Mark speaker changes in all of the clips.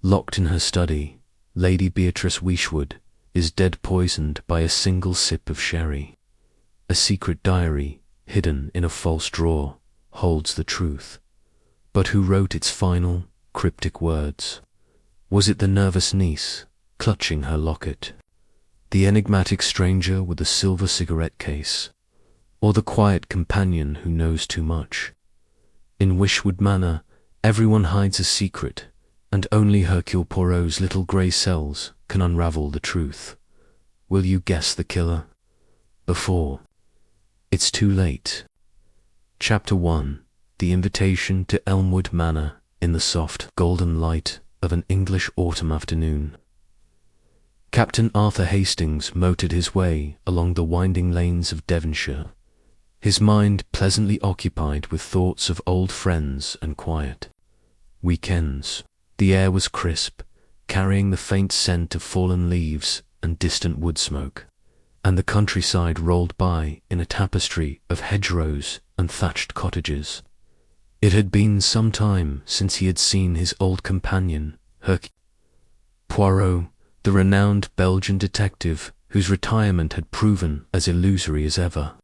Speaker 1: Locked in her study, Lady Beatrice Wishwood is dead poisoned by a single sip of sherry. A secret diary, hidden in a false drawer, holds the truth. But who wrote its final, cryptic words? Was it the nervous niece, clutching her locket? The enigmatic stranger with the silver cigarette case? Or the quiet companion who knows too much? In Wishwood Manor, everyone hides a secret, and only Hercule Poirot's little grey cells can unravel the truth. Will you guess the killer? Before it's too late. Chapter 1. The invitation to Elmwood Manor in the soft, golden light of an English autumn afternoon. Captain Arthur Hastings motored his way along the winding lanes of Devonshire, his mind pleasantly occupied with thoughts of old friends and quiet. Weekends. The air was crisp, carrying the faint scent of fallen leaves and distant wood smoke, and the countryside rolled by in a tapestry of hedgerows and thatched cottages. It had been some time since he had seen his old companion, Hercule Poirot, the renowned Belgian detective whose retirement had proven as illusory as ever.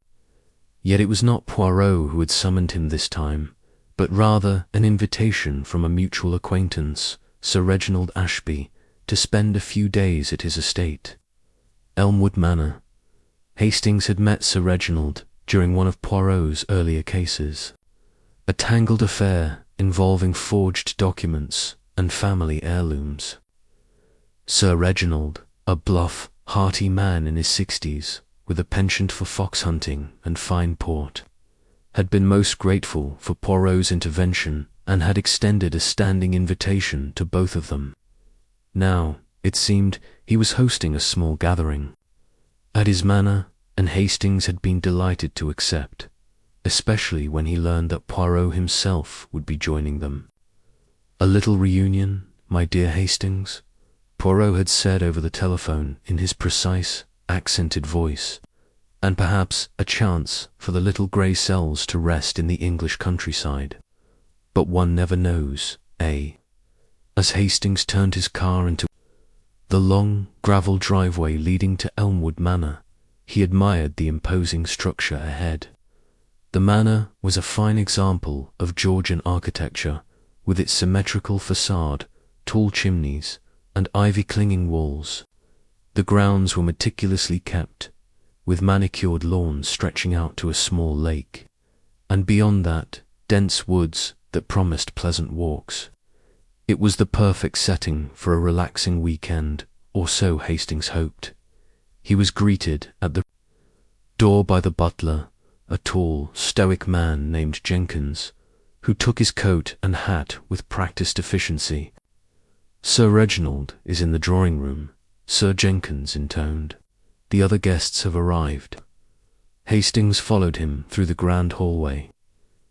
Speaker 1: Yet it was not Poirot who had summoned him this time, but rather an invitation from a mutual acquaintance, Sir Reginald Ashby, to spend a few days at his estate. Elmwood Manor. Hastings had met Sir Reginald during one of Poirot's earlier cases, a tangled affair involving forged documents and family heirlooms. Sir Reginald, a bluff, hearty man in his 60s, with a penchant for fox hunting and fine port, had been most grateful for Poirot's intervention and had extended a standing invitation to both of them. Now, it seemed, he was hosting a small gathering at his manor, and Hastings had been delighted to accept, especially when he learned that Poirot himself would be joining them. "A little reunion, my dear Hastings," Poirot had said over the telephone in his precise, accented voice, and perhaps a chance for the little grey cells to rest in the English countryside. But one never knows, eh? As Hastings turned his car into the long gravel driveway leading to Elmwood Manor, he admired the imposing structure ahead. The manor was a fine example of Georgian architecture, with its symmetrical facade, tall chimneys, and ivy-clinging walls. The grounds were meticulously kept, with manicured lawns stretching out to a small lake, and beyond that, dense woods that promised pleasant walks. It was the perfect setting for a relaxing weekend, or so Hastings hoped. He was greeted at the door by the butler, a tall, stoic man named Jenkins, who took his coat and hat with practised efficiency. "Sir Reginald is in the drawing-room," Sir Jenkins intoned. "The other guests have arrived." Hastings followed him through the grand hallway,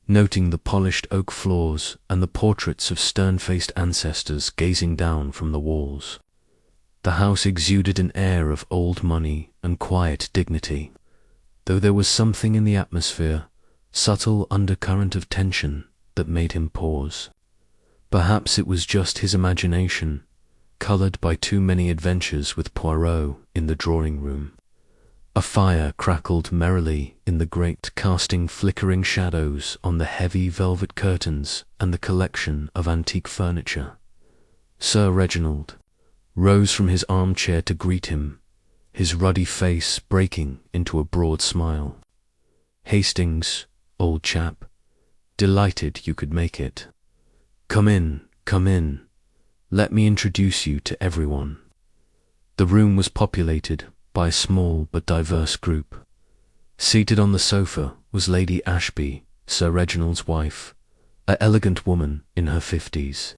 Speaker 1: noting the polished oak floors and the portraits of stern-faced ancestors gazing down from the walls. The house exuded an air of old money and quiet dignity, though there was something in the atmosphere, subtle undercurrent of tension, that made him pause. Perhaps it was just his imagination, coloured by too many adventures with Poirot in the drawing-room. A fire crackled merrily in the grate, casting flickering shadows on the heavy velvet curtains and the collection of antique furniture. Sir Reginald rose from his armchair to greet him, his ruddy face breaking into a broad smile. "Hastings, old chap, delighted you could make it. Come in, come in. Let me introduce you to everyone." The room was populated by a small but diverse group. Seated on the sofa was Lady Ashby, Sir Reginald's wife, an elegant woman in her 50s,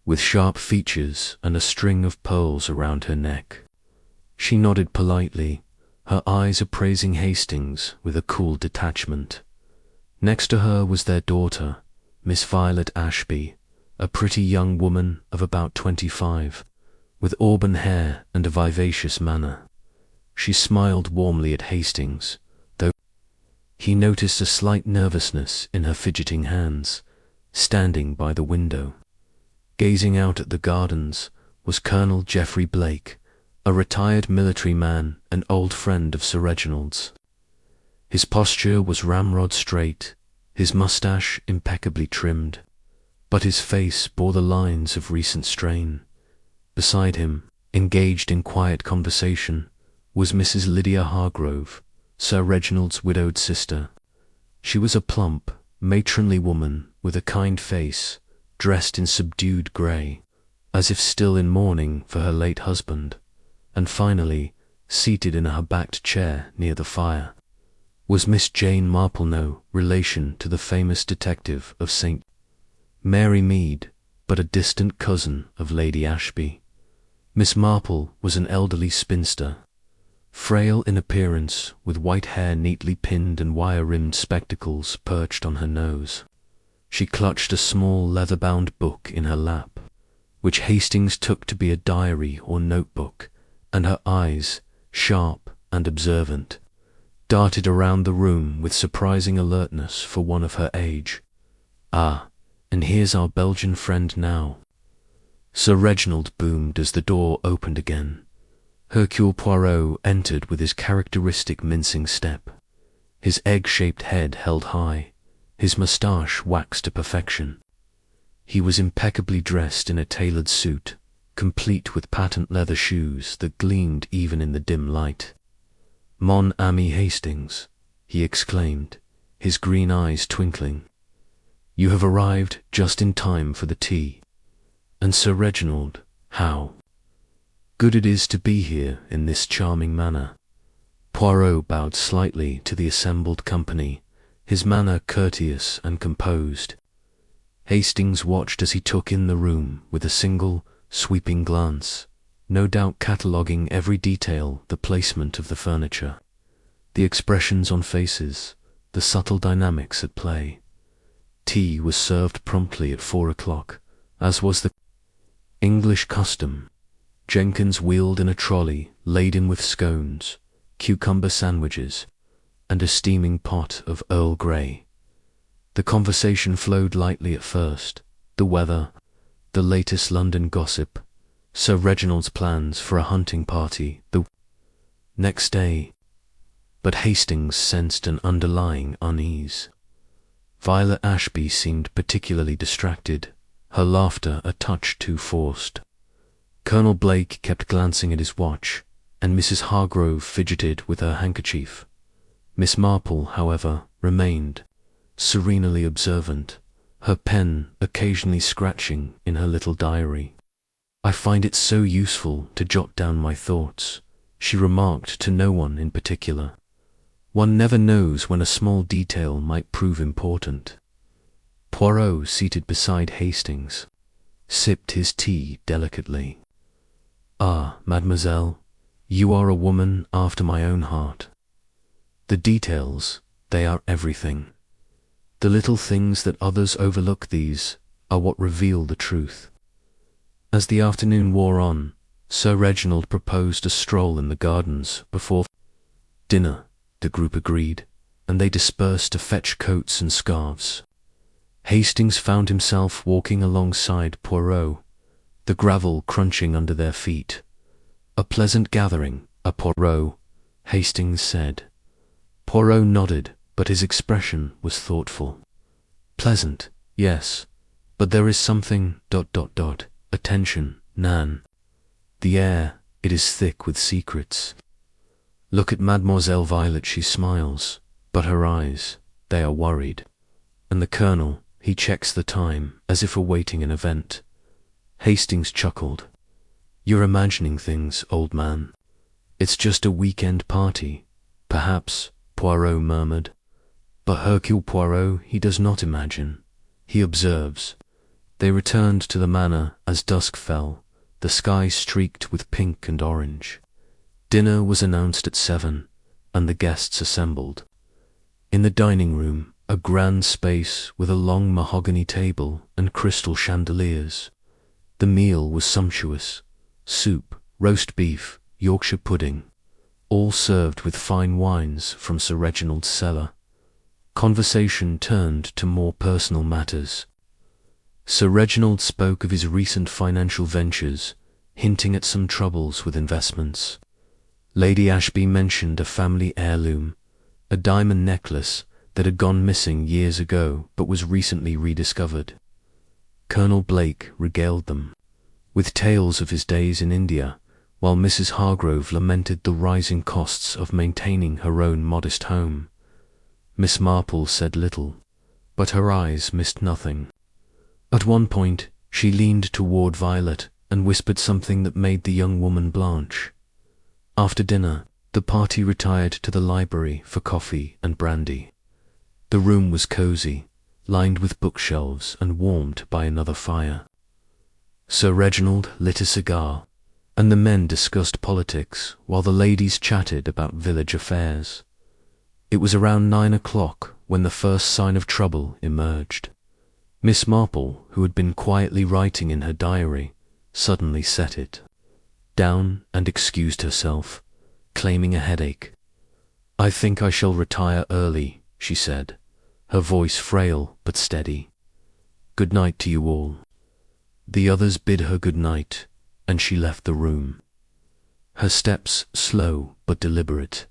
Speaker 1: with sharp features and a string of pearls around her neck. She nodded politely, her eyes appraising Hastings with a cool detachment. Next to her was their daughter, Miss Violet Ashby, a pretty young woman of about 25, with auburn hair and a vivacious manner. She smiled warmly at Hastings, though he noticed a slight nervousness in her fidgeting hands, standing by the window. Gazing out at the gardens was Colonel Geoffrey Blake, a retired military man and old friend of Sir Reginald's. His posture was ramrod straight, his moustache impeccably trimmed, but his face bore the lines of recent strain. Beside him, engaged in quiet conversation, was Mrs. Lydia Hargrove, Sir Reginald's widowed sister. She was a plump, matronly woman with a kind face, dressed in subdued grey, as if still in mourning for her late husband, and finally, seated in a backed chair near the fire, was Miss Jane Marple, no relation to the famous detective of St. Mary Mead, but a distant cousin of Lady Ashby. Miss Marple was an elderly spinster, frail in appearance, with white hair neatly pinned and wire-rimmed spectacles perched on her nose. She clutched a small leather-bound book in her lap, which Hastings took to be a diary or notebook, and her eyes, sharp and observant, darted around the room with surprising alertness for one of her age. "Ah, and here's our Belgian friend now," Sir Reginald boomed as the door opened again. Hercule Poirot entered with his characteristic mincing step, his egg-shaped head held high, his moustache waxed to perfection. He was impeccably dressed in a tailored suit, complete with patent leather shoes that gleamed even in the dim light. "Mon ami Hastings," he exclaimed, his green eyes twinkling. "You have arrived just in time for the tea. And Sir Reginald, how good it is to be here in this charming manner." Poirot bowed slightly to the assembled company, his manner courteous and composed. Hastings watched as he took in the room with a single, sweeping glance, no doubt cataloguing every detail, the placement of the furniture, the expressions on faces, the subtle dynamics at play. Tea was served promptly at 4 o'clock, as was the English custom. Jenkins wheeled in a trolley laden with scones, cucumber sandwiches, and a steaming pot of Earl Grey. The conversation flowed lightly at first, the weather, the latest London gossip, Sir Reginald's plans for a hunting party the next day, but Hastings sensed an underlying unease. Violet Ashby seemed particularly distracted, her laughter a touch too forced. Colonel Blake kept glancing at his watch, and Mrs. Hargrove fidgeted with her handkerchief. Miss Marple, however, remained serenely observant, her pen occasionally scratching in her little diary. "I find it so useful to jot down my thoughts," she remarked to no one in particular. "One never knows when a small detail might prove important." Poirot, seated beside Hastings, sipped his tea delicately. "Ah, mademoiselle, you are a woman after my own heart. The details, they are everything. The little things that others overlook, these are what reveal the truth." As the afternoon wore on, Sir Reginald proposed a stroll in the gardens before dinner. The group agreed, and they dispersed to fetch coats and scarves. Hastings found himself walking alongside Poirot, the gravel crunching under their feet. "A pleasant gathering, a Poirot," Hastings said. Poirot nodded, but his expression was thoughtful. "Pleasant, yes, but there is something ... Attention, Nan. The air, it is thick with secrets. Look at Mademoiselle Violet, she smiles, but her eyes, they are worried. And the Colonel, he checks the time, as if awaiting an event." Hastings chuckled. "You're imagining things, old man. It's just a weekend party, perhaps," Poirot murmured. But Hercule Poirot, he does not imagine, he observes. They returned to the manor as dusk fell, the sky streaked with pink and orange. Dinner was announced at 7, and the guests assembled. In the dining room, a grand space with a long mahogany table and crystal chandeliers. The meal was sumptuous: soup, roast beef, Yorkshire pudding, all served with fine wines from Sir Reginald's cellar. Conversation turned to more personal matters. Sir Reginald spoke of his recent financial ventures, hinting at some troubles with investments. Lady Ashby mentioned a family heirloom, a diamond necklace that had gone missing years ago but was recently rediscovered. Colonel Blake regaled them with tales of his days in India, while Mrs. Hargrove lamented the rising costs of maintaining her own modest home. Miss Marple said little, but her eyes missed nothing. At one point, she leaned toward Violet and whispered something that made the young woman blanch. After dinner, the party retired to the library for coffee and brandy. The room was cozy, lined with bookshelves and warmed by another fire. Sir Reginald lit a cigar, and the men discussed politics while the ladies chatted about village affairs. It was around 9 o'clock when the first sign of trouble emerged. Miss Marple, who had been quietly writing in her diary, suddenly set it down and excused herself, claiming a headache. "I think I shall retire early," she said, her voice frail but steady. "Good night to you all." The others bid her good night, and she left the room. Her steps slow but deliberate.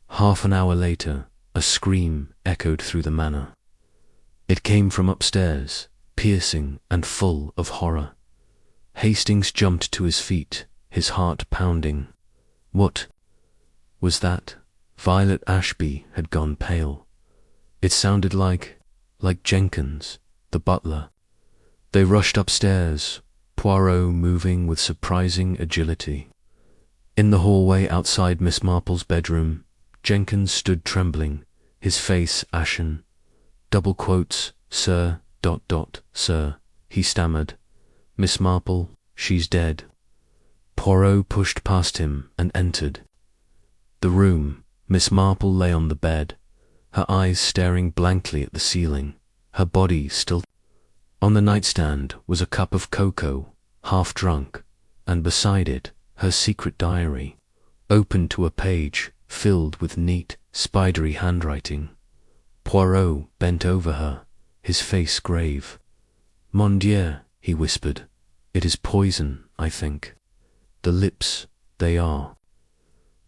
Speaker 1: Half an hour later, a scream echoed through the manor. It came from upstairs, piercing and full of horror. Hastings jumped to his feet, his heart pounding. What was that? Violet Ashby had gone pale. It sounded like Jenkins, the butler. They rushed upstairs, Poirot moving with surprising agility. In the hallway outside Miss Marple's bedroom, Jenkins stood trembling, his face ashen. "Double quotes, sir, ... sir," he stammered. "Miss Marple, she's dead." Poirot pushed past him and entered the room. Miss Marple lay on the bed, her eyes staring blankly at the ceiling, her body still. On the nightstand was a cup of cocoa, half drunk, and beside it her secret diary, open to a page filled with neat, spidery handwriting. Poirot bent over her, his face grave. "Mon Dieu," he whispered, "it is poison, I think. The lips, they are."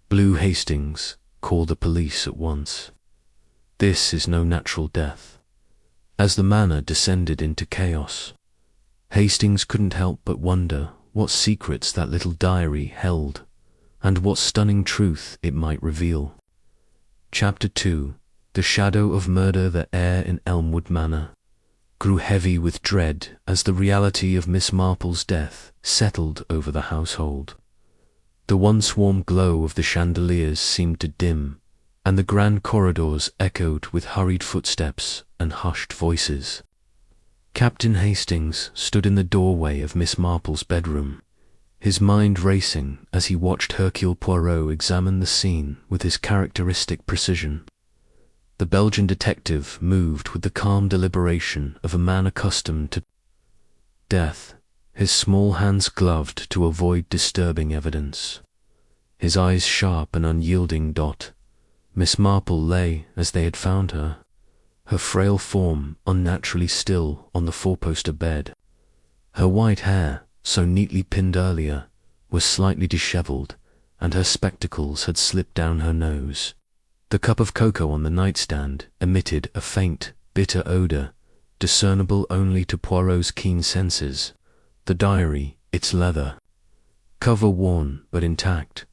Speaker 1: Blue Hastings, call the police at once. This is no natural death. As the manor descended into chaos, Hastings couldn't help but wonder what secrets that little diary held, and what stunning truth it might reveal. Chapter 2. The shadow of murder, the air in Elmwood Manor, grew heavy with dread as the reality of Miss Marple's death settled over the household. The once warm glow of the chandeliers seemed to dim, and the grand corridors echoed with hurried footsteps and hushed voices. Captain Hastings stood in the doorway of Miss Marple's bedroom, his mind racing as he watched Hercule Poirot examine the scene with his characteristic precision. The Belgian detective moved with the calm deliberation of a man accustomed to death, his small hands gloved to avoid disturbing evidence, his eyes sharp and unyielding. Miss Marple lay as they had found her, her frail form unnaturally still on the four-poster bed. Her white hair, so neatly pinned earlier, was slightly dishevelled, and her spectacles had slipped down her nose. The cup of cocoa on the nightstand emitted a faint, bitter odour, discernible only to Poirot's keen senses. The diary, its leather cover worn but intact,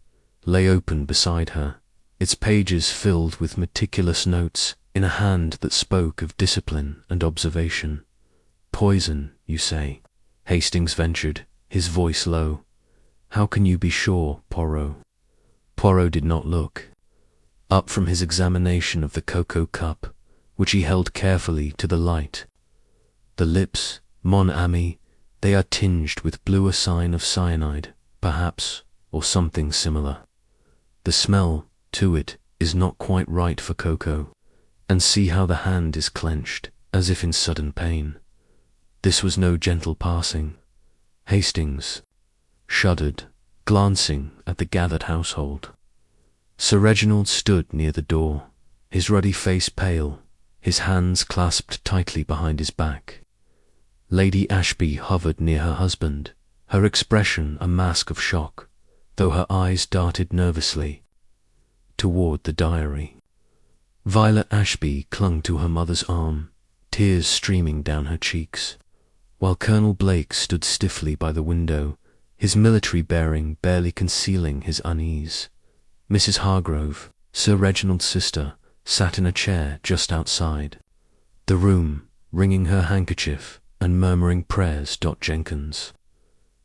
Speaker 1: lay open beside her, its pages filled with meticulous notes in a hand that spoke of discipline and observation. "Poison, you say?" Hastings ventured, his voice low. "How can you be sure, Poirot?" Poirot did not look up from his examination of the cocoa cup, which he held carefully to the light. "The lips, mon ami, they are tinged with bluer sign of cyanide, perhaps, or something similar. The smell, to it, is not quite right for cocoa, and see how the hand is clenched, as if in sudden pain. This was no gentle passing." Hastings shuddered, glancing at the gathered household. Sir Reginald stood near the door, his ruddy face pale, his hands clasped tightly behind his back. Lady Ashby hovered near her husband, her expression a mask of shock, though her eyes darted nervously toward the diary. Violet Ashby clung to her mother's arm, tears streaming down her cheeks, while Colonel Blake stood stiffly by the window, his military bearing barely concealing his unease. Mrs. Hargrove, Sir Reginald's sister, sat in a chair just outside the room, wringing her handkerchief and murmuring prayers. Jenkins,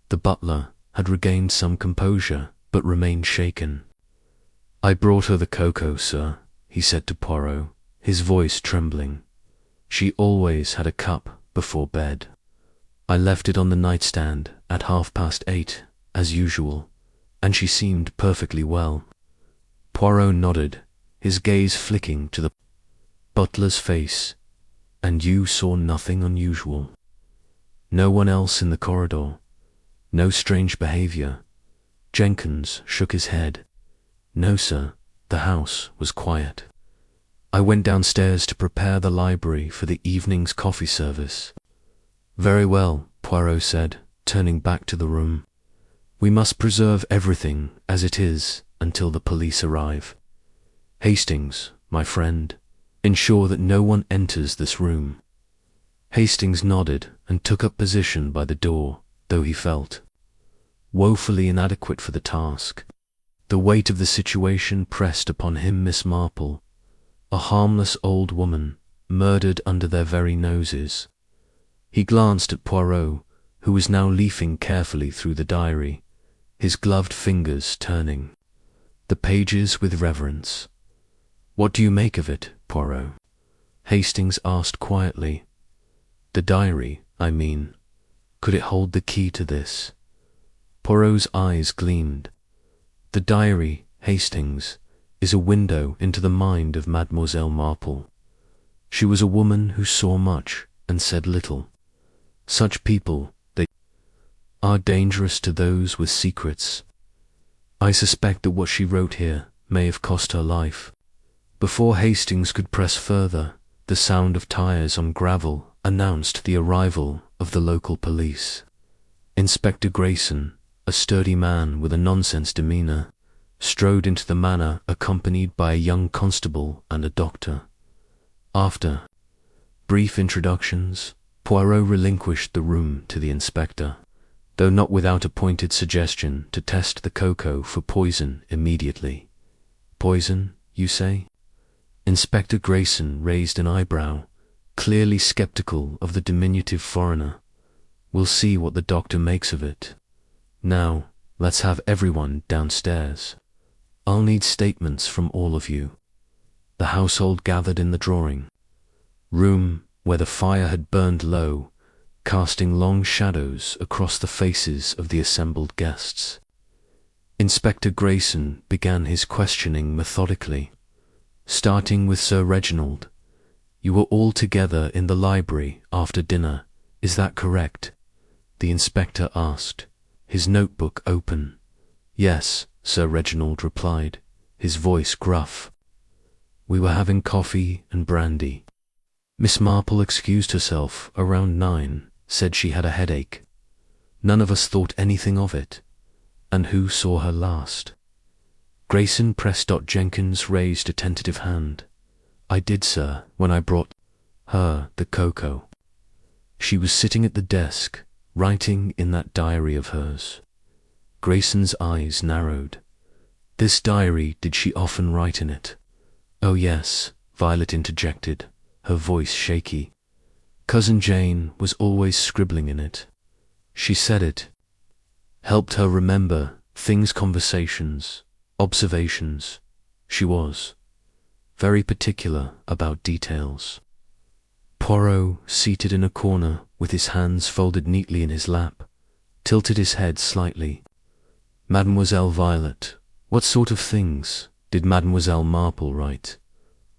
Speaker 1: the butler, had regained some composure, but remained shaken. "I brought her the cocoa, sir," he said to Poirot, his voice trembling. "She always had a cup before bed. I left it on the nightstand at 8:30, as usual, and she seemed perfectly well." Poirot nodded, his gaze flicking to the butler's face. "And you saw nothing unusual? No one else in the corridor? No strange behavior?" Jenkins shook his head. "No, sir, the house was quiet. I went downstairs to prepare the library for the evening's coffee service." "Very well," Poirot said, turning back to the room. "We must preserve everything as it is until the police arrive. Hastings, my friend, ensure that no one enters this room." Hastings nodded and took up position by the door, though he felt woefully inadequate for the task. The weight of the situation pressed upon him. Miss Marple, a harmless old woman, murdered under their very noses. He glanced at Poirot, who was now leafing carefully through the diary, his gloved fingers turning the pages with reverence. "What do you make of it, Poirot?" Hastings asked quietly. "The diary, I mean. Could it hold the key to this?" Poirot's eyes gleamed. "The diary, Hastings, is a window into the mind of Mademoiselle Marple. She was a woman who saw much and said little. Such people, they are dangerous to those with secrets. I suspect that what she wrote here may have cost her life." Before Hastings could press further, the sound of tires on gravel announced the arrival of the local police. Inspector Grayson, a sturdy man with a nonsense demeanour, strode into the manor accompanied by a young constable and a doctor. After brief introductions, Poirot relinquished the room to the inspector, though not without a pointed suggestion to test the cocoa for poison immediately. "Poison, you say?" Inspector Grayson raised an eyebrow, clearly sceptical of the diminutive foreigner. "We'll see what the doctor makes of it. Now, let's have everyone downstairs. I'll need statements from all of you." The household gathered in the drawing room, where the fire had burned low, casting long shadows across the faces of the assembled guests. Inspector Grayson began his questioning methodically, starting with Sir Reginald. "You were all together in the library after dinner, is that correct?" the inspector asked, his notebook open. "Yes," Sir Reginald replied, his voice gruff. "We were having coffee and brandy. Miss Marple excused herself around 9, said she had a headache. None of us thought anything of it. And who saw her last?" Grayson pressed. Jenkins raised a tentative hand. "I did, sir, when I brought her the cocoa. She was sitting at the desk, writing in that diary of hers." Grayson's eyes narrowed. "This diary, did she often write in it?" "Oh yes," Violet interjected, her voice shaky. "Cousin Jane was always scribbling in it. She said it helped her remember things, conversations, observations. She was very particular about details." Poirot, seated in a corner with his hands folded neatly in his lap, tilted his head slightly. "Mademoiselle Violet, what sort of things did Mademoiselle Marple write?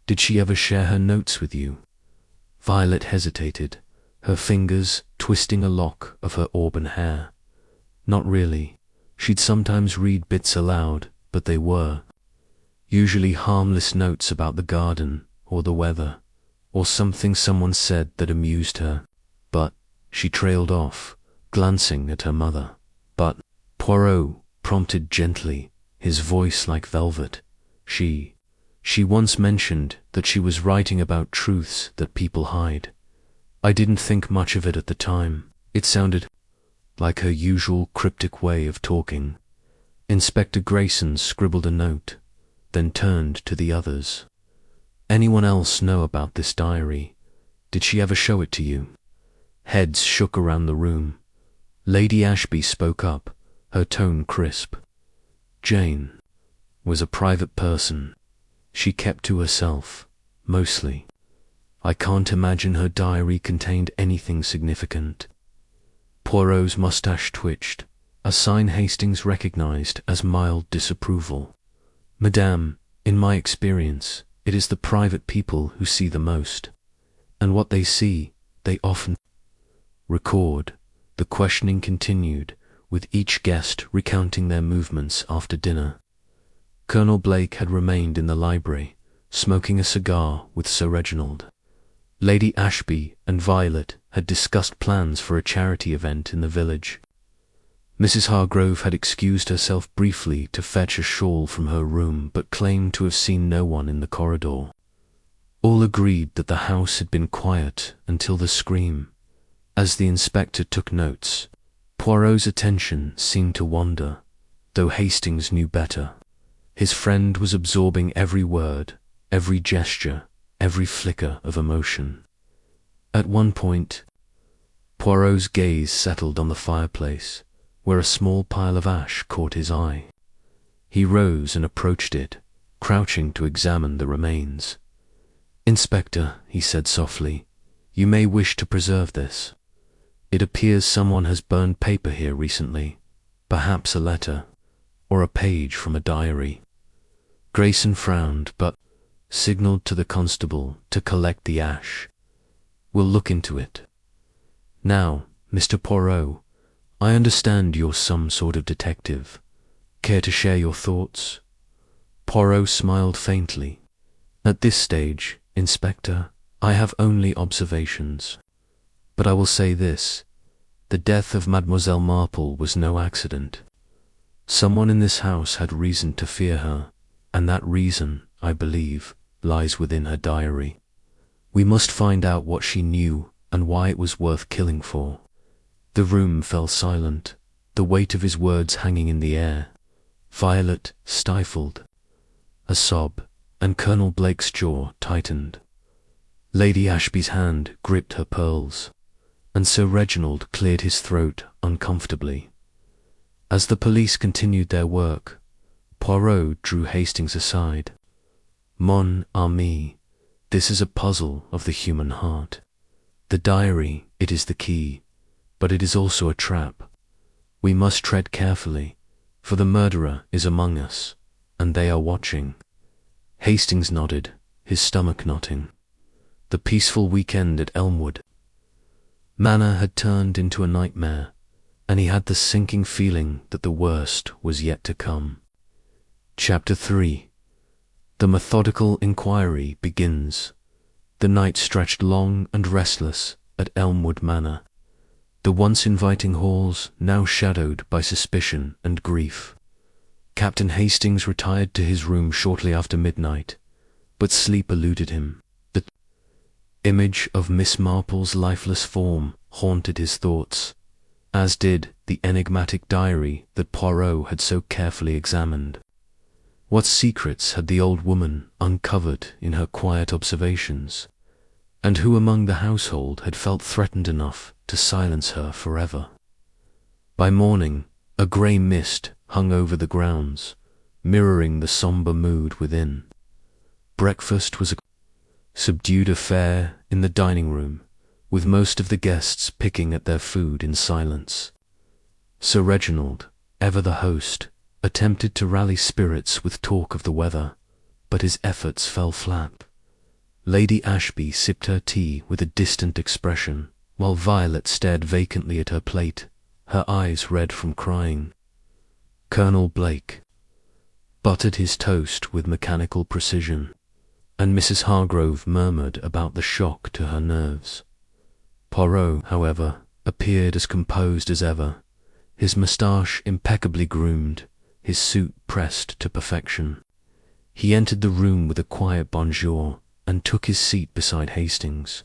Speaker 1: Did she ever share her notes with you?" Violet hesitated, her fingers twisting a lock of her auburn hair. "Not really. She'd sometimes read bits aloud, but they were usually harmless notes about the garden or the weather, or something someone said that amused her. But she trailed off, glancing at her mother. But Poirot prompted gently, his voice like velvet. She once mentioned that she was writing about truths that people hide. I didn't think much of it at the time. It sounded like her usual cryptic way of talking. Inspector Grayson scribbled a note, then turned to the others. Anyone else know about this diary? Did she ever show it to you? Heads shook around the room. Lady Ashby spoke up, her tone crisp. Jane was a private person. She kept to herself, mostly. I can't imagine her diary contained anything significant. Poirot's mustache twitched, a sign Hastings recognized as mild disapproval. Madame, in my experience, it is the private people who see the most. And what they see, they often record. The questioning continued, with each guest recounting their movements after dinner. Colonel Blake had remained in the library, smoking a cigar with Sir Reginald. Lady Ashby and Violet had discussed plans for a charity event in the village. Mrs. Hargrove had excused herself briefly to fetch a shawl from her room, but claimed to have seen no one in the corridor. All agreed that the house had been quiet until the scream. As the inspector took notes, Poirot's attention seemed to wander, though Hastings knew better. His friend was absorbing every word, every gesture, every flicker of emotion. At one point, Poirot's gaze settled on the fireplace, where a small pile of ash caught his eye. He rose and approached it, crouching to examine the remains. "Inspector," he said softly, "you may wish to preserve this. It appears someone has burned paper here recently, perhaps a letter, or a page from a diary." Grayson frowned, but signaled to the constable to collect the ash. "We'll look into it. Now, Mr. Poirot, I understand you're some sort of detective. Care to share your thoughts?" Poirot smiled faintly. "At this stage, Inspector, I have only observations. But I will say this. The death of Mademoiselle Marple was no accident. Someone in this house had reason to fear her, and that reason, I believe, lies within her diary. We must find out what she knew and why it was worth killing for." The room fell silent, the weight of his words hanging in the air. Violet stifled a sob, and Colonel Blake's jaw tightened. Lady Ashby's hand gripped her pearls, and Sir Reginald cleared his throat uncomfortably. As the police continued their work, Poirot drew Hastings aside. "Mon ami, this is a puzzle of the human heart. The diary, it is the key, but it is also a trap. We must tread carefully, for the murderer is among us, and they are watching." Hastings nodded, his stomach knotting. The peaceful weekend at Elmwood Manor had turned into a nightmare, and he had the sinking feeling that the worst was yet to come. Chapter 3. The methodical inquiry begins. The night stretched long and restless at Elmwood Manor, the once inviting halls now shadowed by suspicion and grief. Captain Hastings retired to his room shortly after midnight, but sleep eluded him. The image of Miss Marple's lifeless form haunted his thoughts, as did the enigmatic diary that Poirot had so carefully examined. What secrets had the old woman uncovered in her quiet observations, and who among the household had felt threatened enough to silence her forever? By morning, a grey mist hung over the grounds, mirroring the sombre mood within. Breakfast was a subdued affair in the dining room, with most of the guests picking at their food in silence. Sir Reginald, ever the host, attempted to rally spirits with talk of the weather, but his efforts fell flat. Lady Ashby sipped her tea with a distant expression, while Violet stared vacantly at her plate, her eyes red from crying. Colonel Blake buttered his toast with mechanical precision, and Mrs. Hargrove murmured about the shock to her nerves. Poirot, however, appeared as composed as ever, his moustache impeccably groomed, his suit pressed to perfection. He entered the room with a quiet bonjour and took his seat beside Hastings,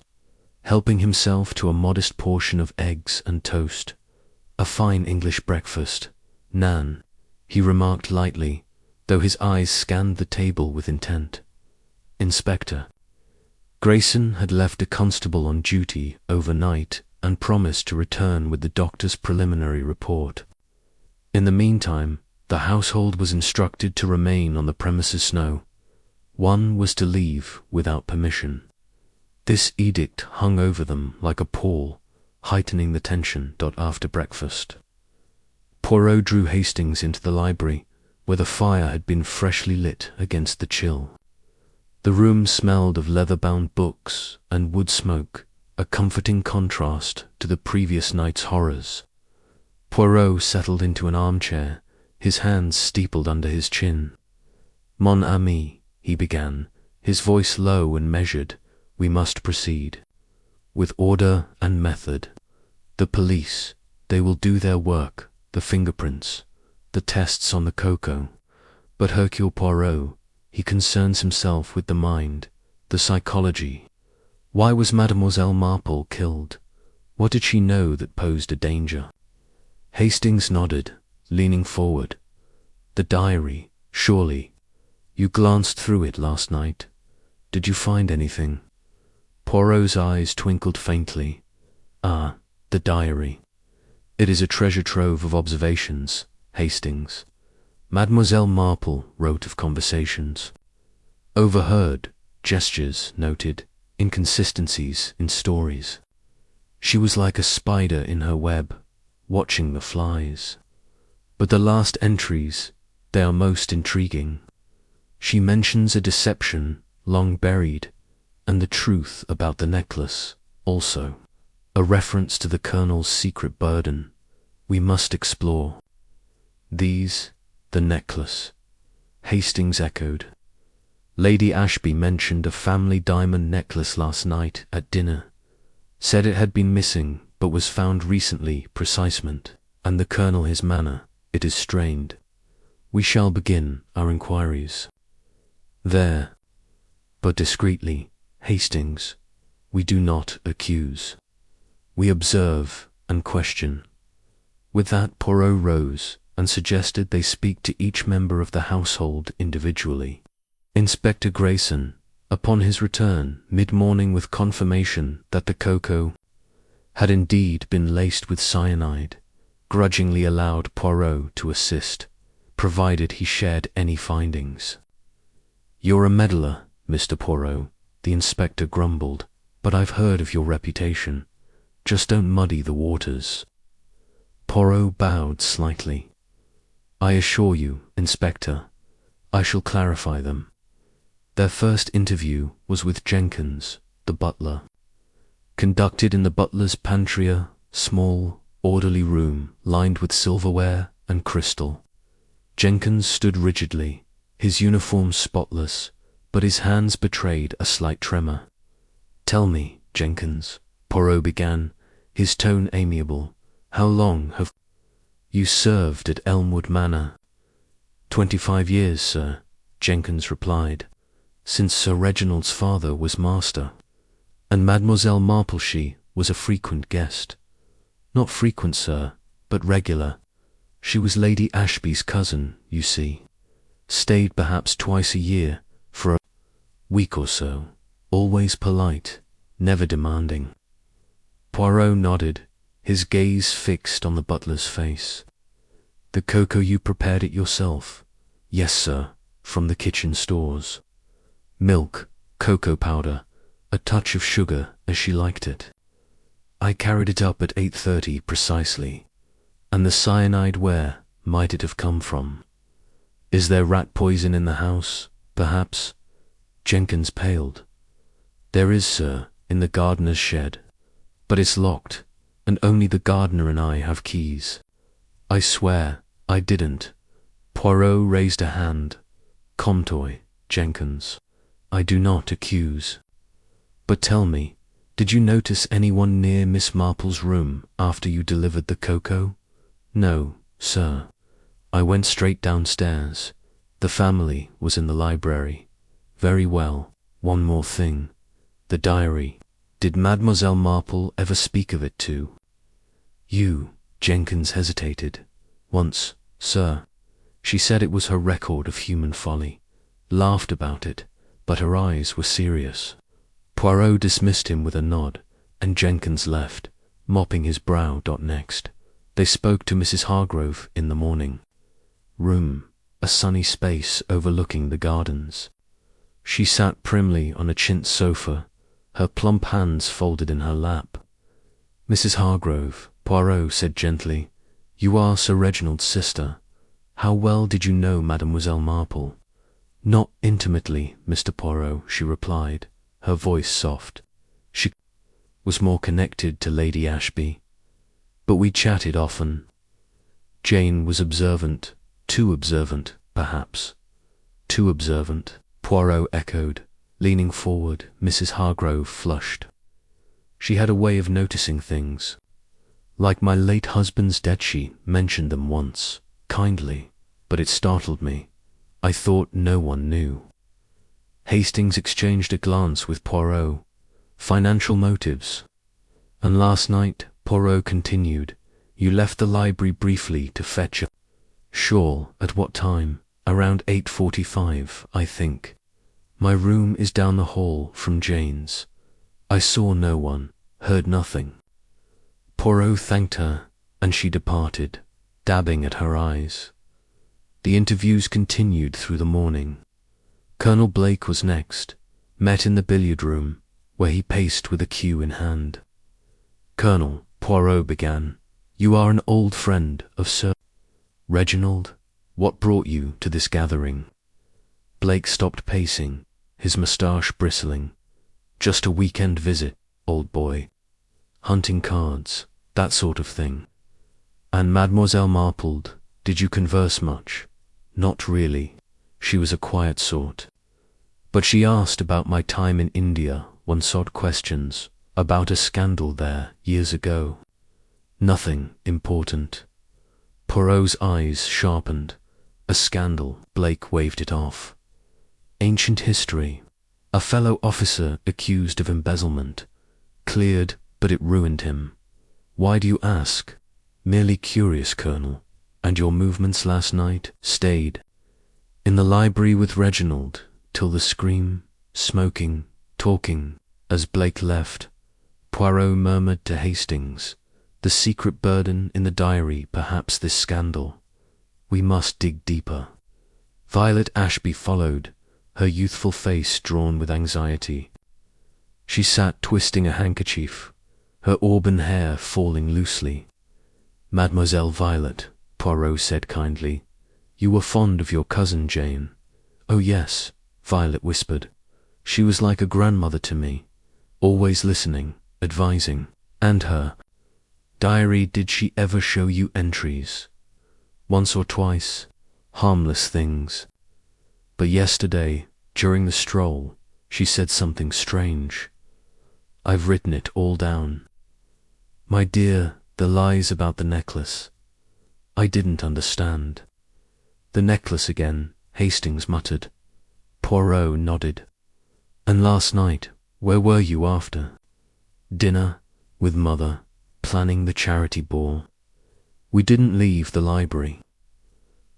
Speaker 1: helping himself to a modest portion of eggs and toast. A fine English breakfast, Nan, he remarked lightly, though his eyes scanned the table with intent. Inspector. Grayson had left a constable on duty overnight and promised to return with the doctor's preliminary report. In the meantime, the household was instructed to remain on the premises. No one was to leave without permission. This edict hung over them like a pall, heightening the tension. After breakfast, Poirot drew Hastings into the library, where the fire had been freshly lit against the chill. The room smelled of leather-bound books and wood smoke, a comforting contrast to the previous night's horrors. Poirot settled into an armchair, his hands steepled under his chin. "Mon ami," he began, his voice low and measured, "we must proceed with order and method. The police, they will do their work, the fingerprints, the tests on the cocoa. But Hercule Poirot, he concerns himself with the mind, the psychology. Why was Mademoiselle Marple killed? What did she know that posed a danger?" Hastings nodded, leaning forward. "The diary, surely. You glanced through it last night. Did you find anything?" Poirot's eyes twinkled faintly. "Ah, the diary. It is a treasure trove of observations, Hastings. Mademoiselle Marple wrote of conversations. Overheard, gestures noted, inconsistencies in stories. She was like a spider in her web, watching the flies. But the last entries, they are most intriguing. She mentions a deception long buried, and the truth about the necklace, also. A reference to the Colonel's secret burden. We must explore. These, the necklace," Hastings echoed. "Lady Ashby mentioned a family diamond necklace last night at dinner. Said it had been missing, but was found recently. Precisement. And the Colonel, his manner, it is strained. We shall begin our inquiries there, but discreetly, Hastings. We do not accuse. We observe and question." With that, Poirot rose and suggested they speak to each member of the household individually. Inspector Grayson, upon his return mid-morning with confirmation that the cocoa had indeed been laced with cyanide, grudgingly allowed Poirot to assist, provided he shared any findings. "You're a meddler, Mr. Poirot," the inspector grumbled, "but I've heard of your reputation. Just don't muddy the waters." Poirot bowed slightly. "I assure you, Inspector, I shall clarify them. Their first interview was with Jenkins, the butler. Conducted in the butler's pantry, a small, orderly room lined with silverware and crystal. Jenkins stood rigidly, his uniform spotless, but his hands betrayed a slight tremor. "Tell me, Jenkins," Poirot began, his tone amiable, "how long have you served at Elmwood Manor?" 25 years, sir," Jenkins replied, "since Sir Reginald's father was master. And Mademoiselle Marple, she was a frequent guest." "Not frequent, sir, but regular. She was Lady Ashby's cousin, you see. Stayed perhaps twice a year, for a week or so. Always polite, never demanding." Poirot nodded, his gaze fixed on the butler's face. "The cocoa, you prepared it yourself?" "Yes, sir, from the kitchen stores. Milk, cocoa powder, a touch of sugar as she liked it. I carried it up at 8:30 precisely. And the cyanide, where might it have come from? Is there rat poison in the house, perhaps?" Jenkins paled. "There is, sir, in the gardener's shed. But it's locked, and only the gardener and I have keys. I swear I didn't." Poirot raised a hand. "Comtois, Jenkins, I do not accuse. But tell me, Did you notice anyone near Miss Marple's room after you delivered the cocoa? No, sir. I went straight downstairs. The family was in the library. Very well. One more thing. The diary. Did Mademoiselle Marple ever speak of it to you? Jenkins hesitated. Once, sir. She said it was her record of human folly. Laughed about it, but her eyes were serious. Poirot dismissed him with a nod, and Jenkins left, mopping his brow. Next, they spoke to Mrs. Hargrove in the morning. Room, a sunny space overlooking the gardens. She sat primly on a chintz sofa, her plump hands folded in her lap. Mrs. Hargrove, Poirot said gently, you are Sir Reginald's sister. How well did you know Mademoiselle Marple? Not intimately, Mr. Poirot, she replied, her voice soft. She was more connected to Lady Ashby. But we chatted often. Jane was observant, too observant, perhaps. Too observant, Poirot echoed, leaning forward. Mrs. Hargrove flushed. She had a way of noticing things. Like my late husband's death, she mentioned them once, kindly, but it startled me. I thought no one knew. Hastings exchanged a glance with Poirot. Financial motives. And last night, Poirot continued, you left the library briefly to fetch a shawl. At what time? Around 8:45, I think. My room is down the hall from Jane's. I saw no one, heard nothing. Poirot thanked her, and she departed, dabbing at her eyes. The interviews continued through the morning. Colonel Blake was next, met in the billiard room, where he paced with a cue in hand. Colonel, Poirot began, you are an old friend of Sir Reginald. What brought you to this gathering? Blake stopped pacing, his moustache bristling. Just a weekend visit, old boy. Hunting cards, that sort of thing. And Mademoiselle Marple, did you converse much? Not really. She was a quiet sort. But she asked about my time in India, once odd questions, about a scandal there years ago. Nothing important. Poirot's eyes sharpened. A scandal, Blake waved it off. Ancient history. A fellow officer accused of embezzlement. Cleared, but it ruined him. Why do you ask? Merely curious, Colonel. And your movements last night? Stayed in the library with Reginald, till the scream, smoking, talking. As Blake left, Poirot murmured to Hastings, the secret burden in the diary, perhaps this scandal. We must dig deeper. Violet Ashby followed, her youthful face drawn with anxiety. She sat twisting a handkerchief, her auburn hair falling loosely. Mademoiselle Violet, Poirot said kindly, you were fond of your cousin Jane. Oh yes, Violet whispered. She was like a grandmother to me, always listening, advising. And her diary, did she ever show you entries? Once or twice, harmless things. But yesterday, during the stroll, she said something strange. I've written it all down. My dear, the lies about the necklace. I didn't understand. The necklace again, Hastings muttered. Poirot nodded. And last night, where were you after? Dinner, with Mother, planning the charity ball. We didn't leave the library.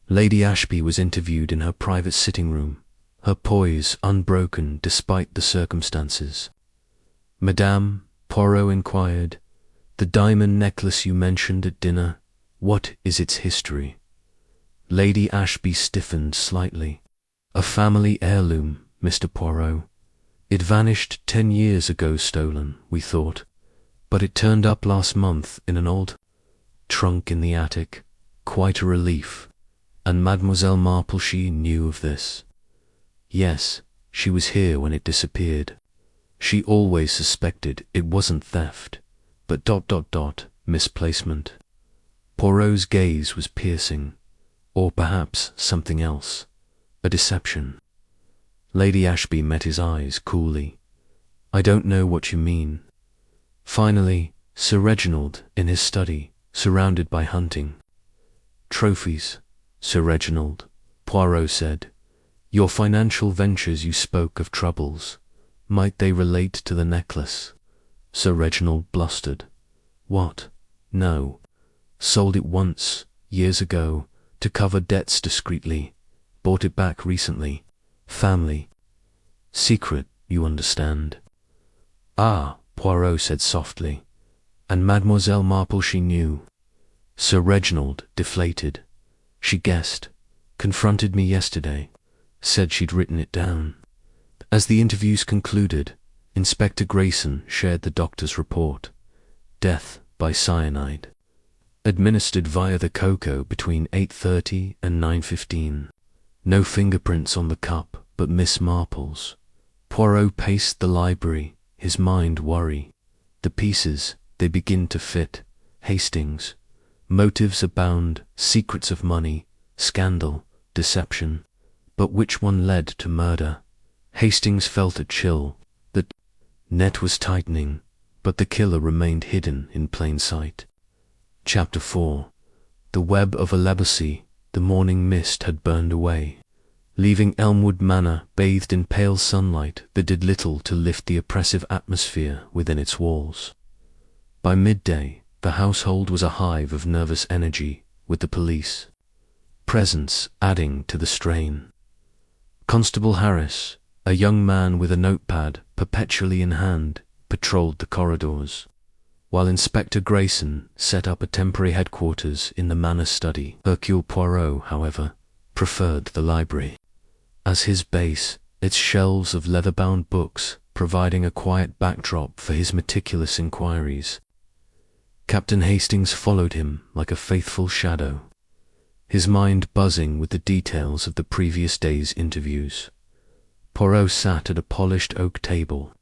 Speaker 1: Lady Ashby was interviewed in her private sitting room, her poise unbroken despite the circumstances. Madame, Poirot inquired, the diamond necklace you mentioned at dinner, what is its history? Lady Ashby stiffened slightly. A family heirloom, Mr. Poirot. It vanished 10 years ago, stolen, we thought, but it turned up last month in an old trunk in the attic. Quite a relief. And Mademoiselle Marple, she knew of this. Yes, she was here when it disappeared. She always suspected it wasn't theft, but misplacement. Poirot's gaze was piercing, or perhaps something else, a deception. Lady Ashby met his eyes coolly. I don't know what you mean. Finally, Sir Reginald, in his study, surrounded by hunting trophies. Sir Reginald, Poirot said, your financial ventures, you spoke of troubles. Might they relate to the necklace? Sir Reginald blustered. What? No. Sold it once, years ago, to cover debts discreetly. Bought it back recently. Family. Secret, you understand. Ah, Poirot said softly. And Mademoiselle Marple she knew. Sir Reginald deflated. She guessed. Confronted me yesterday. Said she'd written it down. As the interviews concluded, Inspector Grayson shared the doctor's report. Death by cyanide. Administered via the cocoa between 8:30 and 9:15. No fingerprints on the cup but Miss Marple's. Poirot paced the library, his mind worry. The pieces, they begin to fit. Hastings. Motives abound, secrets of money, scandal, deception. But which one led to murder? Hastings felt a chill. The net was tightening, but the killer remained hidden in plain sight. Chapter 4. The web of a legacy, the morning mist had burned away, leaving Elmwood Manor bathed in pale sunlight that did little to lift the oppressive atmosphere within its walls. By midday, the household was a hive of nervous energy, with the police presence adding to the strain. Constable Harris, a young man with a notepad perpetually in hand, patrolled the corridors, while Inspector Grayson set up a temporary headquarters in the manor study. Hercule Poirot, however, preferred the library. As his base, its shelves of leather-bound books providing a quiet backdrop for his meticulous inquiries. Captain Hastings followed him like a faithful shadow, his mind buzzing with the details of the previous day's interviews. Poirot sat at a polished oak table,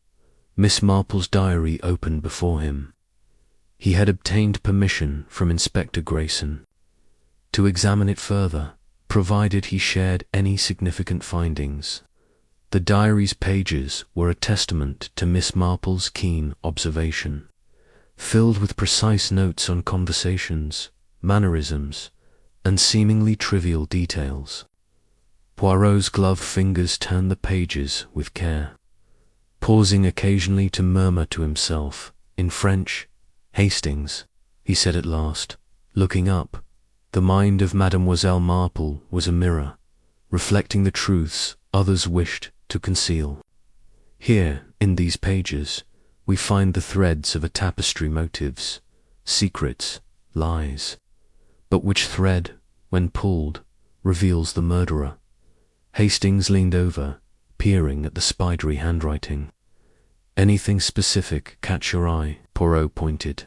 Speaker 1: Miss Marple's diary open before him. He had obtained permission from Inspector Grayson to examine it further, provided he shared any significant findings. The diary's pages were a testament to Miss Marple's keen observation, filled with precise notes on conversations, mannerisms, and seemingly trivial details. Poirot's gloved fingers turned the pages with care, pausing occasionally to murmur to himself, in French, Hastings, he said at last, looking up. The mind of Mademoiselle Marple was a mirror, reflecting the truths others wished to conceal. Here, in these pages, we find the threads of a tapestry: motives, secrets, lies. But which thread, when pulled, reveals the murderer? Hastings leaned over, peering at the spidery handwriting. Anything specific catch your eye? Poirot pointed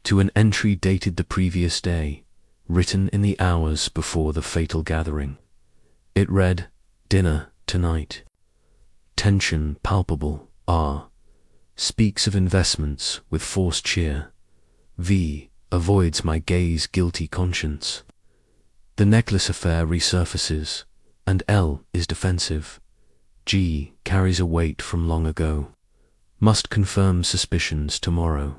Speaker 1: to an entry dated the previous day, written in the hours before the fatal gathering. It read, "Dinner tonight. Tension palpable. R. Speaks of investments with forced cheer. V. Avoids my gaze guilty conscience. The necklace affair resurfaces, and L is defensive. G carries a weight from long ago. Must confirm suspicions tomorrow.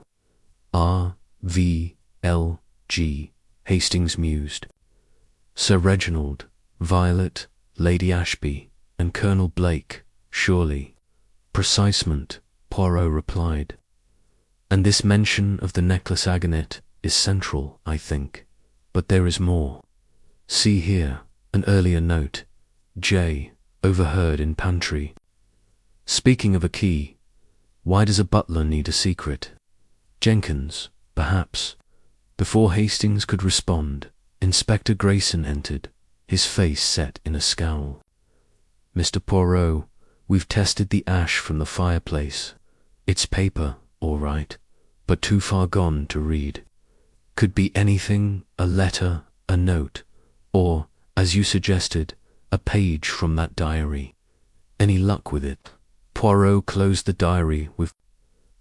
Speaker 1: R. V. L. G. Hastings mused. Sir Reginald, Violet, Lady Ashby, and Colonel Blake, surely. Precisement, Poirot replied. And this mention of the necklace agate is central, I think. But there is more. See here, an earlier note. J. Overheard in pantry. Speaking of a key, why does a butler need a secret? Jenkins, perhaps. Before Hastings could respond, Inspector Grayson entered, his face set in a scowl. Mr. Poirot, we've tested the ash from the fireplace. It's paper, all right, but too far gone to read. Could be anything, a letter, a note, or, as you suggested, a page from that diary. Any luck with it? Poirot closed the diary with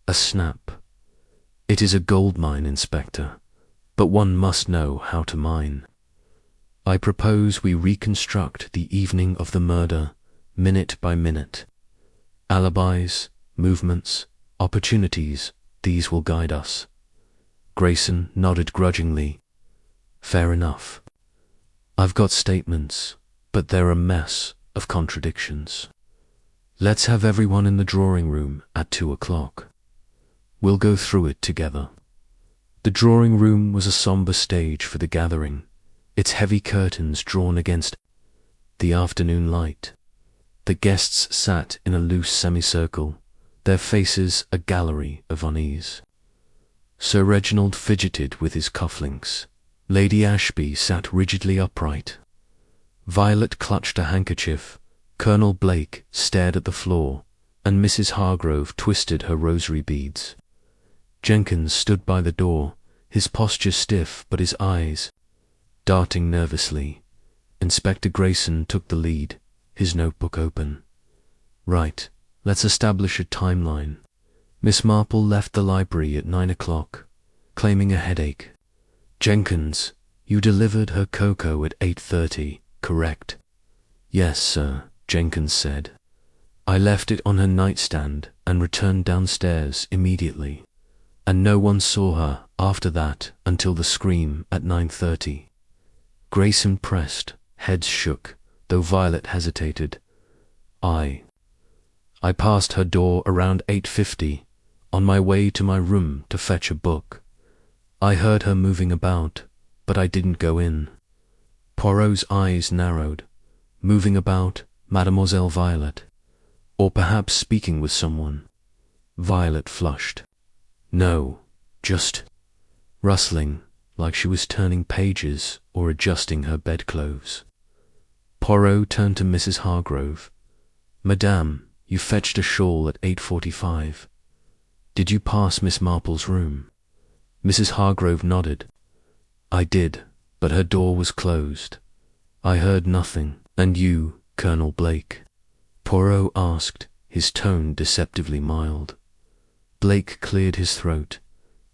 Speaker 1: a snap. It is a gold mine, Inspector, but one must know how to mine. I propose we reconstruct the evening of the murder, minute by minute. Alibis, movements, opportunities, These will guide us. Grayson nodded grudgingly. Fair enough. I've got statements, but they're a mess of contradictions. Let's have everyone in the drawing room at 2 o'clock. We'll go through it together. The drawing room was a somber stage for the gathering, its heavy curtains drawn against the afternoon light. The guests sat in a loose semicircle, their faces a gallery of unease. Sir Reginald fidgeted with his cufflinks. Lady Ashby sat rigidly upright. Violet clutched a handkerchief, Colonel Blake stared at the floor, and Mrs. Hargrove twisted her rosary beads. Jenkins stood by the door, his posture stiff but his eyes darting nervously. Inspector Grayson took the lead, his notebook open. Right, let's establish a timeline. Miss Marple left the library at 9 o'clock, claiming a headache. Jenkins, you delivered her cocoa at 8:30, correct? Yes, sir, Jenkins said. I left it on her nightstand and returned downstairs immediately, and no one saw her after that until the scream at 9:30. Grayson pressed, heads shook, though Violet hesitated. I passed her door around 8:50, on my way to my room to fetch a book. I heard her moving about, but I didn't go in. Poirot's eyes narrowed. Moving about, Mademoiselle Violet, or perhaps speaking with someone. Violet flushed. No, just rustling, like she was turning pages or adjusting her bedclothes. Poirot turned to Mrs. Hargrove. Madame, you fetched a shawl at 8:45. Did you pass Miss Marple's room? Mrs. Hargrove nodded. I did, but her door was closed. I heard nothing. And you, Colonel Blake? Poirot asked, his tone deceptively mild. Blake cleared his throat.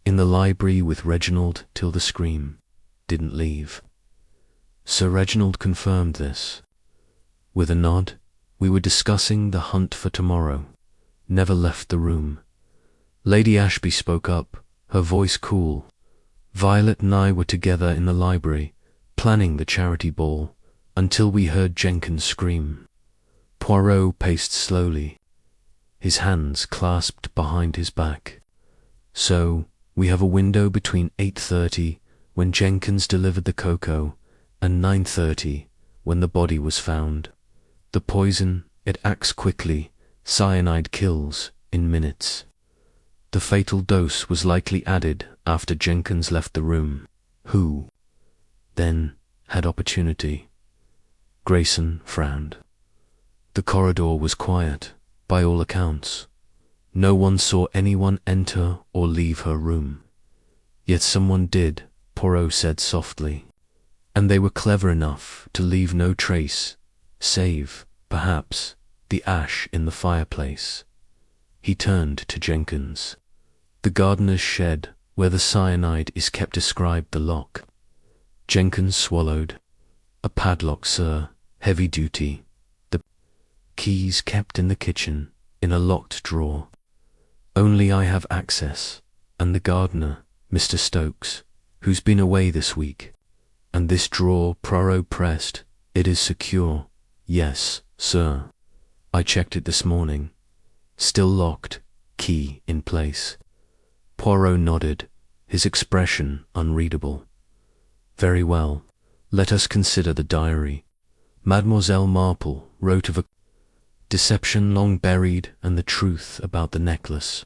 Speaker 1: In the library with Reginald till the scream. Didn't leave. Sir Reginald confirmed this. With a nod, we were discussing the hunt for tomorrow. Never left the room. Lady Ashby spoke up, her voice cool. Violet and I were together in the library, planning the charity ball, until we heard Jenkins scream. Poirot paced slowly, his hands clasped behind his back. So, we have a window between 8:30, when Jenkins delivered the cocoa, and 9:30, when the body was found. The poison, it acts quickly, cyanide kills in minutes. The fatal dose was likely added after Jenkins left the room. Who, then, had opportunity? Grayson frowned. The corridor was quiet, by all accounts. No one saw anyone enter or leave her room. Yet someone did, Poirot said softly. And they were clever enough to leave no trace, save, perhaps, the ash in the fireplace. He turned to Jenkins. The gardener's shed, where the cyanide is kept, described the lock. Jenkins swallowed. A padlock, sir, heavy duty. The keys kept in the kitchen, in a locked drawer. Only I have access, and the gardener, Mr. Stokes, who's been away this week. And this drawer, Poirot pressed, it is secure. Yes, sir. I checked it this morning. Still locked, key in place. Poirot nodded, his expression unreadable. Very well. Let us consider the diary. Mademoiselle Marple wrote of a deception long buried and the truth about the necklace.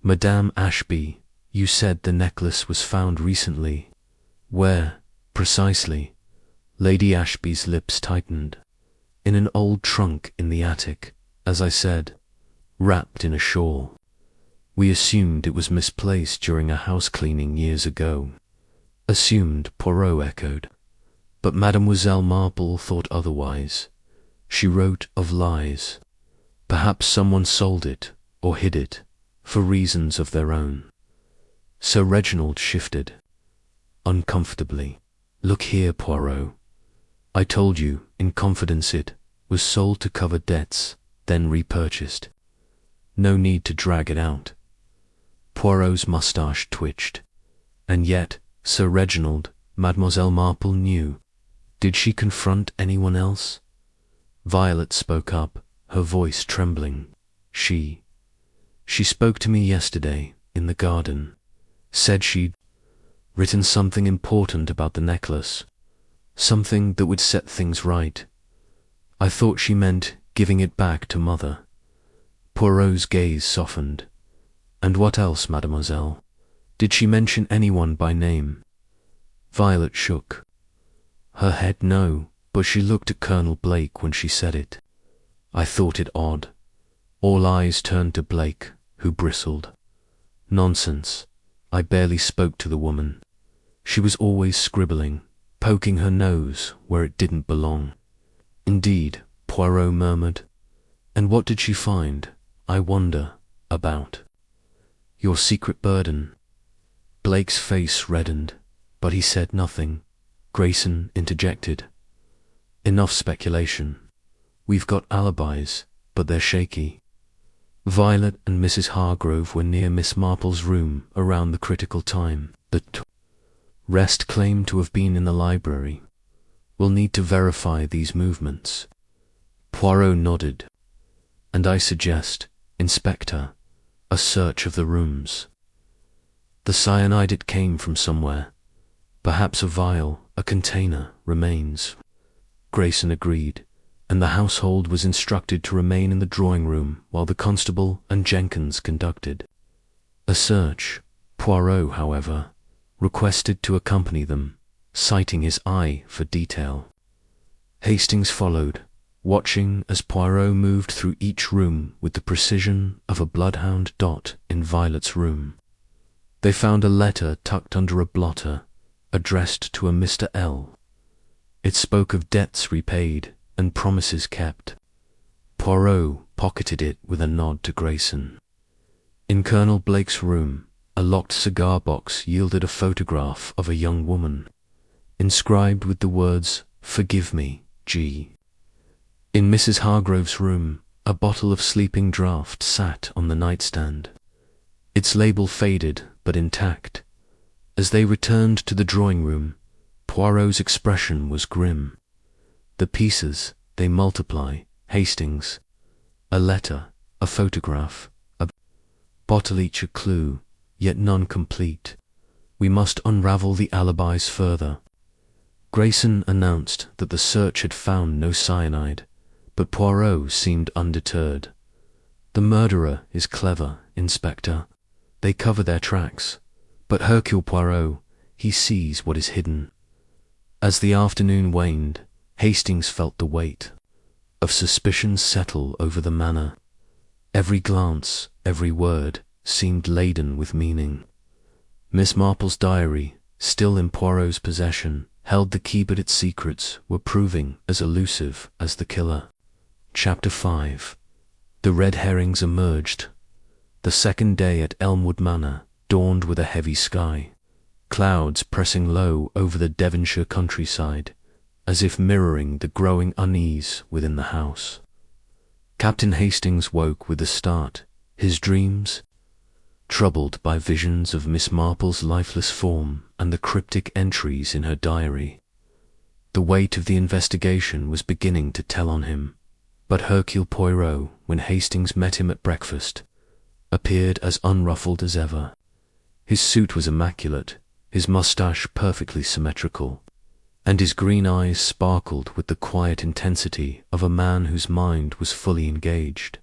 Speaker 1: Madame Ashby, you said the necklace was found recently. Where, precisely? Lady Ashby's lips tightened. In an old trunk in the attic, as I said, wrapped in a shawl. We assumed it was misplaced during a house cleaning years ago. Assumed, Poirot echoed. But Mademoiselle Marple thought otherwise. She wrote of lies. Perhaps someone sold it, or hid it, for reasons of their own. Sir Reginald shifted, uncomfortably. Look here, Poirot. I told you, in confidence, it was sold to cover debts, then repurchased. No need to drag it out. Poirot's moustache twitched. And yet, Sir Reginald, Mademoiselle Marple knew. Did she confront anyone else? Violet spoke up, her voice trembling. She spoke to me yesterday, in the garden. Said she'd written something important about the necklace. Something that would set things right. I thought she meant giving it back to Mother. Poirot's gaze softened. And what else, mademoiselle? Did she mention anyone by name? Violet shook her head no, but she looked at Colonel Blake when she said it. I thought it odd. All eyes turned to Blake, who bristled. Nonsense. I barely spoke to the woman. She was always scribbling, poking her nose where it didn't belong. Indeed, Poirot murmured. And what did she find, I wonder, about? Your secret burden. Blake's face reddened, but he said nothing. Grayson interjected. Enough speculation. We've got alibis, but they're shaky. Violet and Mrs. Hargrove were near Miss Marple's room around the critical time. The rest claimed to have been in the library. We'll need to verify these movements. Poirot nodded. And I suggest, Inspector, a search of the rooms. The cyanide, it came from somewhere. Perhaps a vial, a container, remains. Grayson agreed, and the household was instructed to remain in the drawing room while the constable and Jenkins conducted a search. Poirot, however, requested to accompany them, citing his eye for detail. Hastings followed, watching as Poirot moved through each room with the precision of a bloodhound dot in Violet's room. They found a letter tucked under a blotter, addressed to a Mr. L. It spoke of debts repaid and promises kept. Poirot pocketed it with a nod to Grayson. In Colonel Blake's room, a locked cigar box yielded a photograph of a young woman, inscribed with the words, "Forgive me, G." In Mrs. Hargrove's room, a bottle of sleeping draught sat on the nightstand, its label faded but intact. As they returned to the drawing room, Poirot's expression was grim. The pieces, they multiply, Hastings. A letter, a photograph, a bottle, each a clue, yet none complete. We must unravel the alibis further. Grayson announced that the search had found no cyanide, but Poirot seemed undeterred. The murderer is clever, Inspector. They cover their tracks. But Hercule Poirot, he sees what is hidden. As the afternoon waned, Hastings felt the weight of suspicion settle over the manor. Every glance, every word, seemed laden with meaning. Miss Marple's diary, still in Poirot's possession, held the key, but its secrets were proving as elusive as the killer. Chapter 5. The red herrings emerged. The second day at Elmwood Manor dawned with a heavy sky, clouds pressing low over the Devonshire countryside, as if mirroring the growing unease within the house. Captain Hastings woke with a start, his dreams troubled by visions of Miss Marple's lifeless form and the cryptic entries in her diary. The weight of the investigation was beginning to tell on him, but Hercule Poirot, when Hastings met him at breakfast, appeared as unruffled as ever. His suit was immaculate, his moustache perfectly symmetrical, and his green eyes sparkled with the quiet intensity of a man whose mind was fully engaged.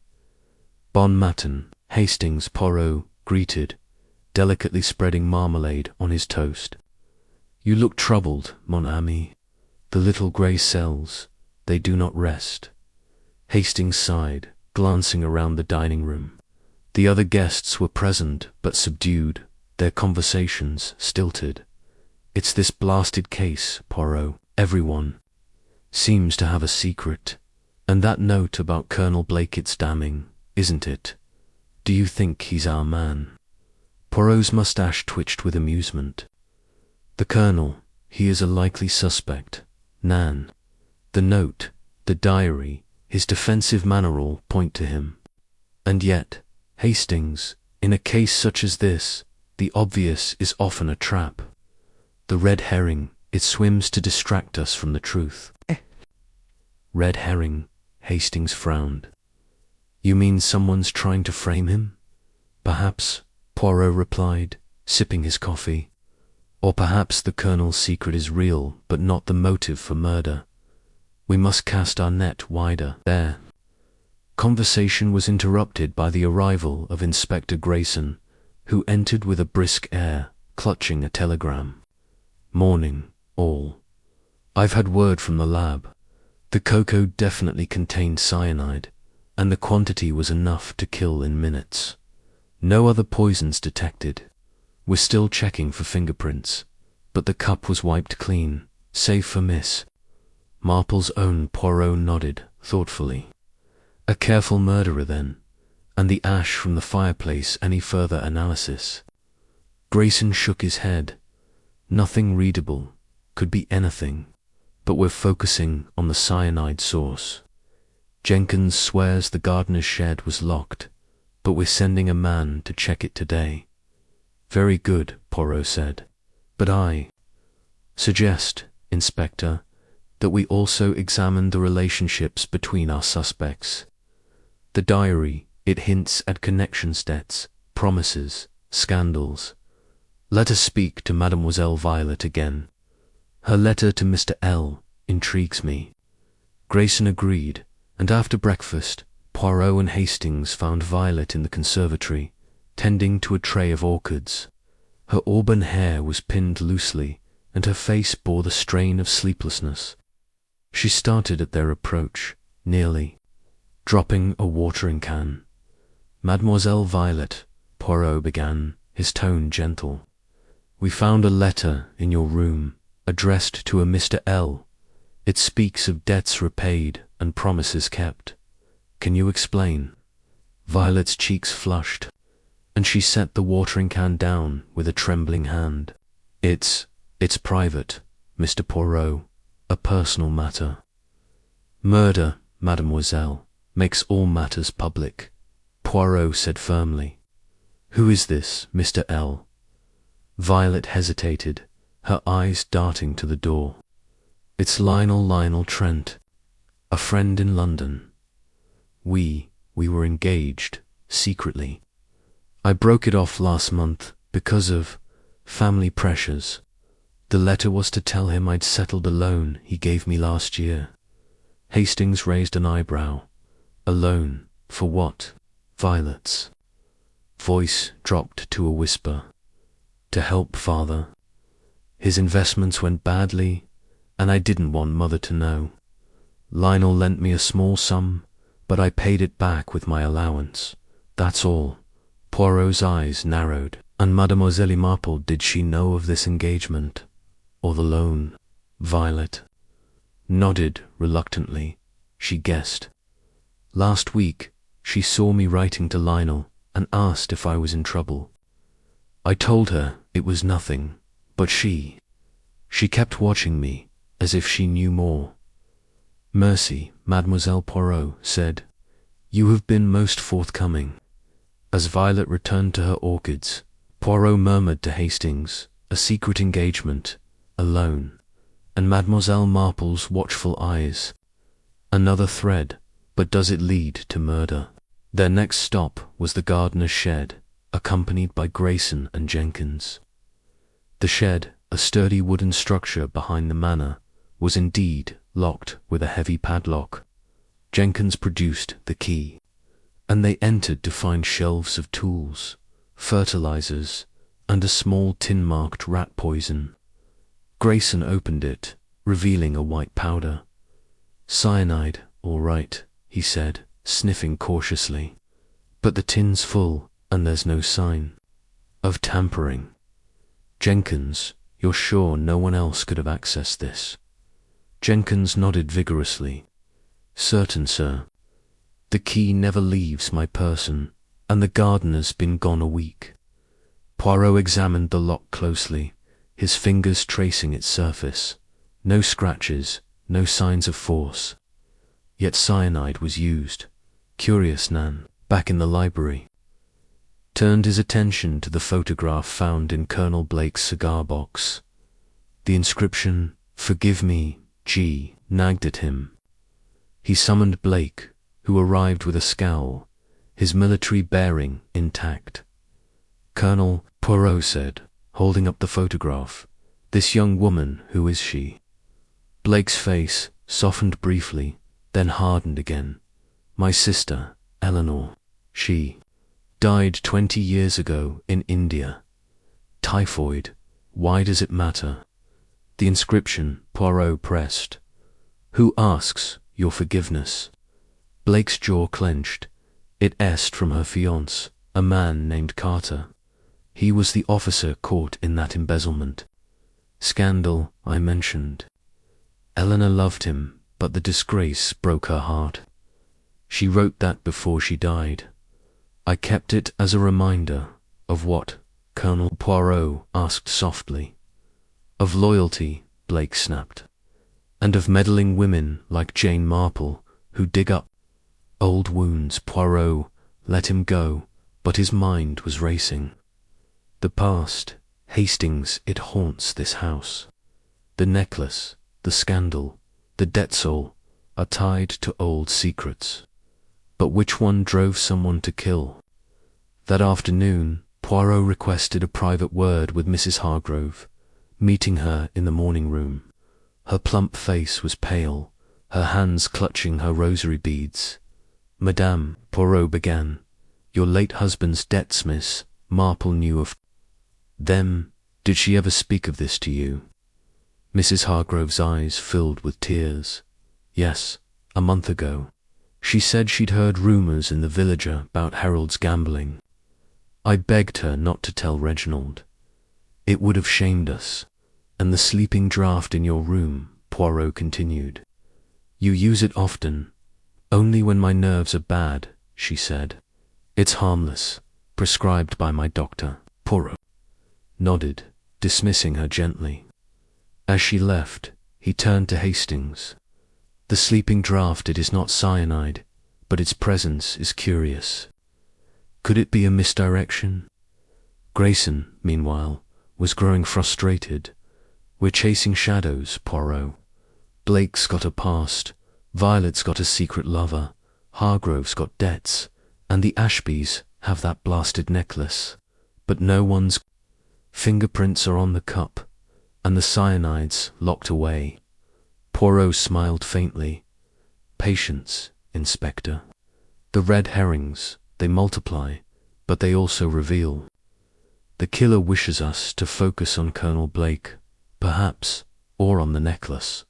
Speaker 1: Bon matin, Hastings, Poirot greeted, delicately spreading marmalade on his toast. You look troubled, mon ami. The little grey cells, they do not rest. Hastings sighed, glancing around the dining room. The other guests were present but subdued, their conversations stilted. It's this blasted case, Poirot. Everyone seems to have a secret. And that note about Colonel Blake, it's damning, isn't it? Do you think he's our man? Poirot's moustache twitched with amusement. The Colonel, he is a likely suspect. Nan. The note, the diary, his defensive manner all point to him. And yet, Hastings, In a case such as this, the obvious is often a trap. The red herring, it swims to distract us from the truth. Red herring, Hastings frowned. You mean someone's trying to frame him? Perhaps, Poirot replied, sipping his coffee. Or perhaps the Colonel's secret is real, but not the motive for murder. We must cast our net wider. There. Conversation was interrupted by the arrival of Inspector Grayson, who entered with a brisk air, clutching a telegram. Morning, all. I've had word from the lab. The cocoa definitely contained cyanide, and the quantity was enough to kill in minutes. No other poisons detected. We're still checking for fingerprints, but the cup was wiped clean, save for Miss Marple's own. Poirot nodded thoughtfully. A careful murderer then, and the ash from the fireplace any further analysis? Grayson shook his head. Nothing readable, could be anything, but we're focusing on the cyanide source. Jenkins swears the gardener's shed was locked, but we're sending a man to check it today. Very good, Poirot said, but I suggest, Inspector, that we also examine the relationships between our suspects. The diary, it hints at connections, debts, promises, scandals. Let us speak to Mademoiselle Violet again. Her letter to Mr. L. intrigues me. Grayson agreed, and after breakfast, Poirot and Hastings found Violet in the conservatory, tending to a tray of orchids. Her auburn hair was pinned loosely, and her face bore the strain of sleeplessness. She started at their approach, nearly dropping a watering can. Mademoiselle Violet, Poirot began, his tone gentle. We found a letter in your room, addressed to a Mr. L. It speaks of debts repaid and promises kept. Can you explain? Violet's cheeks flushed, and she set the watering can down with a trembling hand. It's private, Mr. Poirot, a personal matter. Murder, mademoiselle, makes all matters public, Poirot said firmly. Who is this, Mr. L? Violet hesitated, her eyes darting to the door. It's Lionel Trent, a friend in London. We were engaged, secretly. I broke it off last month because of family pressures. The letter was to tell him I'd settled a loan he gave me last year. Hastings raised an eyebrow. A loan? For what? Violet's voice dropped to a whisper. To help father. His investments went badly, and I didn't want mother to know. Lionel lent me a small sum, but I paid it back with my allowance. That's all. Poirot's eyes narrowed. And Mademoiselle Marple, did she know of this engagement? Or the loan? Violet nodded reluctantly. She guessed. Last week, she saw me writing to Lionel and asked if I was in trouble. I told her it was nothing, but she kept watching me as if she knew more. Mercy, Mademoiselle Poirot said, you have been most forthcoming. As Violet returned to her orchids, Poirot murmured to Hastings, a secret engagement, a loan, and Mademoiselle Marple's watchful eyes. Another thread, but does it lead to murder? Their next stop was the gardener's shed, accompanied by Grayson and Jenkins. The shed, a sturdy wooden structure behind the manor, was indeed locked with a heavy padlock. Jenkins produced the key, and they entered to find shelves of tools, fertilizers, and a small tin marked rat poison. Grayson opened it, revealing a white powder. Cyanide, all right, he said, sniffing cautiously. But the tin's full, and there's no sign of tampering. Jenkins, you're sure no one else could have accessed this? Jenkins nodded vigorously. Certain, sir. The key never leaves my person, and the gardener's been gone a week. Poirot examined the lock closely, his fingers tracing its surface. No scratches, no signs of force. Yet cyanide was used. Curious, Nan. Back in the library. turned his attention to the photograph found in Colonel Blake's cigar box. The inscription, "Forgive me, G," nagged at him. He summoned Blake, who arrived with a scowl, his military bearing intact. "Colonel," Poirot said, holding up the photograph, "this young woman, who is she?" Blake's face softened briefly, then hardened again. "My sister, Eleanor. She died 20 years ago in India. Typhoid. Why does it matter?" The inscription, Poirot pressed. "Who asks your forgiveness?" Blake's jaw clenched. It est from her fiancé, a man named Carter. He was the officer caught in that embezzlement. Scandal, I mentioned. Eleanor loved him, but the disgrace broke her heart. She wrote that before she died. I kept it as a reminder of what? Colonel Poirot asked softly. Of loyalty, Blake snapped, and of meddling women like Jane Marple who dig up old wounds. Poirot let him go, but his mind was racing. The past, Hastings, it haunts this house. The necklace, the scandal, the debt soul are tied to old secrets. But which one drove someone to kill? That afternoon, Poirot requested a private word with Mrs. Hargrove, meeting her in the morning room. Her plump face was pale, her hands clutching her rosary beads. "Madame," Poirot began, "your late husband's debts, Miss Marple knew of them. Did she ever speak of this to you?" Mrs. Hargrove's eyes filled with tears. "Yes, a month ago. She said she'd heard rumours in the village about Harold's gambling. I begged her not to tell Reginald. It would have shamed us. And the sleeping draught in your room," Poirot continued. "You use it often." "Only when my nerves are bad," she said. "It's harmless, prescribed by my doctor." Poirot nodded, dismissing her gently. As she left, he turned to Hastings. "The sleeping draught, it is not cyanide, but its presence is curious. Could it be a misdirection?" Grayson, meanwhile, was growing frustrated. "We're chasing shadows, Poirot. Blake's got a past, Violet's got a secret lover, Hargrove's got debts, and the Ashbys have that blasted necklace. But no one's fingerprints are on the cup, and the cyanide's locked away." Poirot smiled faintly. "Patience, Inspector. The red herrings, they multiply, but they also reveal. The killer wishes us to focus on Colonel Blake, perhaps, or on the necklace.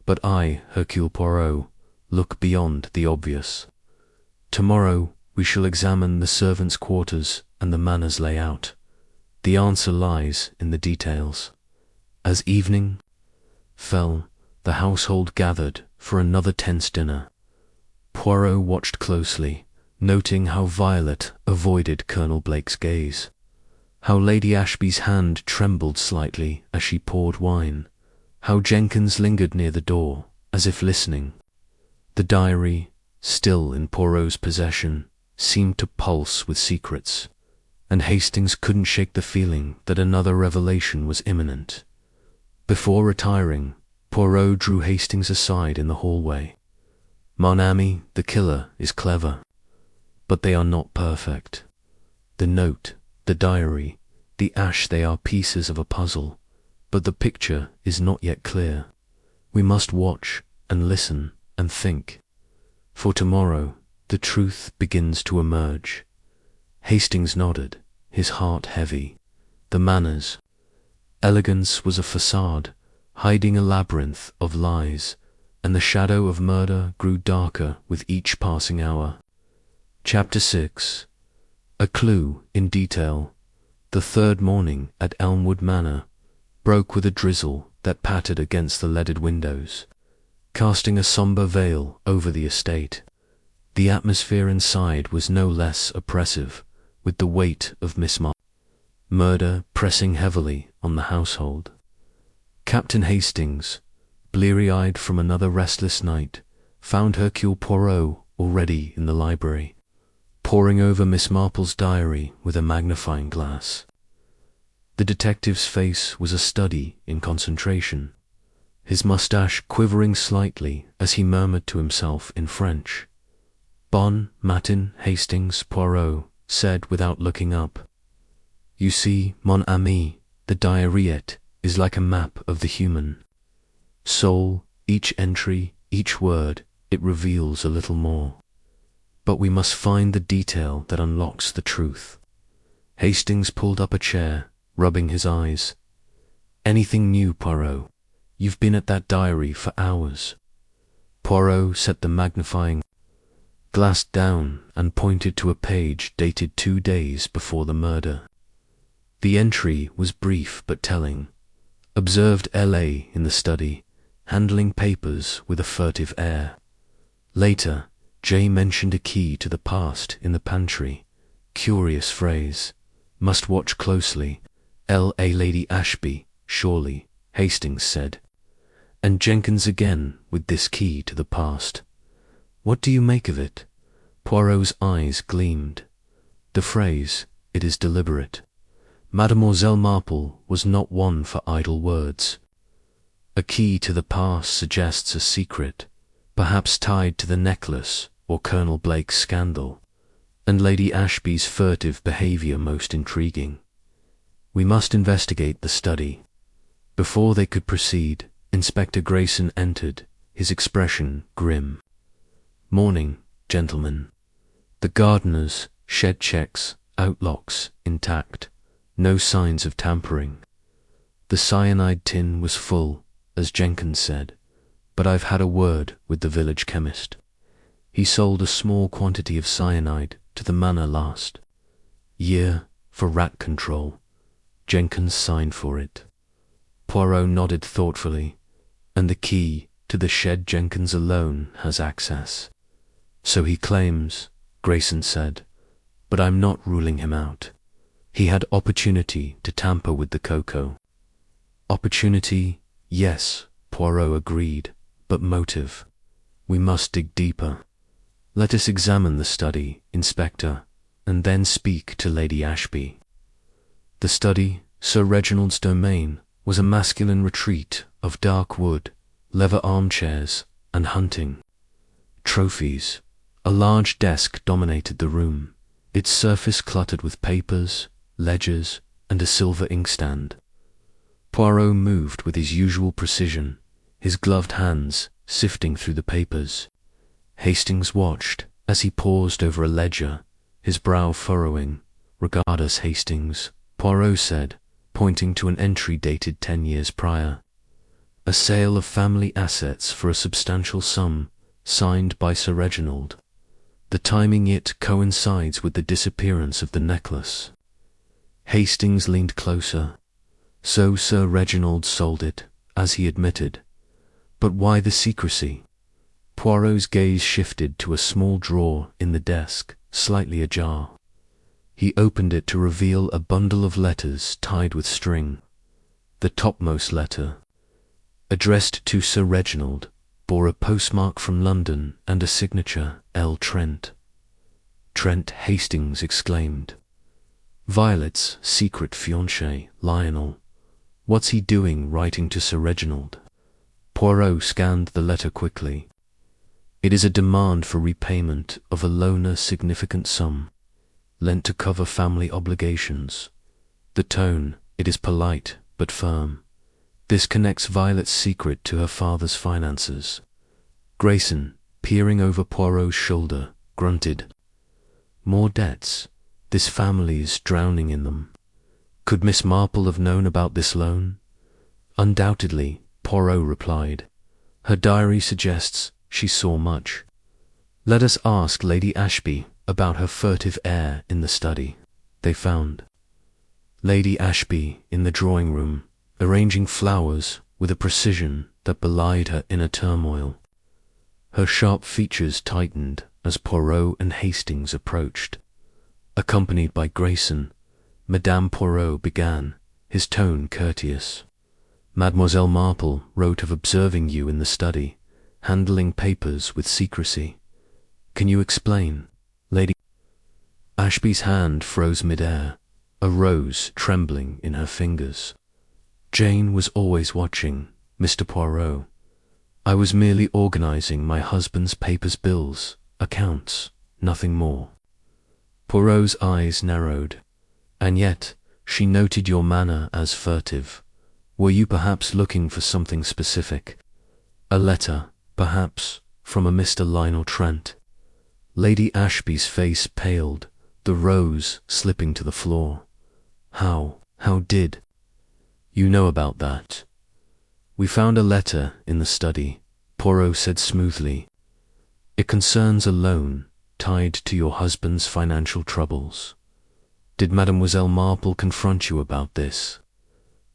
Speaker 1: But I, Hercule Poirot, look beyond the obvious. Tomorrow we shall examine the servants' quarters and the manor's layout. The answer lies in the details." As evening fell, the household gathered for another tense dinner. Poirot watched closely, noting how Violet avoided Colonel Blake's gaze, how Lady Ashby's hand trembled slightly as she poured wine, how Jenkins lingered near the door, as if listening. The diary, still in Poirot's possession, seemed to pulse with secrets, and Hastings couldn't shake the feeling that another revelation was imminent. Before retiring, Poirot drew Hastings aside in the hallway. "Mon ami, the killer is clever, but they are not perfect. The note, the diary, the ash, they are pieces of a puzzle, but the picture is not yet clear. We must watch and listen and think. For tomorrow, the truth begins to emerge." Hastings nodded, his heart heavy. The manners. Elegance was a facade, hiding a labyrinth of lies, and the shadow of murder grew darker with each passing hour. Chapter 6. A clue in detail. The third morning at Elmwood Manor broke with a drizzle that pattered against the leaded windows, casting a sombre veil over the estate. The atmosphere inside was no less oppressive, with the weight of Miss Marple murder pressing heavily on the household. Captain Hastings, bleary-eyed from another restless night, found Hercule Poirot already in the library. poring over Miss Marple's diary with a magnifying glass. The detective's face was a study in concentration, his mustache quivering slightly as he murmured to himself in French. Bon matin, Hastings, Poirot said without looking up. You see, mon ami, the diariette is like a map of the human soul. Each entry, each word, it reveals a little more. But we must find the detail that unlocks the truth. Hastings pulled up a chair, rubbing his eyes. Anything new, Poirot? You've been at that diary for hours. Poirot set the magnifying glass down and pointed to a page dated 2 days before the murder. The entry was brief but telling. Observed L.A. in the study, handling papers with a furtive air. Later, J mentioned a key to the past in the pantry. Curious phrase. Must watch closely. L.A. Lady Ashby, surely, Hastings said. And Jenkins again with this key to the past. What do you make of it? Poirot's eyes gleamed. The phrase, it is deliberate. Mademoiselle Marple was not one for idle words. A key to the past suggests a secret, perhaps tied to the necklace or Colonel Blake's scandal, and Lady Ashby's furtive behaviour most intriguing. We must investigate the study. Before they could proceed, Inspector Grayson entered, his expression grim. Morning, gentlemen. The gardener's shed checks, outlocks intact, no signs of tampering. The cyanide tin was full, as Jenkins said, but I've had a word with the village chemist. He sold a small quantity of cyanide to the manor last year for rat control. Jenkins signed for it. Poirot nodded thoughtfully. And the key to the shed Jenkins alone has access. So he claims, Grayson said, but I'm not ruling him out. He had opportunity to tamper with the cocoa. Opportunity, yes, Poirot agreed, but motive. We must dig deeper. Let us examine the study, Inspector, and then speak to Lady Ashby. The study, Sir Reginald's domain, was a masculine retreat of dark wood, leather armchairs, and hunting trophies. A large desk dominated the room, its surface cluttered with papers, ledgers, and a silver inkstand. Poirot moved with his usual precision, his gloved hands sifting through the papers. Hastings watched as he paused over a ledger, his brow furrowing. Regard us, Hastings, Poirot said, pointing to an entry dated 10 years prior. A sale of family assets for a substantial sum, signed by Sir Reginald. The timing it coincides with the disappearance of the necklace. Hastings leaned closer. So Sir Reginald sold it, as he admitted. But why the secrecy? Poirot's gaze shifted to a small drawer in the desk, slightly ajar. He opened it to reveal a bundle of letters tied with string. The topmost letter, addressed to Sir Reginald, bore a postmark from London and a signature, L. Trent. Trent, Hastings exclaimed. Violet's secret fiancé, Lionel. What's he doing writing to Sir Reginald? Poirot scanned the letter quickly. It is a demand for repayment of a loaner significant sum, lent to cover family obligations. The tone, it is polite but firm. This connects Violet's secret to her father's finances. Grayson, peering over Poirot's shoulder, grunted. More debts. This family's drowning in them. Could Miss Marple have known about this loan? Undoubtedly, Poirot replied. Her diary suggests she saw much. Let us ask Lady Ashby about her furtive air in the study. They found Lady Ashby in the drawing-room, arranging flowers with a precision that belied her inner turmoil. Her sharp features tightened as Poirot and Hastings approached. Accompanied by Grayson, Madame Poirot began, his tone courteous. Mademoiselle Marple wrote of observing you in the study, handling papers with secrecy. Can you explain, Lady? Ashby's hand froze mid-air, a rose trembling in her fingers. Jane was always watching, Mr. Poirot. I was merely organizing my husband's papers, bills, accounts, nothing more. Poirot's eyes narrowed. And yet, she noted your manner as furtive. Were you perhaps looking for something specific? A letter, perhaps, from a Mr. Lionel Trent? Lady Ashby's face paled, the rose slipping to the floor. How did you know about that? We found a letter in the study, Poirot said smoothly. It concerns a loan tied to your husband's financial troubles. Did Mademoiselle Marple confront you about this?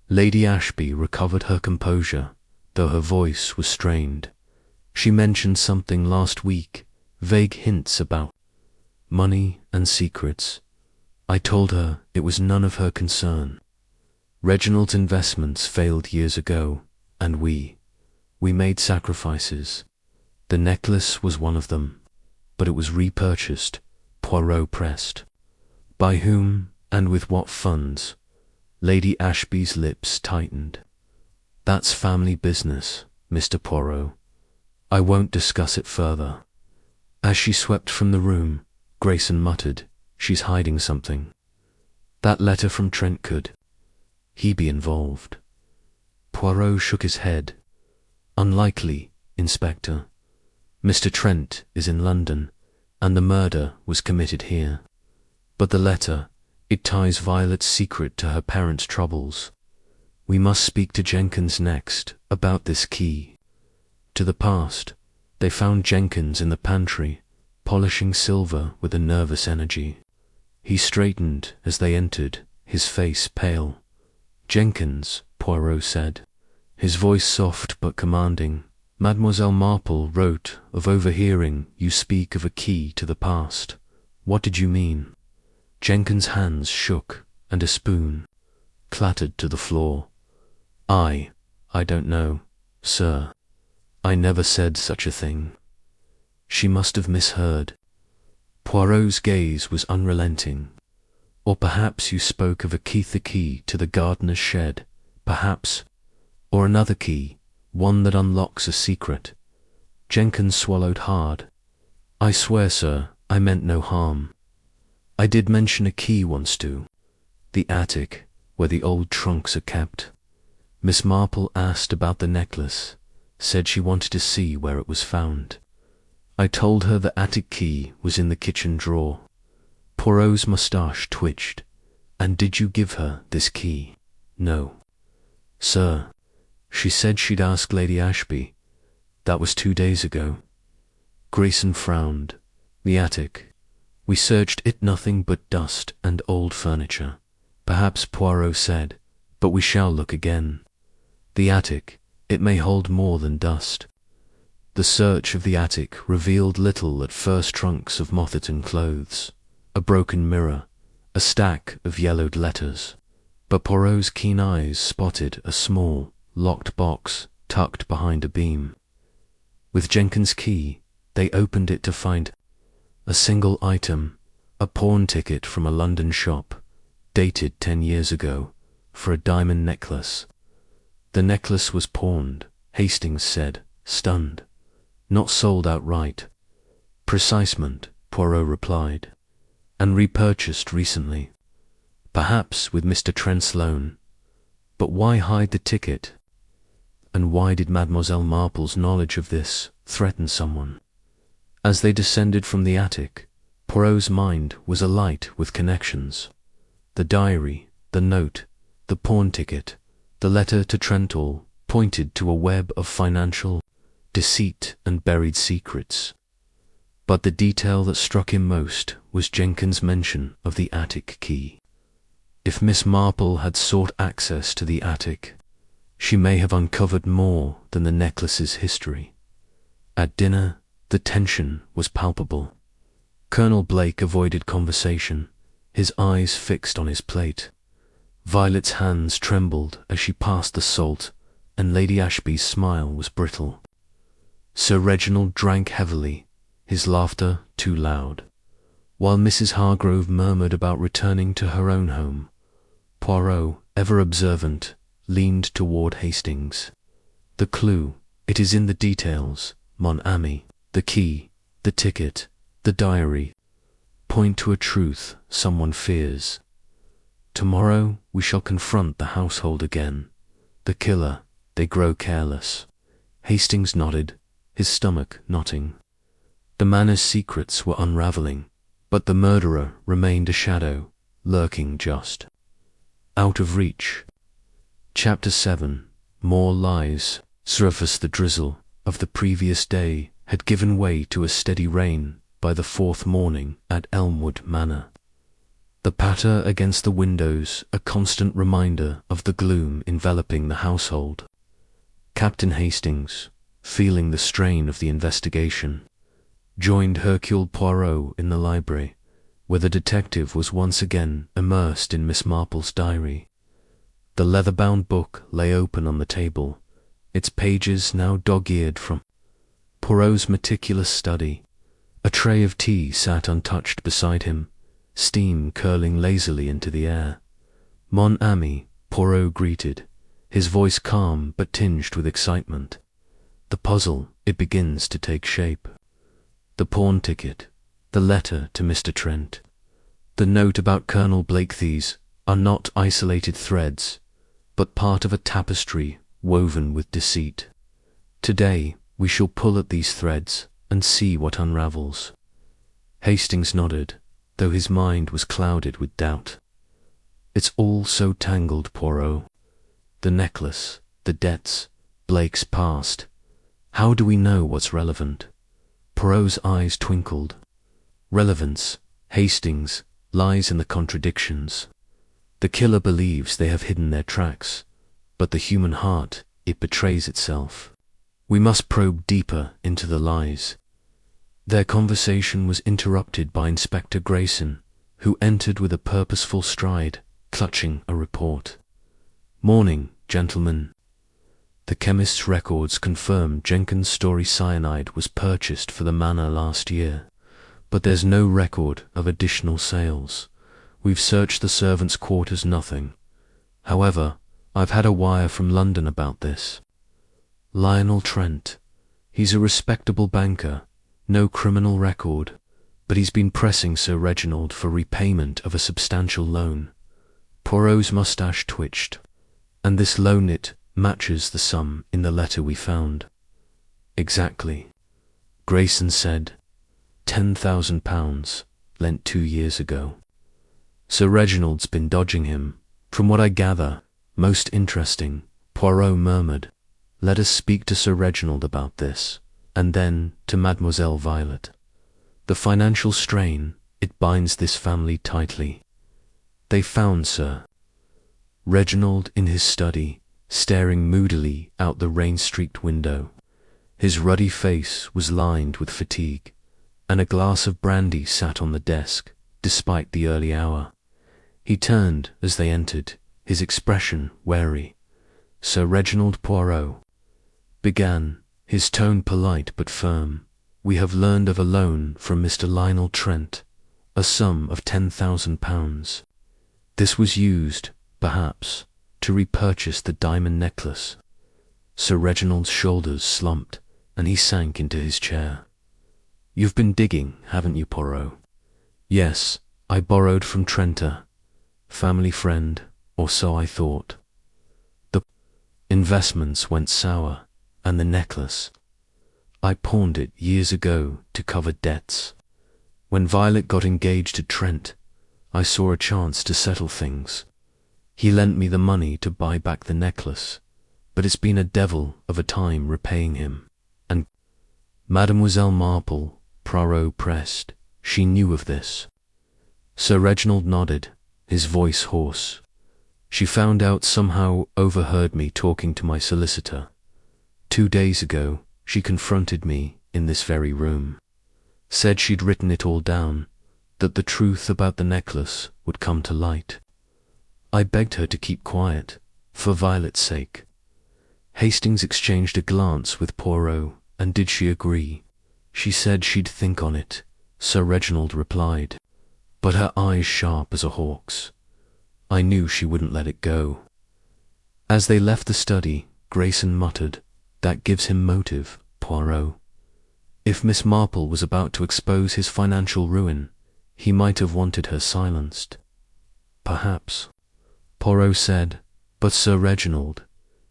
Speaker 1: Lady Ashby recovered her composure, though her voice was strained. She mentioned something last week, vague hints about money and secrets. I told her it was none of her concern. Reginald's investments failed years ago, and we made sacrifices. The necklace was one of them, but it was repurchased, Poirot pressed. By whom, and with what funds? Lady Ashby's lips tightened. That's family business, Mr. Poirot. I won't discuss it further. As she swept from the room, Grayson muttered, She's hiding something. That letter from Trent, could he be involved? Poirot shook his head. Unlikely, Inspector. Mr. Trent is in London, and the murder was committed here. But the letter, it ties Violet's secret to her parents' troubles. We must speak to Jenkins next about this key. To the past, they found Jenkins in the pantry, polishing silver with a nervous energy. He straightened as they entered, his face pale. Jenkins, Poirot said, his voice soft but commanding. Mademoiselle Marple wrote of overhearing you speak of a key to the past. What did you mean? Jenkins' hands shook, and a spoon clattered to the floor. I don't know, sir. I never said such a thing. She must have misheard. Poirot's gaze was unrelenting. Or perhaps you spoke of a key, the key to the gardener's shed, perhaps, or another key, one that unlocks a secret. Jenkins swallowed hard. I swear, sir, I meant no harm. I did mention a key once too. The attic, where the old trunks are kept. Miss Marple asked about the necklace, said she wanted to see where it was found. I told her the attic key was in the kitchen drawer. Poirot's moustache twitched. And did you give her this key? No. Sir, she said she'd ask Lady Ashby. That was 2 days ago. Grayson frowned. The attic. We searched it, nothing but dust and old furniture. Perhaps, Poirot said, but we shall look again. The attic, it may hold more than dust. The search of the attic revealed little at first. Trunks of moth-eaten clothes, a broken mirror, a stack of yellowed letters. But Poirot's keen eyes spotted a small, locked box tucked behind a beam. With Jenkins' key, they opened it to find a single item, a pawn ticket from a London shop, dated 10 years ago, for a diamond necklace. The necklace was pawned, Hastings said, stunned. Not sold outright. Precisement, Poirot replied. And repurchased recently. Perhaps with Mr. Trent's loan. But why hide the ticket? And why did Mademoiselle Marple's knowledge of this threaten someone? As they descended from the attic, Poirot's mind was alight with connections. The diary, the note, the pawn ticket, the letter to Trent all pointed to a web of financial deceit and buried secrets. But the detail that struck him most was Jenkins' mention of the attic key. If Miss Marple had sought access to the attic, she may have uncovered more than the necklace's history. At dinner, the tension was palpable. Colonel Blake avoided conversation, his eyes fixed on his plate. Violet's hands trembled as she passed the salt, and Lady Ashby's smile was brittle. Sir Reginald drank heavily, his laughter too loud. While Mrs. Hargrove murmured about returning to her own home, Poirot, ever observant, leaned toward Hastings. The clue, it is in the details, mon ami, the key, the ticket, the diary, point to a truth someone fears. Tomorrow we shall confront the household again. The killer, they grow careless. Hastings nodded, his stomach knotting. The manor's secrets were unraveling, but the murderer remained a shadow, lurking just out of reach. Chapter 7. More lies. Surfaced the drizzle of the previous day had given way to a steady rain by the fourth morning at Elmwood Manor. The patter against the windows a constant reminder of the gloom enveloping the household. Captain Hastings, feeling the strain of the investigation, joined Hercule Poirot in the library, where the detective was once again immersed in Miss Marple's diary. The leather-bound book lay open on the table, its pages now dog-eared from Poirot's meticulous study. A tray of tea sat untouched beside him, steam curling lazily into the air. Mon ami, Poirot greeted, his voice calm but tinged with excitement. The puzzle, it begins to take shape. The pawn ticket, the letter to Mr. Trent, the note about Colonel Blakethe's are not isolated threads, but part of a tapestry woven with deceit. Today we shall pull at these threads and see what unravels. Hastings nodded, though his mind was clouded with doubt. It's all so tangled, Poirot. The necklace, the debts, Blake's past. How do we know what's relevant? Poirot's eyes twinkled. Relevance, Hastings, lies in the contradictions. The killer believes they have hidden their tracks, but the human heart, it betrays itself. We must probe deeper into the lies. Their conversation was interrupted by Inspector Grayson, who entered with a purposeful stride, clutching a report. Morning, gentlemen. The chemist's records confirm Jenkins' Story cyanide was purchased for the manor last year, but there's no record of additional sales. We've searched the servants' quarters, nothing. However, I've had a wire from London about this. Lionel Trent. He's a respectable banker, no criminal record, but he's been pressing Sir Reginald for repayment of a substantial loan. Poirot's moustache twitched. And this Whodunit matches the sum in the letter we found. Exactly. Grayson said, £10,000, lent 2 years ago. Sir Reginald's been dodging him, from what I gather. Most interesting, Poirot murmured. Let us speak to Sir Reginald about this, and then to Mademoiselle Violet. The financial strain, it binds this family tightly. They found Sir Reginald in his study, staring moodily out the rain-streaked window. His ruddy face was lined with fatigue, and a glass of brandy sat on the desk, despite the early hour. He turned as they entered, his expression wary. Sir Reginald Poirot began, his tone polite but firm. We have learned of a loan from Mr. Lionel Trent, a sum of £10,000. This was used, perhaps, to repurchase the diamond necklace. Sir Reginald's shoulders slumped, and he sank into his chair. You've been digging, haven't you, Poirot? Yes, I borrowed from Trenta. Family friend, or so I thought. The investments went sour, and the necklace. I pawned it years ago to cover debts. When Violet got engaged to Trent, I saw a chance to settle things. He lent me the money to buy back the necklace, but it's been a devil of a time repaying him. And Mademoiselle Marple, Poirot pressed, she knew of this. Sir Reginald nodded, his voice hoarse. She found out somehow, overheard me talking to my solicitor. 2 days ago, she confronted me in this very room. Said she'd written it all down, that the truth about the necklace would come to light. I begged her to keep quiet, for Violet's sake. Hastings exchanged a glance with Poirot, and did she agree? She said she'd think on it, Sir Reginald replied. but her eyes sharp as a hawk's. I knew she wouldn't let it go. As they left the study, Grayson muttered, "That gives him motive, Poirot." If Miss Marple was about to expose his financial ruin, he might have wanted her silenced. Perhaps. Poirot said, "But Sir Reginald,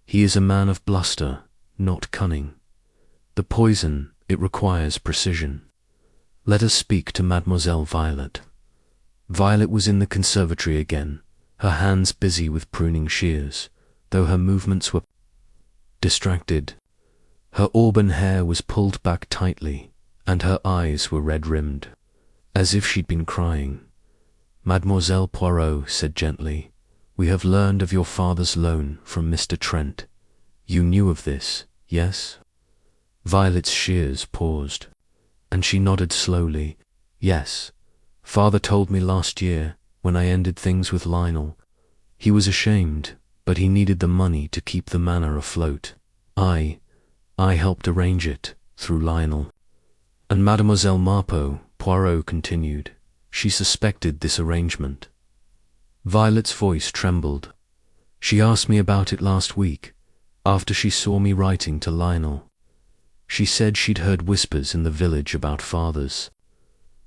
Speaker 1: he is a man of bluster, not cunning. The poison, it requires precision. Let us speak to Mademoiselle Violet." Violet was in the conservatory again, her hands busy with pruning shears, though her movements were distracted. Her auburn hair was pulled back tightly, and her eyes were red-rimmed, as if she'd been crying. "Mademoiselle," Poirot said gently, "we have learned of your father's loan from Mr. Trent. You knew of this, yes?" Violet's shears paused, and she nodded slowly. "Yes. Father told me last year, when I ended things with Lionel. He was ashamed, but he needed the money to keep the manor afloat. I helped arrange it, through Lionel." "And Mademoiselle Marple," Poirot continued, "she suspected this arrangement." Violet's voice trembled. "She asked me about it last week, after she saw me writing to Lionel. She said she'd heard whispers in the village about Father's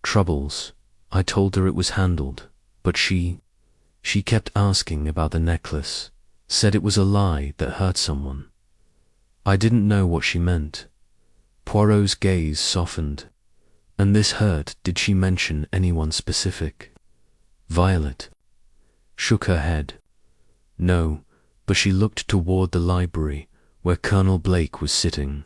Speaker 1: troubles. I told her it was handled, but she kept asking about the necklace, said it was a lie that hurt someone. I didn't know what she meant." Poirot's gaze softened. "And this hurt, did she mention anyone specific?" Violet shook her head. "No, but she looked toward the library, where Colonel Blake was sitting.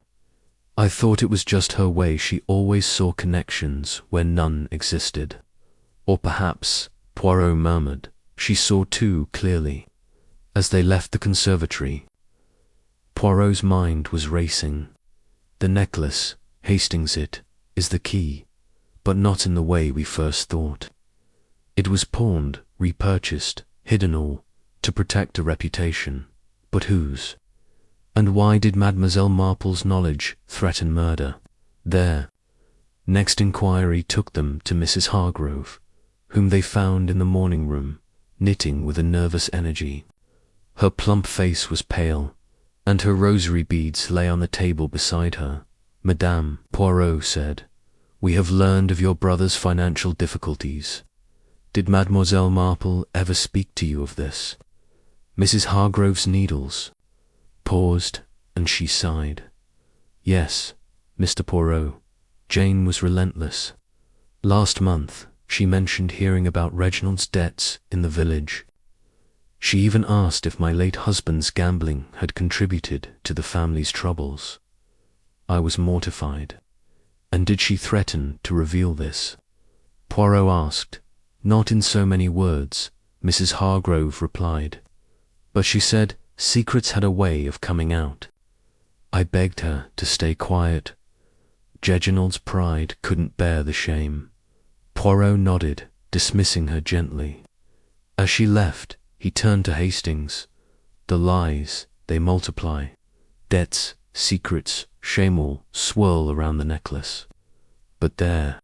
Speaker 1: I thought it was just her way. She always saw connections where none existed. Or perhaps," Poirot murmured, "she saw too clearly." As they left the conservatory, Poirot's mind was racing. The necklace, Hastings it, is the key, but not in the way we first thought. It was pawned, repurchased, hidden all, to protect a reputation. But whose? And why did Mademoiselle Marple's knowledge threaten murder? Their next inquiry took them to Mrs. Hargrove, whom they found in the morning room, knitting with a nervous energy. Her plump face was pale, and her rosary beads lay on the table beside her. "Madame," Poirot said, "we have learned of your brother's financial difficulties. Did Mademoiselle Marple ever speak to you of this?" Mrs. Hargrove's needles paused, and she sighed. "Yes, Mr. Poirot, Jane was relentless. Last month, she mentioned hearing about Reginald's debts in the village. She even asked if my late husband's gambling had contributed to the family's troubles. I was mortified. And did she threaten to reveal this?" Poirot asked. "Not in so many words," Mrs. Hargrove replied. "But she said secrets had a way of coming out. I begged her to stay quiet. Reginald's pride couldn't bear the shame." Poirot nodded, dismissing her gently. As she left, he turned to Hastings. "The lies, they multiply. Debts, secrets, shame all swirl around the necklace. But there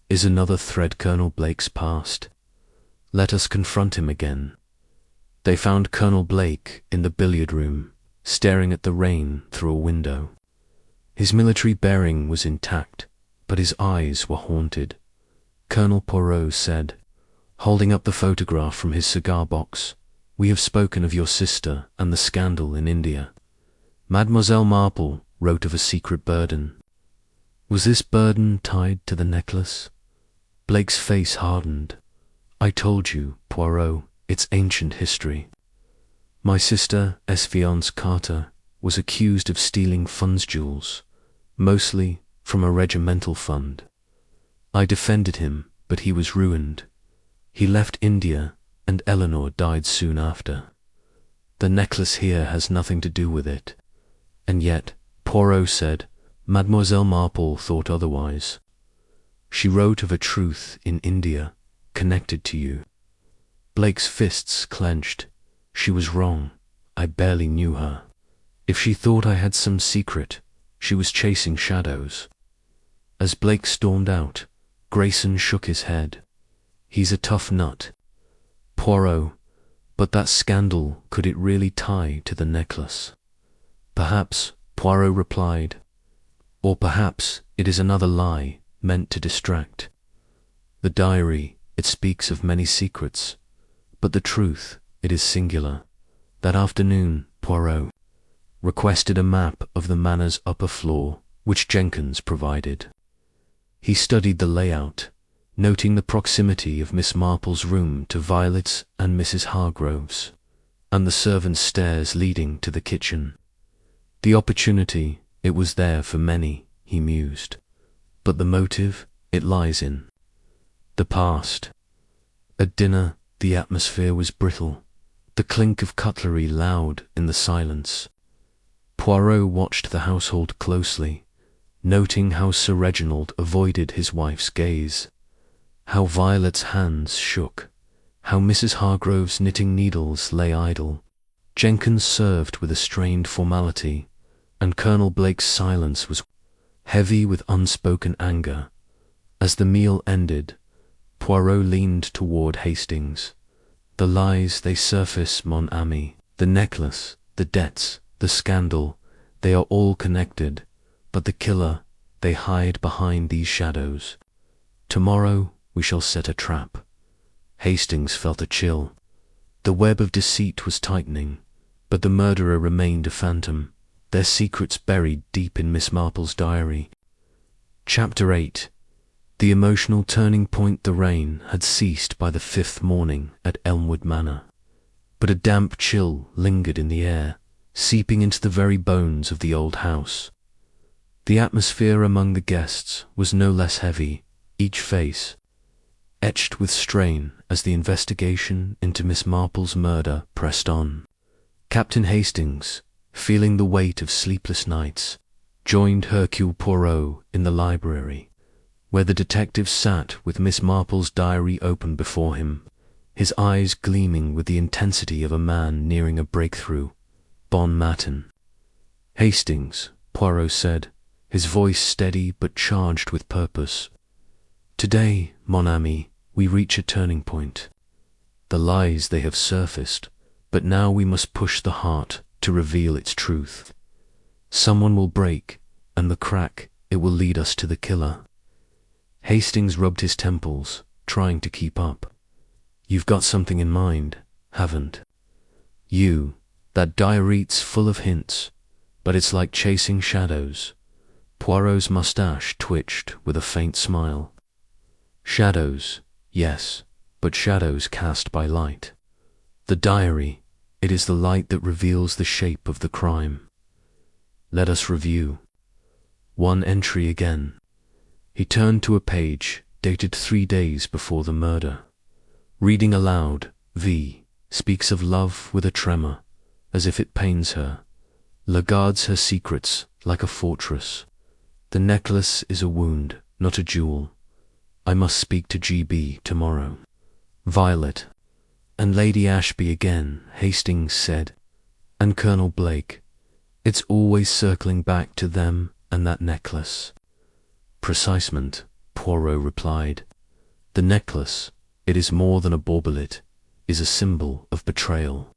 Speaker 1: is another thread, Colonel Blake's past. Let us confront him again." They found Colonel Blake in the billiard room, staring at the rain through a window. His military bearing was intact, but his eyes were haunted. Colonel Poirot said, holding up the photograph from his cigar box, "We have spoken of your sister and the scandal in India. Mademoiselle Marple wrote of a secret burden. Was this burden tied to the necklace?" Blake's face hardened. "I told you, Poirot, it's ancient history. My sister, Esfiance Carter, was accused of stealing funds jewels, mostly from a regimental fund. I defended him, but he was ruined. He left India, and Eleanor died soon after. The necklace here has nothing to do with it. And yet," Poirot said, "Mademoiselle Marple thought otherwise. She wrote of a truth in India, connected to you." Blake's fists clenched. "She was wrong. I barely knew her. If she thought I had some secret, she was chasing shadows." As Blake stormed out, Grayson shook his head. He's a tough nut. Poirot, but that scandal, could it really tie to the necklace? Perhaps, Poirot replied, or perhaps it is another lie meant to distract. The diary, it speaks of many secrets, but the truth, it is singular. That afternoon, Poirot requested a map of the manor's upper floor, which Jenkins provided. He studied the layout, noting the proximity of Miss Marple's room to Violet's and Mrs. Hargrove's, and the servants' stairs leading to the kitchen. The opportunity, it was there for many, he mused, but the motive, it lies in the past. At dinner, the atmosphere was brittle, the clink of cutlery loud in the silence. Poirot watched the household closely, noting how Sir Reginald avoided his wife's gaze, how Violet's hands shook, how Mrs. Hargrove's knitting needles lay idle. Jenkins served with a strained formality, and Colonel Blake's silence was heavy with unspoken anger. As the meal ended, Poirot leaned toward Hastings. The lies, they surface, mon ami. The necklace, the debts, the scandal, they are all connected, but the killer, they hide behind these shadows. Tomorrow we shall set a trap. Hastings felt a chill. The web of deceit was tightening, but the murderer remained a phantom, their secrets buried deep in Miss Marple's diary. Chapter 8. The emotional turning point. The rain had ceased by the 5th morning at Elmwood Manor, but a damp chill lingered in the air, seeping into the very bones of the old house. The atmosphere among the guests was no less heavy, each face etched with strain as the investigation into Miss Marple's murder pressed on. Captain Hastings, feeling the weight of sleepless nights, joined Hercule Poirot in the library, where the detective sat with Miss Marple's diary open before him, his eyes gleaming with the intensity of a man nearing a breakthrough. Bon matin. Hastings, Poirot said, his voice steady but charged with purpose. Today, mon ami, we reach a turning point. The lies, they have surfaced, but now we must push the heart to reveal its truth. Someone will break, and the crack, it will lead us to the killer. Hastings rubbed his temples, trying to keep up. You've got something in mind, haven't you? That diary's full of hints, but it's like chasing shadows. Poirot's moustache twitched with a faint smile. Shadows, yes, but shadows cast by light. The diary, it is the light that reveals the shape of the crime. Let us review. One entry again. He turned to a page dated 3 days before the murder. Reading aloud, V speaks of love with a tremor, as if it pains her. La guards her secrets like a fortress. The necklace is a wound, not a jewel. I must speak to GB tomorrow. Violet. And Lady Ashby again, Hastings said. And Colonel Blake. It's always circling back to them and that necklace. Precisement, Poirot replied. The necklace, it is more than a baubelet, is a symbol of betrayal.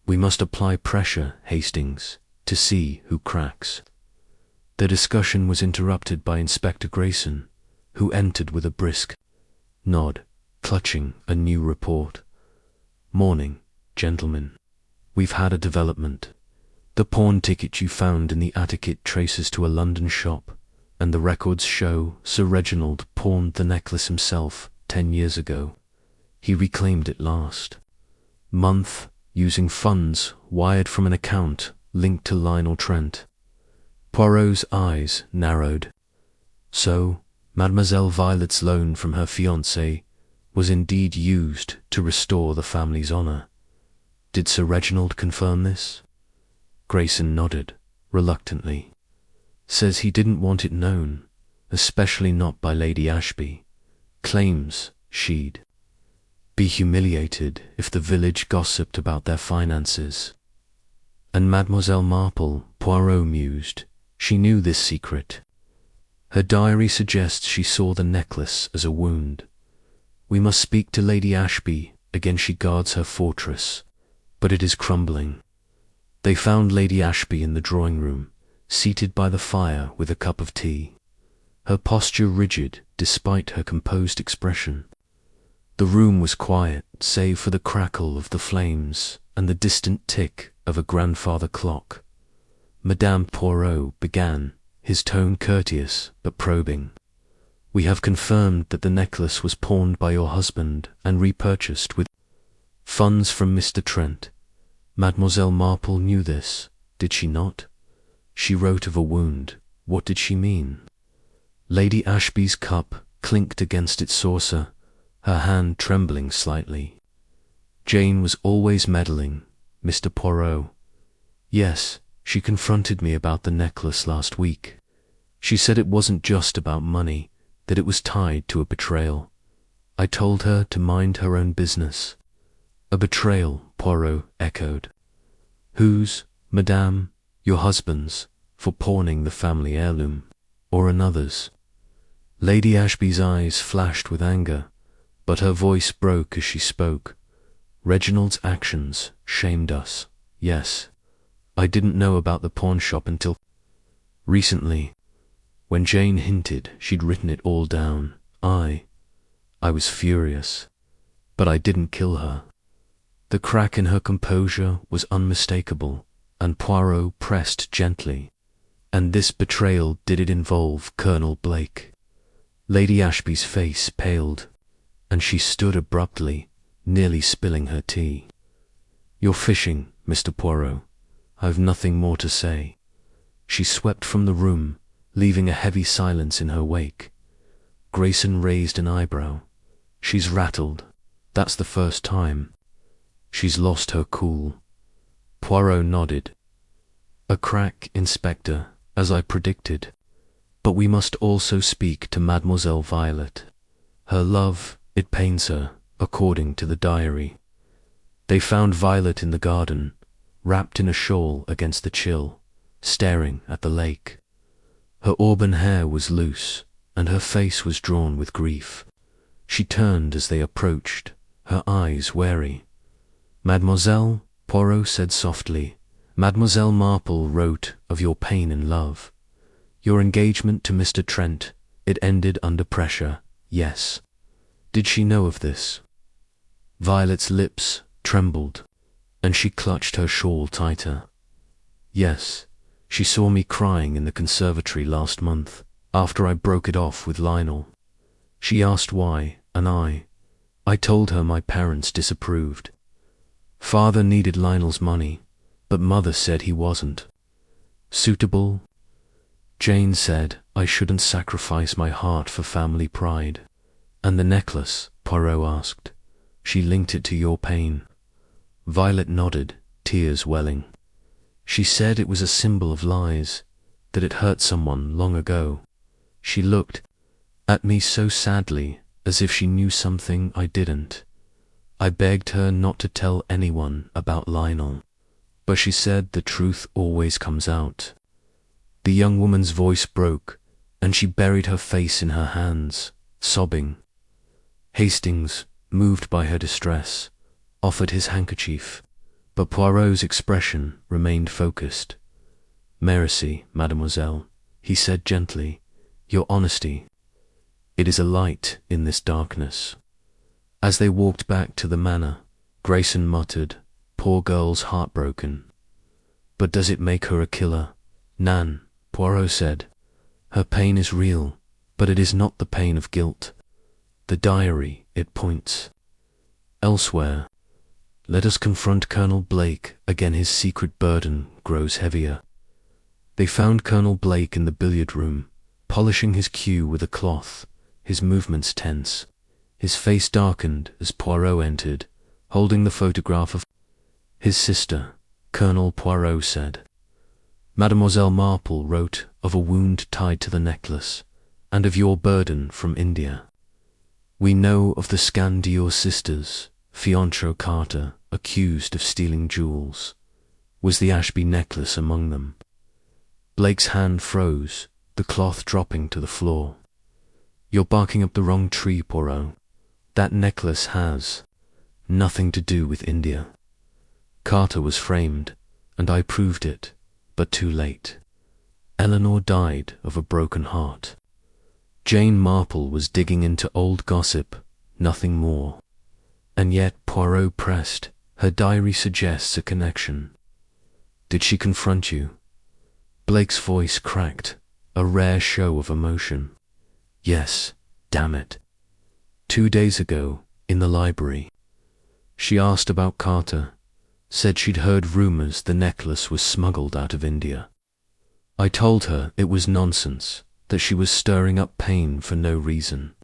Speaker 1: We must apply pressure, Hastings, to see who cracks. Their discussion was interrupted by Inspector Grayson, who entered with a brisk nod, clutching a new report. Morning, gentlemen. We've had a development. The pawn ticket you found in the attic traces to a London shop, and the records show Sir Reginald pawned the necklace himself 10 years ago. He reclaimed it last month using funds wired from an account linked to Lionel Trent. Poirot's eyes narrowed. So, Mademoiselle Violet's loan from her fiancé was indeed used to restore the family's honour. Did Sir Reginald confirm this? Grayson nodded, reluctantly. Says he didn't want it known, especially not by Lady Ashby. Claims she'd be humiliated if the village gossiped about their finances. And Mademoiselle Marple, Poirot mused, she knew this secret. Her diary suggests she saw the necklace as a wound. We must speak to Lady Ashby. Again she guards her fortress, but it is crumbling. They found Lady Ashby in the drawing-room, seated by the fire with a cup of tea, her posture rigid despite her composed expression. The room was quiet, save for the crackle of the flames and the distant tick of a grandfather clock. Madame Poirot began, his tone courteous but probing. "We have confirmed that the necklace was pawned by your husband and repurchased with funds from Mr. Trent. Mademoiselle Marple knew this, did she not? She wrote of a wound. What did she mean?" Lady Ashby's cup clinked against its saucer, her hand trembling slightly. "Jane was always meddling, Mr. Poirot. Yes, she confronted me about the necklace last week. She said it wasn't just about money, that it was tied to a betrayal. I told her to mind her own business." "A betrayal," Poirot echoed. "Whose, madame? Your husband's, for pawning the family heirloom, or another's?" Lady Ashby's eyes flashed with anger, but her voice broke as she spoke. "Reginald's actions shamed us, yes. I didn't know about the pawn shop until recently, when Jane hinted she'd written it all down. I was furious, but I didn't kill her." The crack in her composure was unmistakable, and Poirot pressed gently. "And this betrayal, did it involve Colonel Blake?" Lady Ashby's face paled, and she stood abruptly, nearly spilling her tea. "You're fishing, Mr. Poirot. I've nothing more to say." She swept from the room, leaving a heavy silence in her wake. Grayson raised an eyebrow. "She's rattled. That's the first time. She's lost her cool." Poirot nodded. "A crack, Inspector, as I predicted. But we must also speak to Mademoiselle Violet. Her love, it pains her, according to the diary. They found Violet in the garden, wrapped in a shawl against the chill, staring at the lake. Her auburn hair was loose, and her face was drawn with grief. She turned as they approached, her eyes wary. "Mademoiselle," Poirot said softly, "Mademoiselle Marple wrote of your pain in love. Your engagement to Mr. Trent, it ended under pressure, yes. Did she know of this?" Violet's lips trembled, and she clutched her shawl tighter. "Yes, she saw me crying in the conservatory last month, after I broke it off with Lionel. She asked why, and I told her my parents disapproved. Father needed Lionel's money, but Mother said he wasn't suitable. Jane said I shouldn't sacrifice my heart for family pride." "And the necklace?" Poirot asked. "She linked it to your pain." Violet nodded, tears welling. "She said it was a symbol of lies, that it hurt someone long ago. She looked at me so sadly, as if she knew something I didn't. I begged her not to tell anyone about Lionel, but she said the truth always comes out." The young woman's voice broke, and she buried her face in her hands, sobbing. Hastings, moved by her distress, offered his handkerchief, but Poirot's expression remained focused. "Merci, mademoiselle," he said gently. "Your honesty, it is a light in this darkness." As they walked back to the manor, Grayson muttered, "Poor girl's heartbroken." "But does it make her a killer?" "Nan," Poirot said, "her pain is real, but it is not the pain of guilt. The diary, it points elsewhere. Let us confront Colonel Blake." Again his secret burden grows heavier. They found Colonel Blake in the billiard room, polishing his cue with a cloth, his movements tense. His face darkened as Poirot entered, holding the photograph of his sister. Colonel Poirot said, "Mademoiselle Marple wrote of a wound tied to the necklace, and of your burden from India. We know of the Scandior sisters, Fiancho Carter, accused of stealing jewels. Was the Ashby necklace among them?" Blake's hand froze, the cloth dropping to the floor. "You're barking up the wrong tree, Poirot. That necklace has nothing to do with India. Carter was framed, and I proved it, but too late. Eleanor died of a broken heart. Jane Marple was digging into old gossip, nothing more. And yet Poirot pressed. Her diary suggests a connection. Did she confront you? Blake's voice cracked, a rare show of emotion. Yes, damn it. 2 days ago, in the library. She asked about Carter, said she'd heard rumors the necklace was smuggled out of India. I told her it was nonsense, that she was stirring up pain for no reason.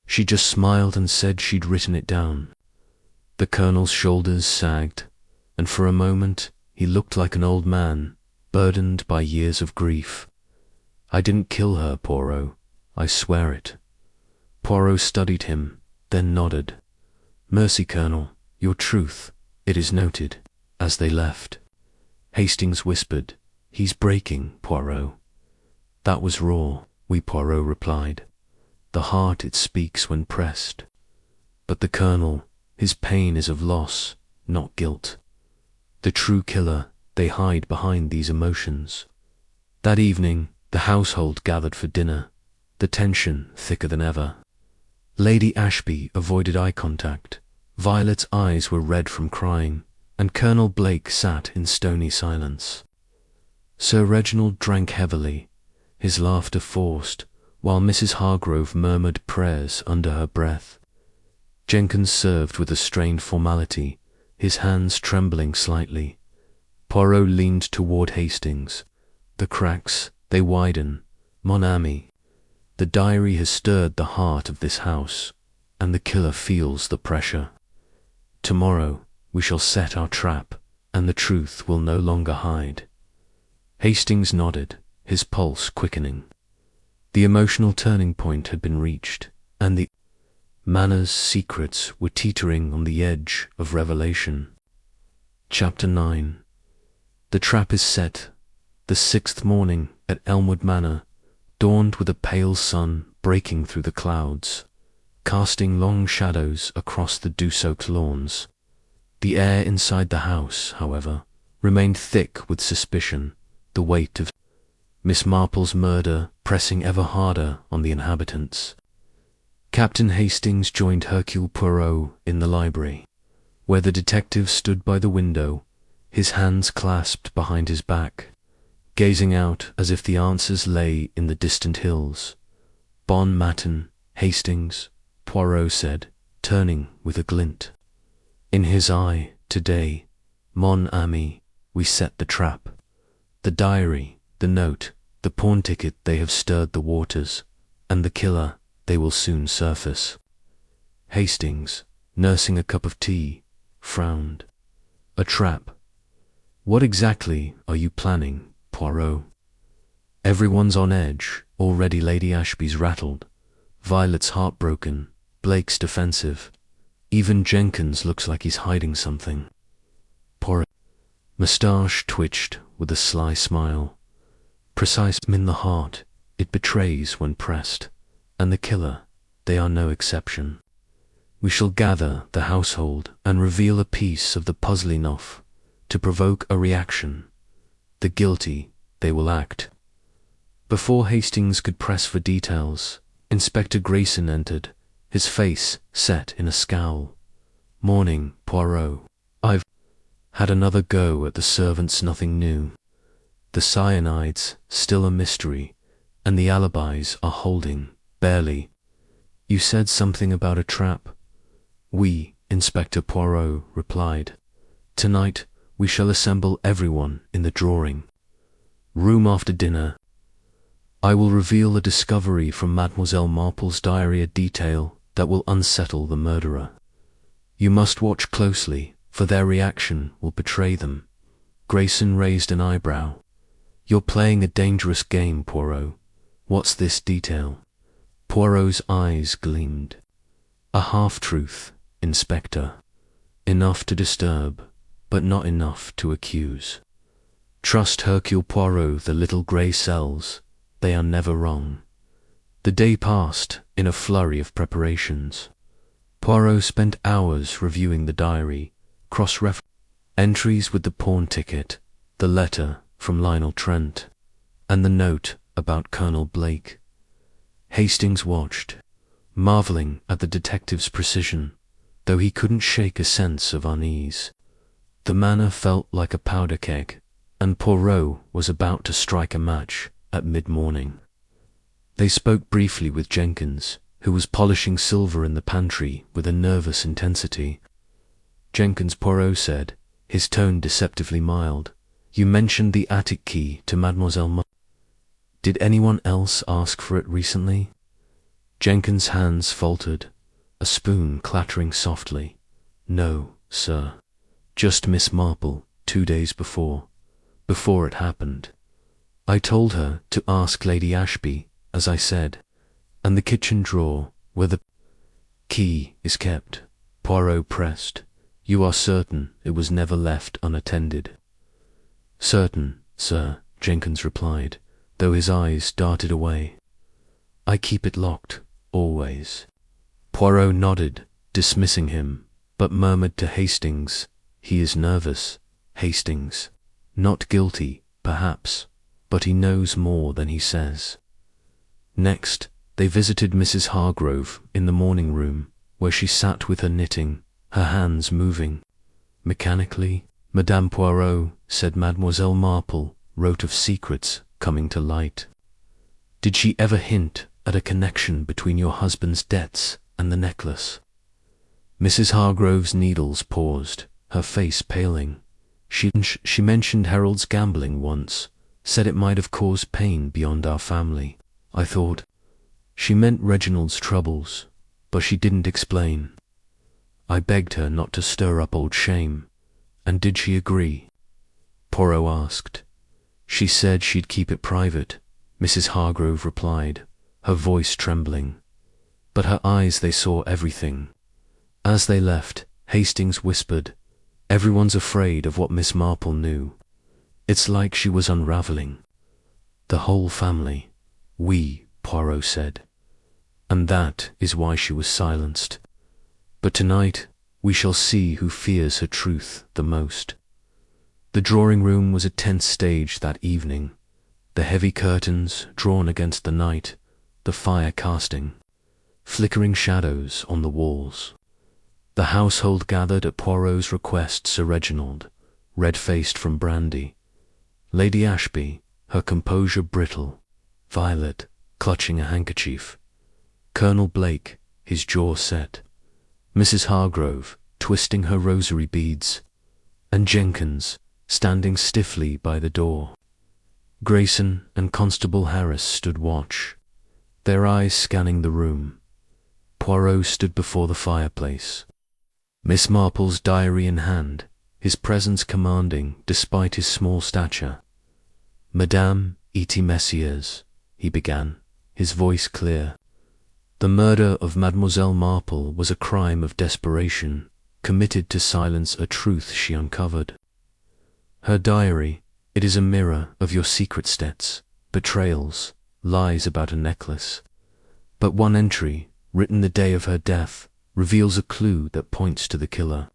Speaker 1: She just smiled and said she'd written it down. The Colonel's shoulders sagged, and for a moment he looked like an old man, burdened by years of grief. I didn't kill her, Poirot. I swear it. Poirot studied him, then nodded. Mercy, Colonel, your truth, it is noted, as they left. Hastings whispered, He's breaking, Poirot. That was raw, Poirot replied. The heart it speaks when pressed. But the Colonel, his pain is of loss, not guilt. The true killer, they hide behind these emotions. That evening, the household gathered for dinner, the tension thicker than ever. Lady Ashby avoided eye contact. Violet's eyes were red from crying, and Colonel Blake sat in stony silence. Sir Reginald drank heavily, his laughter forced, while Mrs. Hargrove murmured prayers under her breath. Jenkins served with a strained formality, his hands trembling slightly. Poirot leaned toward Hastings. The cracks, they widen. Mon ami. The diary has stirred the heart of this house, and the killer feels the pressure. Tomorrow we shall set our trap, and the truth will no longer hide. Hastings nodded, his pulse quickening. The emotional turning point had been reached, and the Manor's secrets were teetering on the edge of revelation. Chapter 9. The trap is set. The 6th morning at Elmwood Manor dawned with a pale sun breaking through the clouds, casting long shadows across the dew-soaked lawns. The air inside the house, however, remained thick with suspicion, the weight of Miss Marple's murder pressing ever harder on the inhabitants. Captain Hastings joined Hercule Poirot in the library, where the detective stood by the window, his hands clasped behind his back, gazing out as if the answers lay in the distant hills. Bon matin, Hastings, Poirot said, turning with a glint. In his eye, today, mon ami, we set the trap. The diary, the note, the pawn ticket, they have stirred the waters, and the killer, they will soon surface. Hastings, nursing a cup of tea, frowned. A trap. What exactly are you planning, Poirot? Everyone's on edge, already Lady Ashby's rattled, Violet's heartbroken, Blake's defensive. Even Jenkins looks like he's hiding something. Poirot. Moustache twitched with a sly smile. Precise in the heart, it betrays when pressed, and the killer, they are no exception. We shall gather the household and reveal a piece of the puzzle enough to provoke a reaction. The guilty, they will act. Before Hastings could press for details, Inspector Grayson entered, his face set in a scowl. Morning, Poirot. I've had another go at the servants, nothing new. The cyanide's still a mystery, and the alibis are holding, barely. You said something about a trap. Oui, Inspector Poirot replied. Tonight we shall assemble everyone in the drawing room after dinner. I will reveal a discovery from Mademoiselle Marple's diary, a detail that will unsettle the murderer. You must watch closely, for their reaction will betray them. Grayson raised an eyebrow. You're playing a dangerous game, Poirot. What's this detail? Poirot's eyes gleamed. A half-truth, Inspector. Enough to disturb, but not enough to accuse. Trust Hercule Poirot, the little grey cells. They are never wrong. The day passed in a flurry of preparations. Poirot spent hours reviewing the diary, cross-referencing entries with the pawn ticket, the letter from Lionel Trent, and the note about Colonel Blake. Hastings watched, marveling at the detective's precision, though he couldn't shake a sense of unease. The manor felt like a powder keg, and Poirot was about to strike a match at mid-morning. They spoke briefly with Jenkins, who was polishing silver in the pantry with a nervous intensity. "Jenkins," Poirot said, his tone deceptively mild, "you mentioned the attic key to Mademoiselle Marple. Did anyone else ask for it recently?" Jenkins' hands faltered, a spoon clattering softly. "No, sir. Just Miss Marple, 2 days before it happened. I told her to ask Lady Ashby, as I said, and the kitchen drawer where the key is kept," Poirot pressed. "You are certain it was never left unattended?" "Certain, sir," Jenkins replied, though his eyes darted away. "I keep it locked, always." Poirot nodded, dismissing him, but murmured to Hastings, "He is nervous, Hastings. Not guilty, perhaps, but he knows more than he says." Next, they visited Mrs. Hargrove in the morning room, where she sat with her knitting, her hands moving. Mechanically, "Madame Poirot said Mademoiselle Marple wrote of secrets coming to light. Did she ever hint at a connection between your husband's debts and the necklace?" Mrs. Hargrove's needles paused, her face paling. She mentioned Harold's gambling once, said it might have caused pain beyond our family. I thought she meant Reginald's troubles, but she didn't explain. I begged her not to stir up old shame. And did she agree?" Poirot asked. "She said she'd keep it private," Mrs. Hargrove replied, her voice trembling. But her eyes, they saw everything. As they left, Hastings whispered, "Everyone's afraid of what Miss Marple knew. It's like she was unravelling. The whole family." "We," Poirot said. "And that is why she was silenced. But tonight we shall see who fears her truth the most." The drawing-room was a tense stage that evening, the heavy curtains drawn against the night, the fire casting flickering shadows on the walls. The household gathered at Poirot's request. Sir Reginald, red-faced from brandy; Lady Ashby, her composure brittle; Violet, clutching a handkerchief; Colonel Blake, his jaw set; Mrs. Hargrove, twisting her rosary beads; and Jenkins, standing stiffly by the door. Grayson and Constable Harris stood watch, their eyes scanning the room. Poirot stood before the fireplace, Miss Marple's diary in hand, his presence commanding despite his small stature. "Madame et Messieurs," he began, his voice clear, "the murder of Mademoiselle Marple was a crime of desperation, committed to silence a truth she uncovered. Her diary, it is a mirror of your secret debts, betrayals, lies about a necklace. But one entry, written the day of her death, reveals a clue that points to the killer."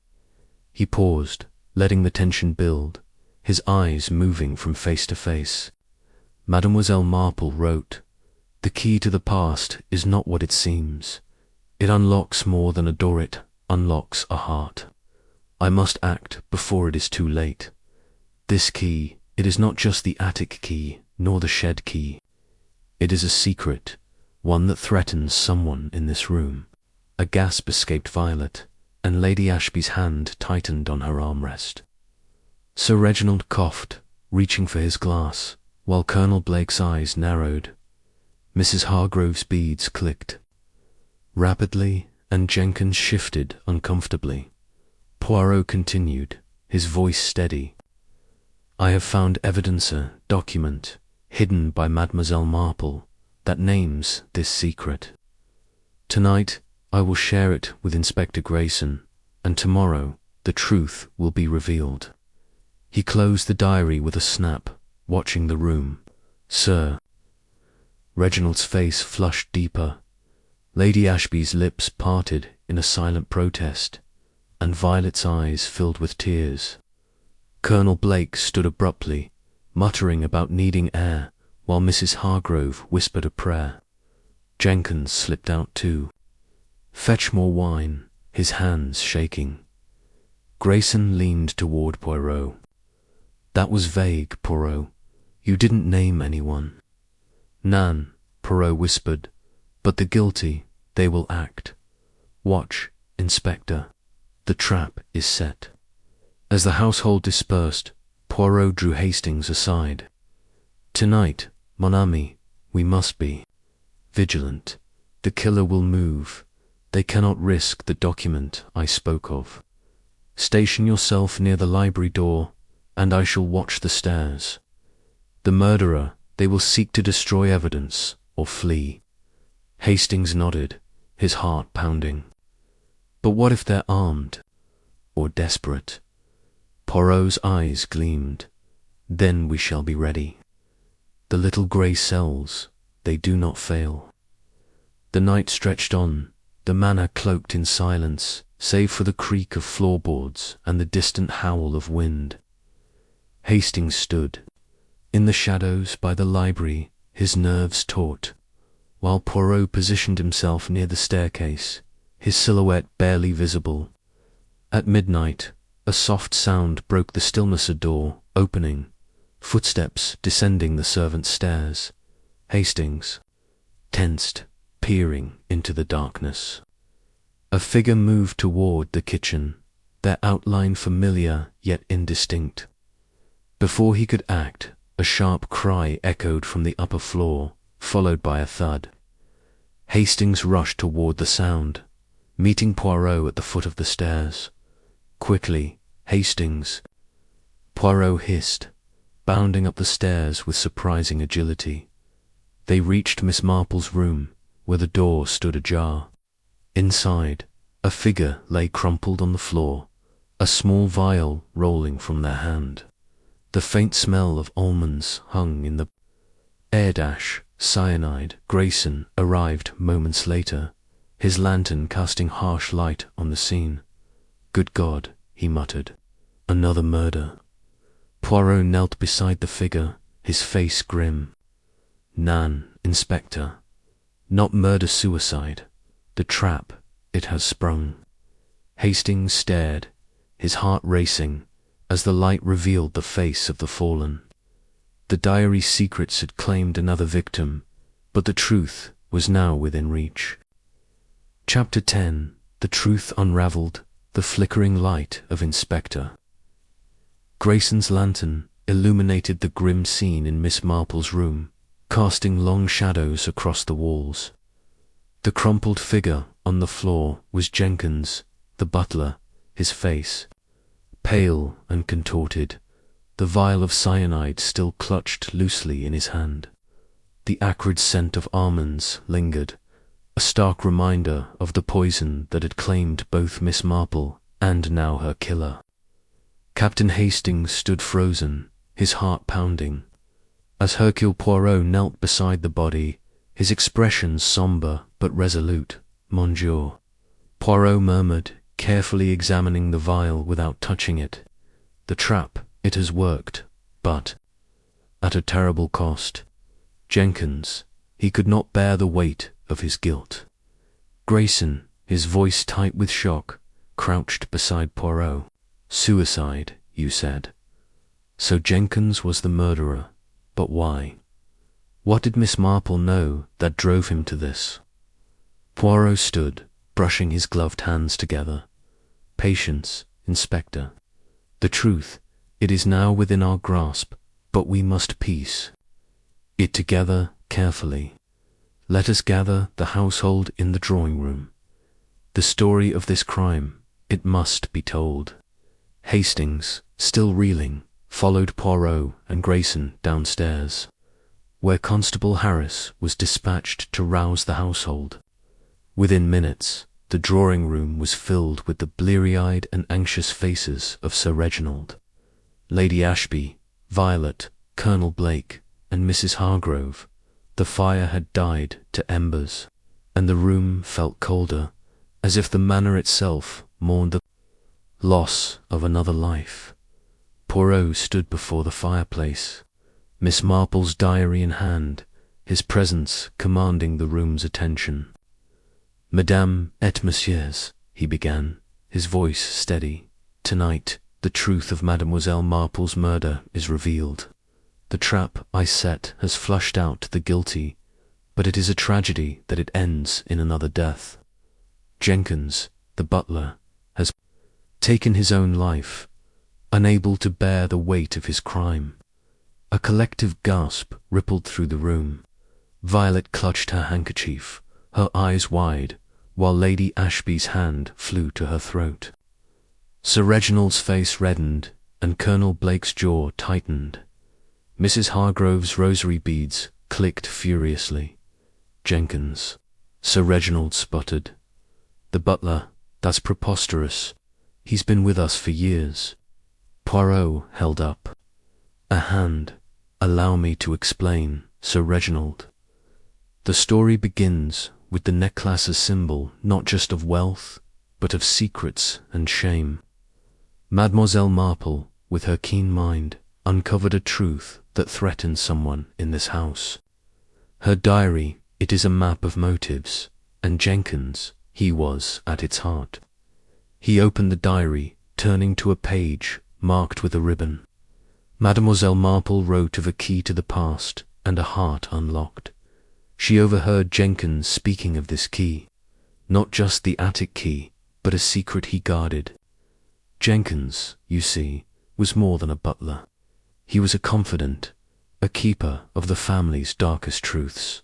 Speaker 1: He paused, letting the tension build, his eyes moving from face to face. "Mademoiselle Marple wrote, 'The key to the past is not what it seems. It unlocks more than a door, it unlocks a heart. I must act before it is too late. This key, it is not just the attic key, nor the shed key. It is a secret, one that threatens someone in this room.'" A gasp escaped Violet, and Lady Ashby's hand tightened on her armrest. Sir Reginald coughed, reaching for his glass, while Colonel Blake's eyes narrowed. Mrs. Hargrove's beads clicked rapidly, and Jenkins shifted uncomfortably. Poirot continued, his voice steady. "I have found evidence, a document, hidden by Mademoiselle Marple, that names this secret. Tonight I will share it with Inspector Grayson, and tomorrow the truth will be revealed." He closed the diary with a snap, watching the room. "Sir." Reginald's face flushed deeper. Lady Ashby's lips parted in a silent protest, and Violet's eyes filled with tears. Colonel Blake stood abruptly, muttering about needing air, while Mrs. Hargrove whispered a prayer. Jenkins slipped out too. "Fetch more wine," his hands shaking. Grayson leaned toward Poirot. "That was vague, Poirot. You didn't name anyone." "None," Poirot whispered, "but the guilty, they will act. Watch, Inspector. The trap is set." As the household dispersed, Poirot drew Hastings aside. "Tonight, mon ami, we must be vigilant. The killer will move. They cannot risk the document I spoke of. Station yourself near the library door, and I shall watch the stairs. The murderer, they will seek to destroy evidence or flee." Hastings nodded, his heart pounding. "But what if they're armed? Or desperate?" Poirot's eyes gleamed. "Then we shall be ready. The little grey cells, they do not fail." The night stretched on, the manor cloaked in silence, save for the creak of floorboards and the distant howl of wind. Hastings stood in the shadows by the library, his nerves taut, while Poirot positioned himself near the staircase, his silhouette barely visible. At midnight, a soft sound broke the stillness. A door opening, footsteps descending the servants' stairs. Hastings tensed, peering into the darkness. A figure moved toward the kitchen, their outline familiar yet indistinct. Before he could act, a sharp cry echoed from the upper floor, followed by a thud. Hastings rushed toward the sound, meeting Poirot at the foot of the stairs. "Quickly, Hastings!" Poirot hissed, bounding up the stairs with surprising agility. They reached Miss Marple's room, where the door stood ajar. Inside, a figure lay crumpled on the floor, a small vial rolling from their hand. The faint smell of almonds hung in the air. Cyanide. Grayson arrived moments later, his lantern casting harsh light on the scene. "Good God," he muttered. "Another murder." Poirot knelt beside the figure, his face grim. "Nan, Inspector. Not murder-suicide. The trap, it has sprung." Hastings stared, his heart racing, as the light revealed the face of the fallen. The diary's secrets had claimed another victim, but the truth was now within reach. Chapter 10. The Truth Unraveled. The Flickering Light of Inspector. Grayson's lantern illuminated the grim scene in Miss Marple's room, casting long shadows across the walls. The crumpled figure on the floor was Jenkins, the butler, his face pale and contorted, the vial of cyanide still clutched loosely in his hand. The acrid scent of almonds lingered, a stark reminder of the poison that had claimed both Miss Marple and now her killer. Captain Hastings stood frozen, his heart pounding. As Hercule Poirot knelt beside the body, his expression sombre but resolute. "Monsieur," Poirot murmured, carefully examining the vial without touching it. "The trap, it has worked, but at a terrible cost. Jenkins, he could not bear the weight of his guilt." Grayson, his voice tight with shock, crouched beside Poirot. "Suicide, you said. So Jenkins was the murderer, but why? What did Miss Marple know that drove him to this?" Poirot stood, brushing his gloved hands together. "Patience, Inspector. The truth, it is now within our grasp, but we must piece it together carefully. Let us gather the household in the drawing-room. The story of this crime, it must be told." Hastings, still reeling, followed Poirot and Grayson downstairs, where Constable Harris was dispatched to rouse the household. Within minutes, the drawing-room was filled with the bleary-eyed and anxious faces of Sir Reginald, Lady Ashby, Violet, Colonel Blake, and Mrs. Hargrove. The fire had died to embers, and the room felt colder, as if the manor itself mourned the loss of another life. Poirot stood before the fireplace, Miss Marple's diary in hand, his presence commanding the room's attention. "Madame et messieurs," he began, his voice steady, "tonight the truth of Mademoiselle Marple's murder is revealed. The trap I set has flushed out the guilty, but it is a tragedy that it ends in another death. Jenkins, the butler, has taken his own life, unable to bear the weight of his crime." A collective gasp rippled through the room. Violet clutched her handkerchief, her eyes wide, while Lady Ashby's hand flew to her throat. Sir Reginald's face reddened, and Colonel Blake's jaw tightened. Mrs. Hargrove's rosary beads clicked furiously. "Jenkins," Sir Reginald sputtered. "The butler, that's preposterous. He's been with us for years." Poirot held up a hand. "Allow me to explain, Sir Reginald. The story begins with the necklace's symbol not just of wealth, but of secrets and shame. Mademoiselle Marple, with her keen mind, uncovered a truth that threatened someone in this house. Her diary, it is a map of motives, and Jenkins, he was at its heart." He opened the diary, turning to a page marked with a ribbon. Mademoiselle Marple wrote of a key to the past and a heart unlocked. She overheard Jenkins speaking of this key, not just the attic key, but a secret he guarded. Jenkins, you see, was more than a butler. He was a confidant, a keeper of the family's darkest truths.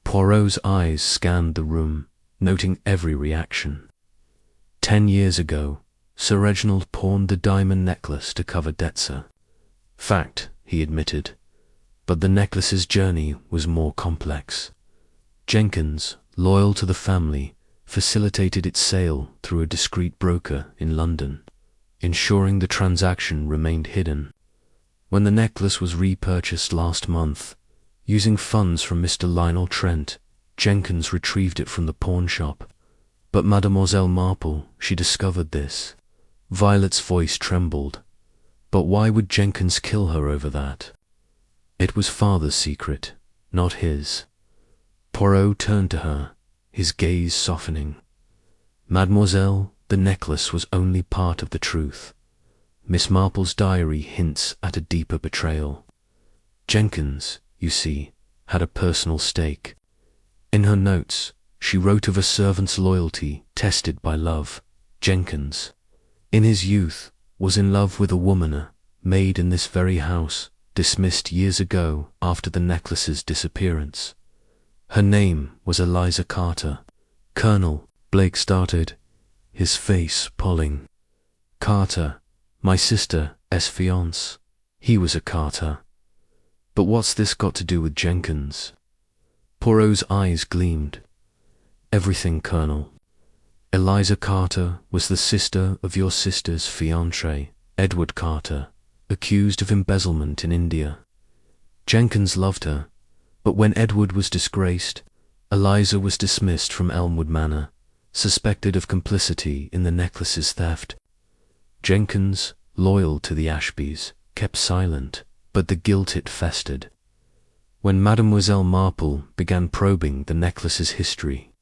Speaker 1: Poirot's eyes scanned the room, noting every reaction. 10 years ago, Sir Reginald pawned the diamond necklace to cover Detzer. Fact, he admitted, but the necklace's journey was more complex. Jenkins, loyal to the family, facilitated its sale through a discreet broker in London, ensuring the transaction remained hidden. When the necklace was repurchased last month, using funds from Mr. Lionel Trent, Jenkins retrieved it from the pawn shop. But Mademoiselle Marple, she discovered this. Violet's voice trembled. But why would Jenkins kill her over that? It was father's secret, not his. Poirot turned to her, his gaze softening. "Mademoiselle, the necklace was only part of the truth. Miss Marple's diary hints at a deeper betrayal. Jenkins, you see, had a personal stake. In her notes, she wrote of a servant's loyalty tested by love. Jenkins, in his youth, was in love with a woman, maid in this very house, dismissed years ago after the necklace's disappearance. Her name was Eliza Carter." Colonel Blake started, his face pulling. "Carter, my sister's fiancé. He was a Carter. But what's this got to do with Jenkins?" Poirot's eyes gleamed. "Everything, Colonel. Eliza Carter was the sister of your sister's fiancé, Edward Carter, accused of embezzlement in India. Jenkins loved her, but when Edward was disgraced, Eliza was dismissed from Elmwood Manor, suspected of complicity in the necklace's theft. Jenkins, loyal to the Ashbys, kept silent, but the guilt it festered. When Mademoiselle Marple began probing the necklace's history,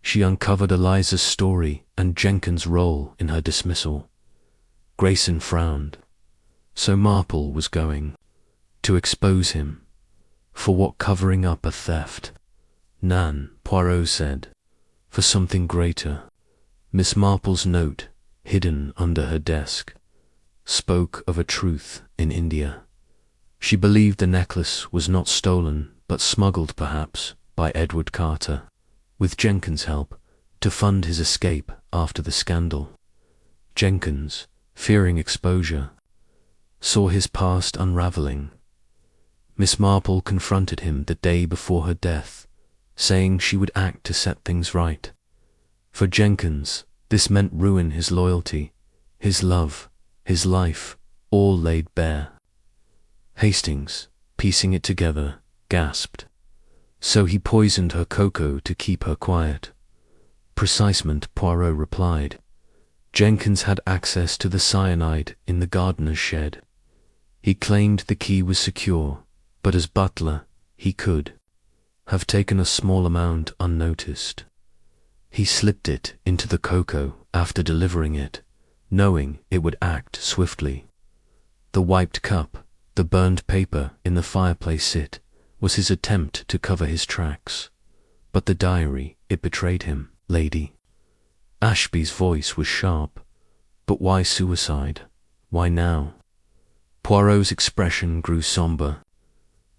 Speaker 1: she uncovered Eliza's story and Jenkins' role in her dismissal." Grayson frowned. So Marple was going to expose him. For what? Covering up a theft? "Nan," Poirot said, "for something greater." Miss Marple's note, hidden under her desk, spoke of a truth in India. She believed the necklace was not stolen, but smuggled perhaps by Edward Carter, with Jenkins' help, to fund his escape after the scandal. Jenkins, fearing exposure, saw his past unraveling. Miss Marple confronted him the day before her death, saying she would act to set things right. For Jenkins, this meant ruin. His loyalty, his love, his life, all laid bare. Hastings, piecing it together, gasped. So he poisoned her cocoa to keep her quiet. Precisement, Poirot replied. Jenkins had access to the cyanide in the gardener's shed. He claimed the key was secure, but as butler, he could have taken a small amount unnoticed. He slipped it into the cocoa after delivering it, knowing it would act swiftly. The wiped cup, the burned paper in the fireplace, it was his attempt to cover his tracks. But the diary, it betrayed him. Lady Ashby's voice was sharp. But why suicide? Why now? Poirot's expression grew somber.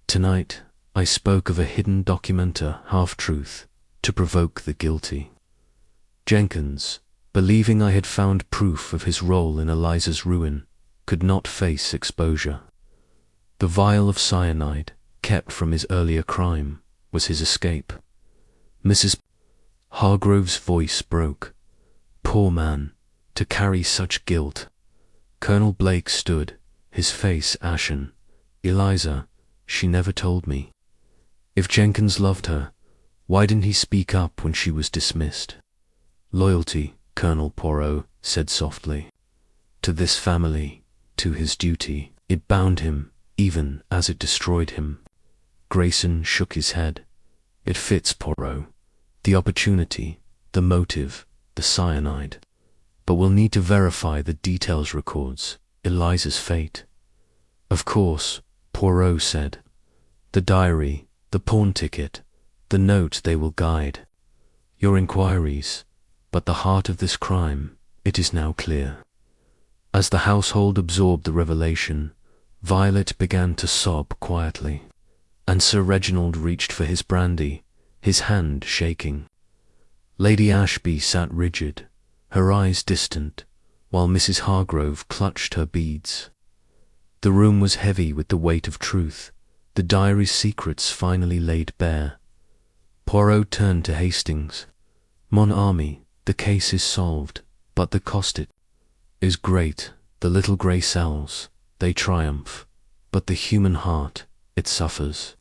Speaker 1: Tonight, I spoke of a hidden documenta half-truth to provoke the guilty. Jenkins, believing I had found proof of his role in Eliza's ruin, could not face exposure. The vial of cyanide, kept from his earlier crime, was his escape. Mrs. Hargrove's voice broke. Poor man, to carry such guilt. Colonel Blake stood, his face ashen. Eliza, she never told me. If Jenkins loved her, why didn't he speak up when she was dismissed? Loyalty, Colonel Poirot said softly. To this family, to his duty, it bound him, even as it destroyed him. Grayson shook his head. It fits, Poirot. The opportunity, the motive, the cyanide. But we'll need to verify the details records, Eliza's fate. Of course, Poirot said. The diary, the pawn ticket, the note, they will guide your inquiries, but the heart of this crime, it is now clear. As the household absorbed the revelation, Violet began to sob quietly, and Sir Reginald reached for his brandy, his hand shaking. Lady Ashby sat rigid, her eyes distant, while Mrs. Hargrove clutched her beads. The room was heavy with the weight of truth, the diary's secrets finally laid bare. Poirot turned to Hastings. Mon ami, the case is solved, but the cost it is great. The little grey cells, they triumph, but the human heart, it suffers.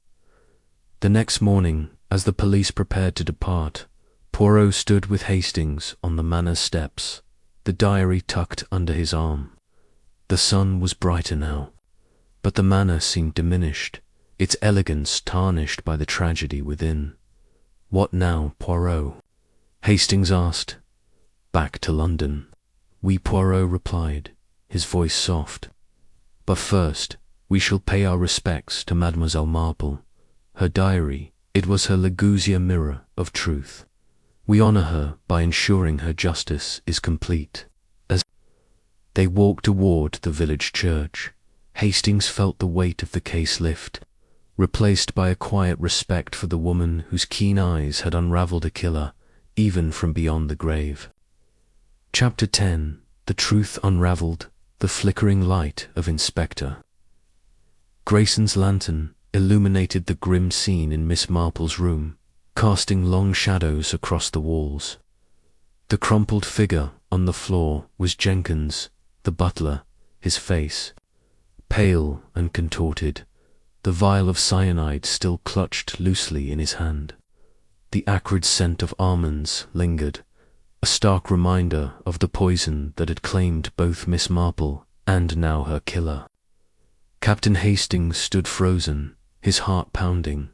Speaker 1: The next morning, as the police prepared to depart, Poirot stood with Hastings on the manor steps, the diary tucked under his arm. The sun was brighter now, but the manor seemed diminished, its elegance tarnished by the tragedy within. What now, Poirot? Hastings asked. Back to London. Oui, Poirot replied, his voice soft. But first, we shall pay our respects to Mademoiselle Marple. Her diary, it was her Ligusia mirror of truth. We honour her by ensuring her justice is complete. As they walked toward the village church, Hastings felt the weight of the case lift, replaced by a quiet respect for the woman whose keen eyes had unravelled a killer, even from beyond the grave. Chapter 10. The Truth Unravelled, the Flickering Light of Inspector. Grayson's lantern illuminated the grim scene in Miss Marple's room, casting long shadows across the walls. The crumpled figure on the floor was Jenkins, the butler, his face pale and contorted, the vial of cyanide still clutched loosely in his hand. The acrid scent of almonds lingered, a stark reminder of the poison that had claimed both Miss Marple and now her killer. Captain Hastings stood frozen, his heart pounding.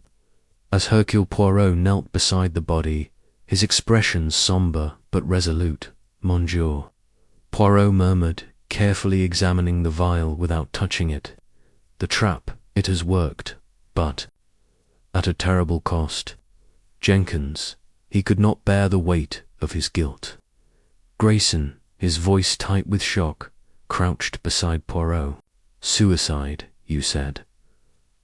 Speaker 1: As Hercule Poirot knelt beside the body, his expression sombre but resolute. Monsieur, Poirot murmured, carefully examining the vial without touching it. The trap, it has worked, but at a terrible cost. Jenkins, he could not bear the weight of his guilt. Grayson, his voice tight with shock, crouched beside Poirot. Suicide, you said.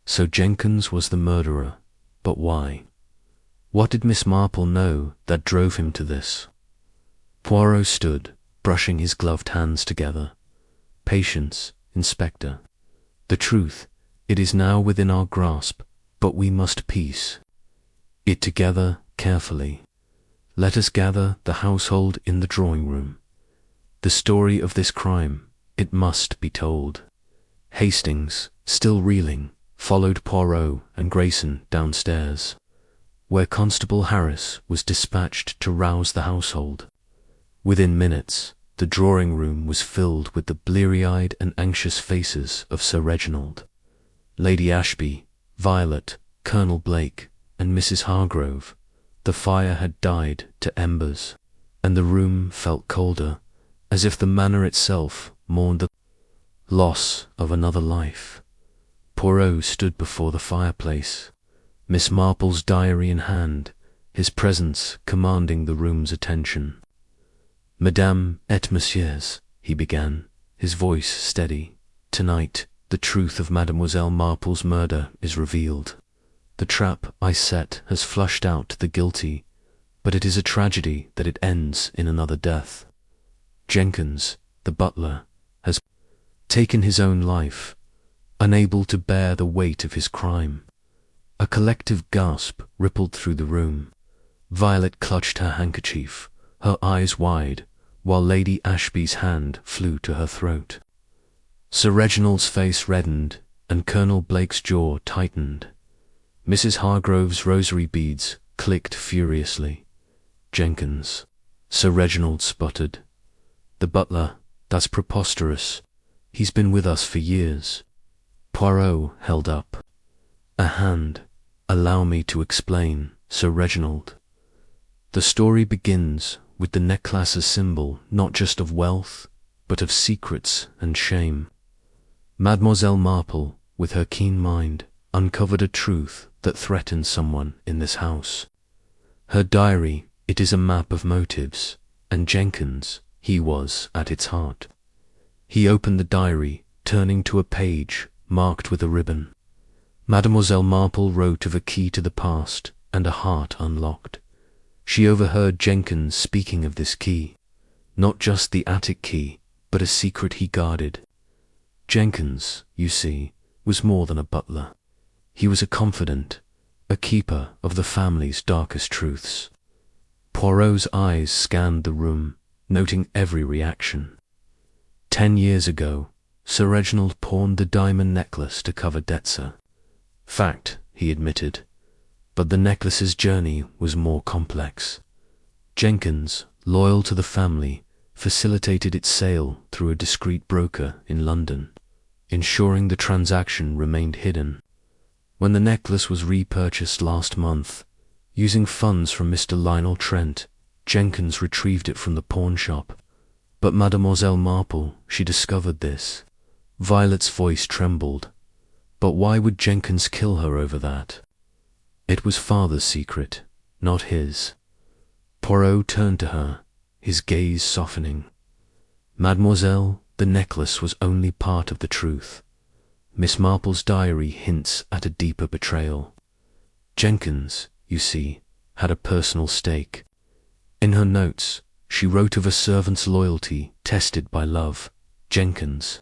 Speaker 1: So Jenkins was the murderer, but why? What did Miss Marple know that drove him to this? Poirot stood, brushing his gloved hands together. Patience, Inspector. The truth, it is now within our grasp, but we must piece it together carefully. Let us gather the household in the drawing-room. The story of this crime, it must be told. Hastings, still reeling, followed Poirot and Grayson downstairs. where Constable Harris was dispatched to rouse the household. Within minutes, the drawing-room was filled with the bleary-eyed and anxious faces of Sir Reginald, Lady Ashby, Violet, Colonel Blake, and Mrs. Hargrove. The fire had died to embers, and the room felt colder, as if the manor itself mourned the loss of another life. Poirot stood before the fireplace, Miss Marple's diary in hand, his presence commanding the room's attention. "Madame et messieurs," he began, his voice steady, "tonight the truth of Mademoiselle Marple's murder is revealed. The trap I set has flushed out the guilty, but it is a tragedy that it ends in another death. Jenkins, the butler, has taken his own life, unable to bear the weight of his crime." A collective gasp rippled through the room. Violet clutched her handkerchief, her eyes wide, while Lady Ashby's hand flew to her throat. Sir Reginald's face reddened, and Colonel Blake's jaw tightened. Mrs. Hargrove's rosary beads clicked furiously. "Jenkins," Sir Reginald sputtered. "The butler, that's preposterous. He's been with us for years." Poirot held up a hand. "Allow me to explain, Sir Reginald. The story begins with the necklace as symbol not just of wealth, but of secrets and shame. Mademoiselle Marple, with her keen mind, uncovered a truth that threatened someone in this house. Her diary, it is a map of motives, and Jenkins, he was at its heart. He opened the diary, turning to a page marked with a ribbon. Mademoiselle Marple wrote of a key to the past and a heart unlocked. She overheard Jenkins speaking of this key, not just the attic key, but a secret he guarded. Jenkins, you see, was more than a butler. He was a confidant, a keeper of the family's darkest truths." Poirot's eyes scanned the room, noting every reaction. 10 years ago, Sir Reginald pawned the diamond necklace to cover Detzer. Fact, he admitted, but the necklace's journey was more complex. Jenkins, loyal to the family, facilitated its sale through a discreet broker in London, ensuring the transaction remained hidden. When the necklace was repurchased last month, using funds from Mr. Lionel Trent, Jenkins retrieved it from the pawn shop. But Mademoiselle Marple, she discovered this. Violet's voice trembled. But why would Jenkins kill her over that? It was father's secret, not his. Poirot turned to her, his gaze softening. "Mademoiselle, the necklace was only part of the truth. Miss Marple's diary hints at a deeper betrayal. Jenkins, you see, had a personal stake. In her notes, she wrote of a servant's loyalty tested by love. Jenkins,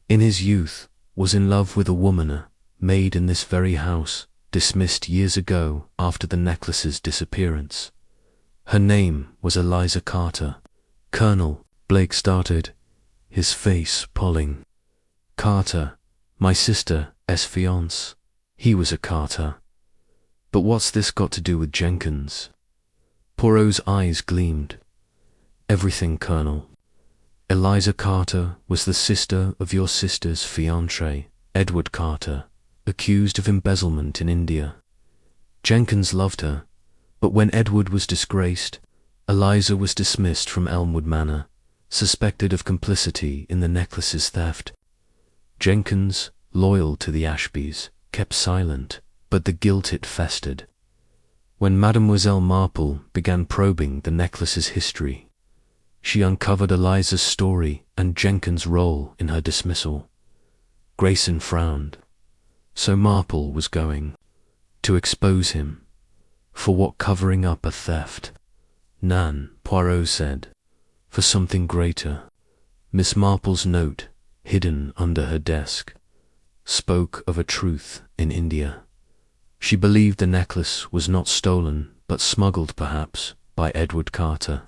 Speaker 1: in his youth, was in love with a woman, maid in this very house, dismissed years ago after the necklace's disappearance. Her name was Eliza Carter." Colonel Blake started, his face pulling. "Carter, my sister's fiancé. He was a Carter. But what's this got to do with Jenkins?" Poirot's eyes gleamed. "Everything, Colonel. Eliza Carter was the sister of your sister's fiancé, Edward Carter, accused of embezzlement in India. Jenkins loved her, but when Edward was disgraced, Eliza was dismissed from Elmwood Manor, suspected of complicity in the necklace's theft. Jenkins, loyal to the Ashbys, kept silent, but the guilt it festered. When Mademoiselle Marple began probing the necklace's history, she uncovered Eliza's story and Jenkins' role in her dismissal." Grayson frowned. So Marple was going to expose him. For what? Covering up a theft? "Nan," Poirot said, "for something greater." Miss Marple's note, hidden under her desk, spoke of a truth in India. She believed the necklace was not stolen, but smuggled perhaps by Edward Carter,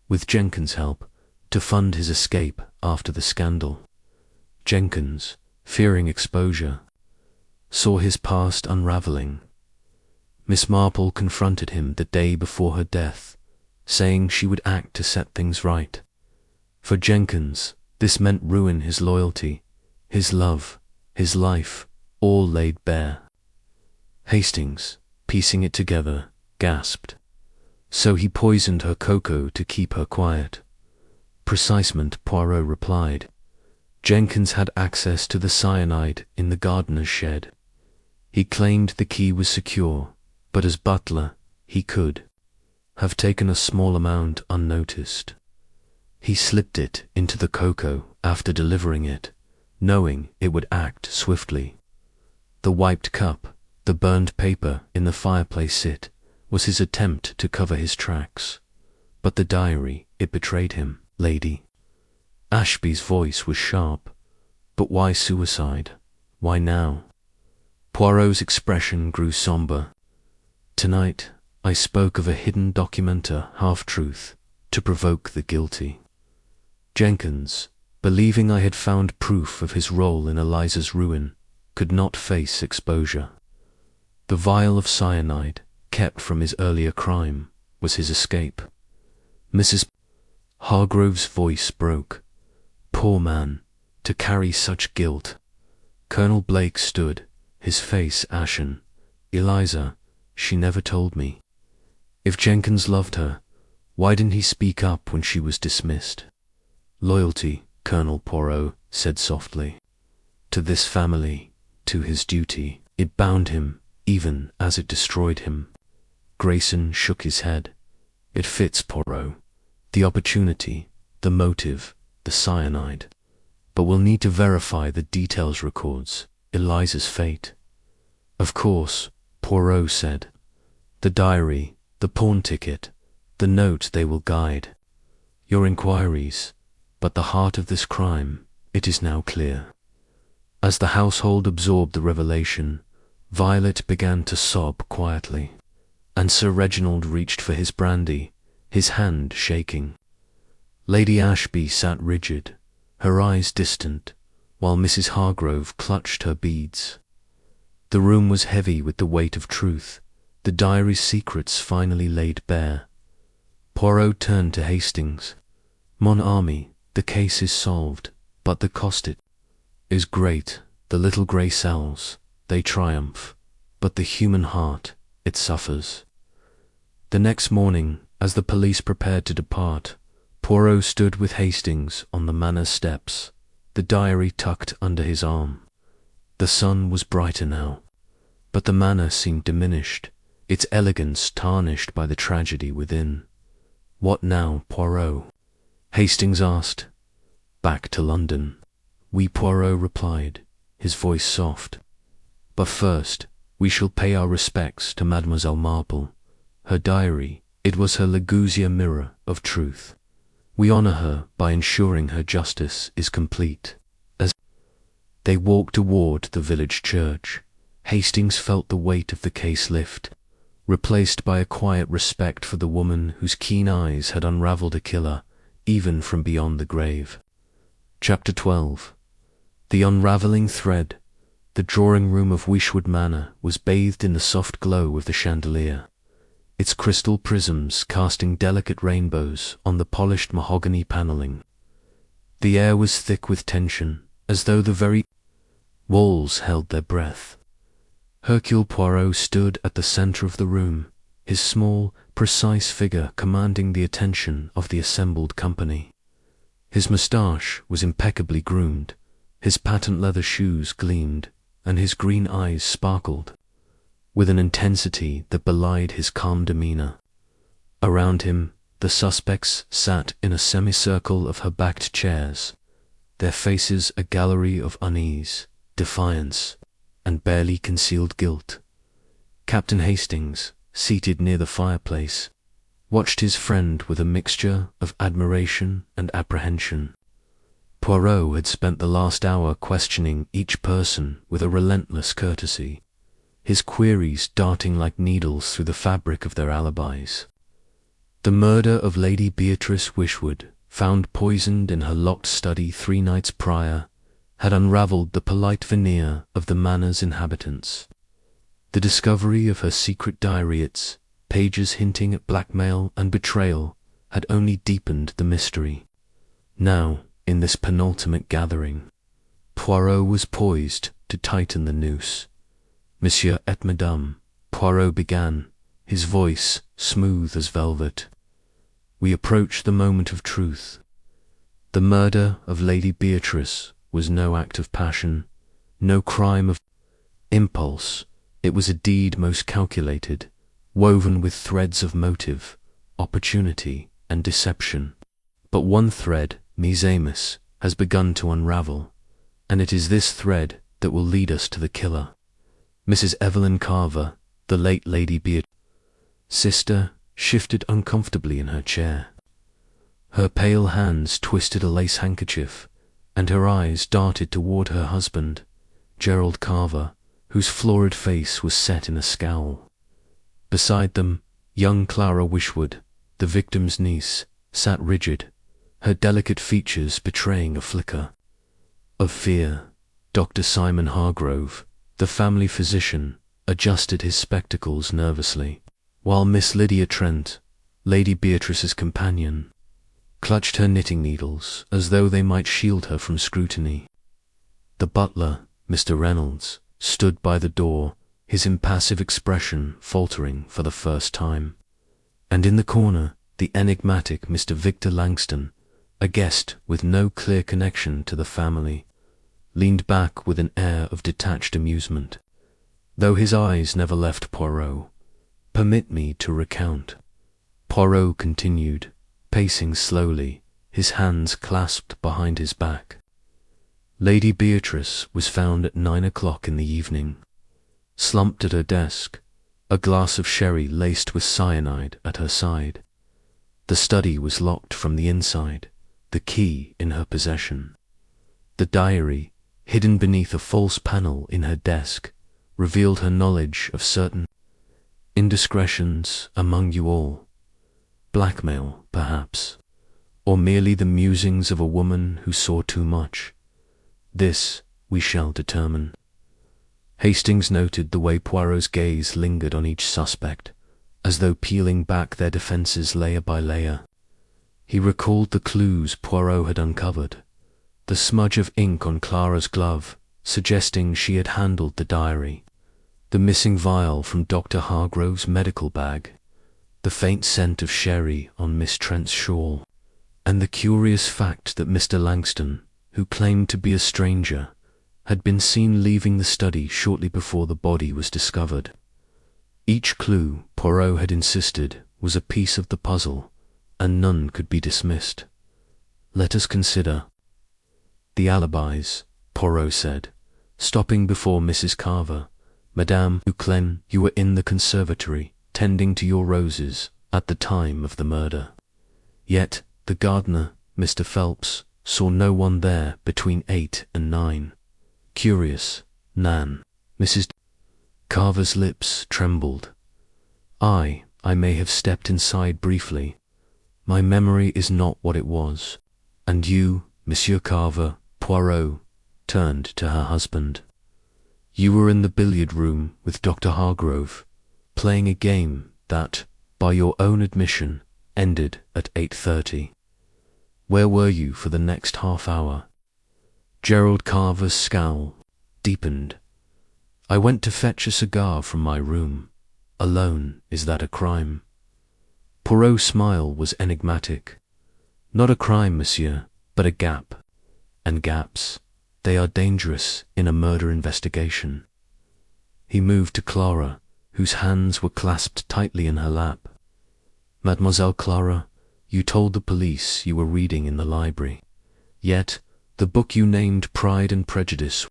Speaker 1: with Jenkins' help, to fund his escape after the scandal. Jenkins, fearing exposure, saw his past unraveling. Miss Marple confronted him the day before her death, saying she would act to set things right. For Jenkins, this meant ruin. His loyalty, his love, his life, all laid bare. Hastings, piecing it together, gasped. So he poisoned her cocoa to keep her quiet. Precisement, Poirot replied. Jenkins had access to the cyanide in the gardener's shed. He claimed the key was secure, but as butler, he could have taken a small amount unnoticed. He slipped it into the cocoa after delivering it, knowing it would act swiftly. The wiped cup, the burned paper in the fireplace, it was his attempt to cover his tracks. But the diary, it betrayed him. Lady Ashby's voice was sharp. But why suicide? Why now? Poirot's expression grew somber. Tonight, I spoke of a hidden documenta half-truth to provoke the guilty. Jenkins, believing I had found proof of his role in Eliza's ruin, could not face exposure. The vial of cyanide, kept from his earlier crime, was his escape. Mrs. Hargrove's voice broke. Poor man, to carry such guilt. Colonel Blake stood, his face ashen. Eliza, she never told me. If Jenkins loved her, why didn't he speak up when she was dismissed? Loyalty, Colonel Poirot said softly. To this family, to his duty, it bound him, even as it destroyed him. Grayson shook his head. It fits, Poirot. The opportunity, the motive, the cyanide. But we'll need to verify the details records, Eliza's fate. Of course, Poirot said. The diary, the pawn ticket, the note, they will guide your inquiries. But the heart of this crime, it is now clear. As the household absorbed the revelation, Violet began to sob quietly, and Sir Reginald reached for his brandy, his hand shaking. Lady Ashby sat rigid, her eyes distant, while Mrs. Hargrove clutched her beads. The room was heavy with the weight of truth, the diary's secrets finally laid bare. Poirot turned to Hastings. Mon ami, the case is solved, but the cost it is great. The little grey cells, they triumph, but the human heart, it suffers. The next morning, as the police prepared to depart, Poirot stood with Hastings on the manor steps, the diary tucked under his arm. The sun was brighter now, but the manor seemed diminished, its elegance tarnished by the tragedy within. What now, Poirot? Hastings asked. Back to London. Oui, Poirot replied, his voice soft. But first, we shall pay our respects to Mademoiselle Marple. Her diary, it was her Laguzia mirror of truth. We honor her by ensuring her justice is complete. As they walked toward the village church, Hastings felt the weight of the case lift, replaced by a quiet respect for the woman whose keen eyes had unraveled a killer, even from beyond the grave. Chapter 12. The unravelling thread. The drawing-room of Whodunit Manor was bathed in the soft glow of the chandelier, its crystal prisms casting delicate rainbows on the polished mahogany panelling. The air was thick with tension, as though the very walls held their breath. Hercule Poirot stood at the centre of the room, his small, precise figure commanding the attention of the assembled company. His moustache was impeccably groomed, his patent leather shoes gleamed, and his green eyes sparkled, with an intensity that belied his calm demeanour. Around him, the suspects sat in a semicircle of her backed chairs, their faces a gallery of unease, defiance, and barely concealed guilt. Captain Hastings, seated near the fireplace, watched his friend with a mixture of admiration and apprehension. Poirot had spent the last hour questioning each person with a relentless courtesy, his queries darting like needles through the fabric of their alibis. The murder of Lady Beatrice Wishwood, found poisoned in her locked study 3 nights prior, had unravelled the polite veneer of the manor's inhabitants. The discovery of her secret diary, its pages hinting at blackmail and betrayal, had only deepened the mystery. Now, in this penultimate gathering, Poirot was poised to tighten the noose. Monsieur et Madame, Poirot began, his voice smooth as velvet. We approach the moment of truth. The murder of Lady Beatrice was no act of passion, no crime of impulse. It was a deed most calculated, woven with threads of motive, opportunity, and deception. But one thread, Miss Amos, has begun to unravel, and it is this thread that will lead us to the killer. Mrs. Evelyn Carver, the late Lady Beatrice's sister, shifted uncomfortably in her chair. Her pale hands twisted a lace handkerchief, and her eyes darted toward her husband, Gerald Carver, whose florid face was set in a scowl. Beside them, young Clara Wishwood, the victim's niece, sat rigid, her delicate features betraying a flicker of fear. Dr. Simon Hargrove, the family physician, adjusted his spectacles nervously, while Miss Lydia Trent, Lady Beatrice's companion, clutched her knitting needles as though they might shield her from scrutiny. The butler, Mr. Reynolds, stood by the door, his impassive expression faltering for the first time. And in the corner, the enigmatic Mr. Victor Langston, a guest with no clear connection to the family, leaned back with an air of detached amusement, though his eyes never left Poirot. Permit me to recount. Poirot continued, pacing slowly, his hands clasped behind his back. Lady Beatrice was found at 9 o'clock in the evening, slumped at her desk, a glass of sherry laced with cyanide at her side. The study was locked from the inside, the key in her possession. The diary, hidden beneath a false panel in her desk, revealed her knowledge of certain indiscretions among you all. Blackmail, perhaps, or merely the musings of a woman who saw too much. This we shall determine. Hastings noted the way Poirot's gaze lingered on each suspect, as though peeling back their defences layer by layer. He recalled the clues Poirot had uncovered, the smudge of ink on Clara's glove, suggesting she had handled the diary, the missing vial from Dr. Hargrove's medical bag, the faint scent of sherry on Miss Trent's shawl, and the curious fact that Mr. Langston, who claimed to be a stranger, had been seen leaving the study shortly before the body was discovered. Each clue, Poirot had insisted, was a piece of the puzzle, and none could be dismissed. Let us consider the alibis, Poirot said, stopping before Mrs. Carver. Madame Duclain, you were in the conservatory, tending to your roses, at the time of the murder. Yet the gardener, Mr. Phelps, saw no one there between 8 and 9. Curious, Nan. Mrs. Carver's lips trembled. I may have stepped inside briefly. My memory is not what it was. And you, Monsieur Carver, Poirot, turned to her husband. You were in the billiard room with Dr. Hargrove, playing a game that, by your own admission, ended at 8:30. Where were you for the next half hour? Gerald Carver's scowl deepened. I went to fetch a cigar from my room. Alone, is that a crime? Poirot's smile was enigmatic. Not a crime, monsieur, but a gap. And gaps, they are dangerous in a murder investigation. He moved to Clara, whose hands were clasped tightly in her lap. Mademoiselle Clara, you told the police you were reading in the library. Yet, the book you named Pride and Prejudice,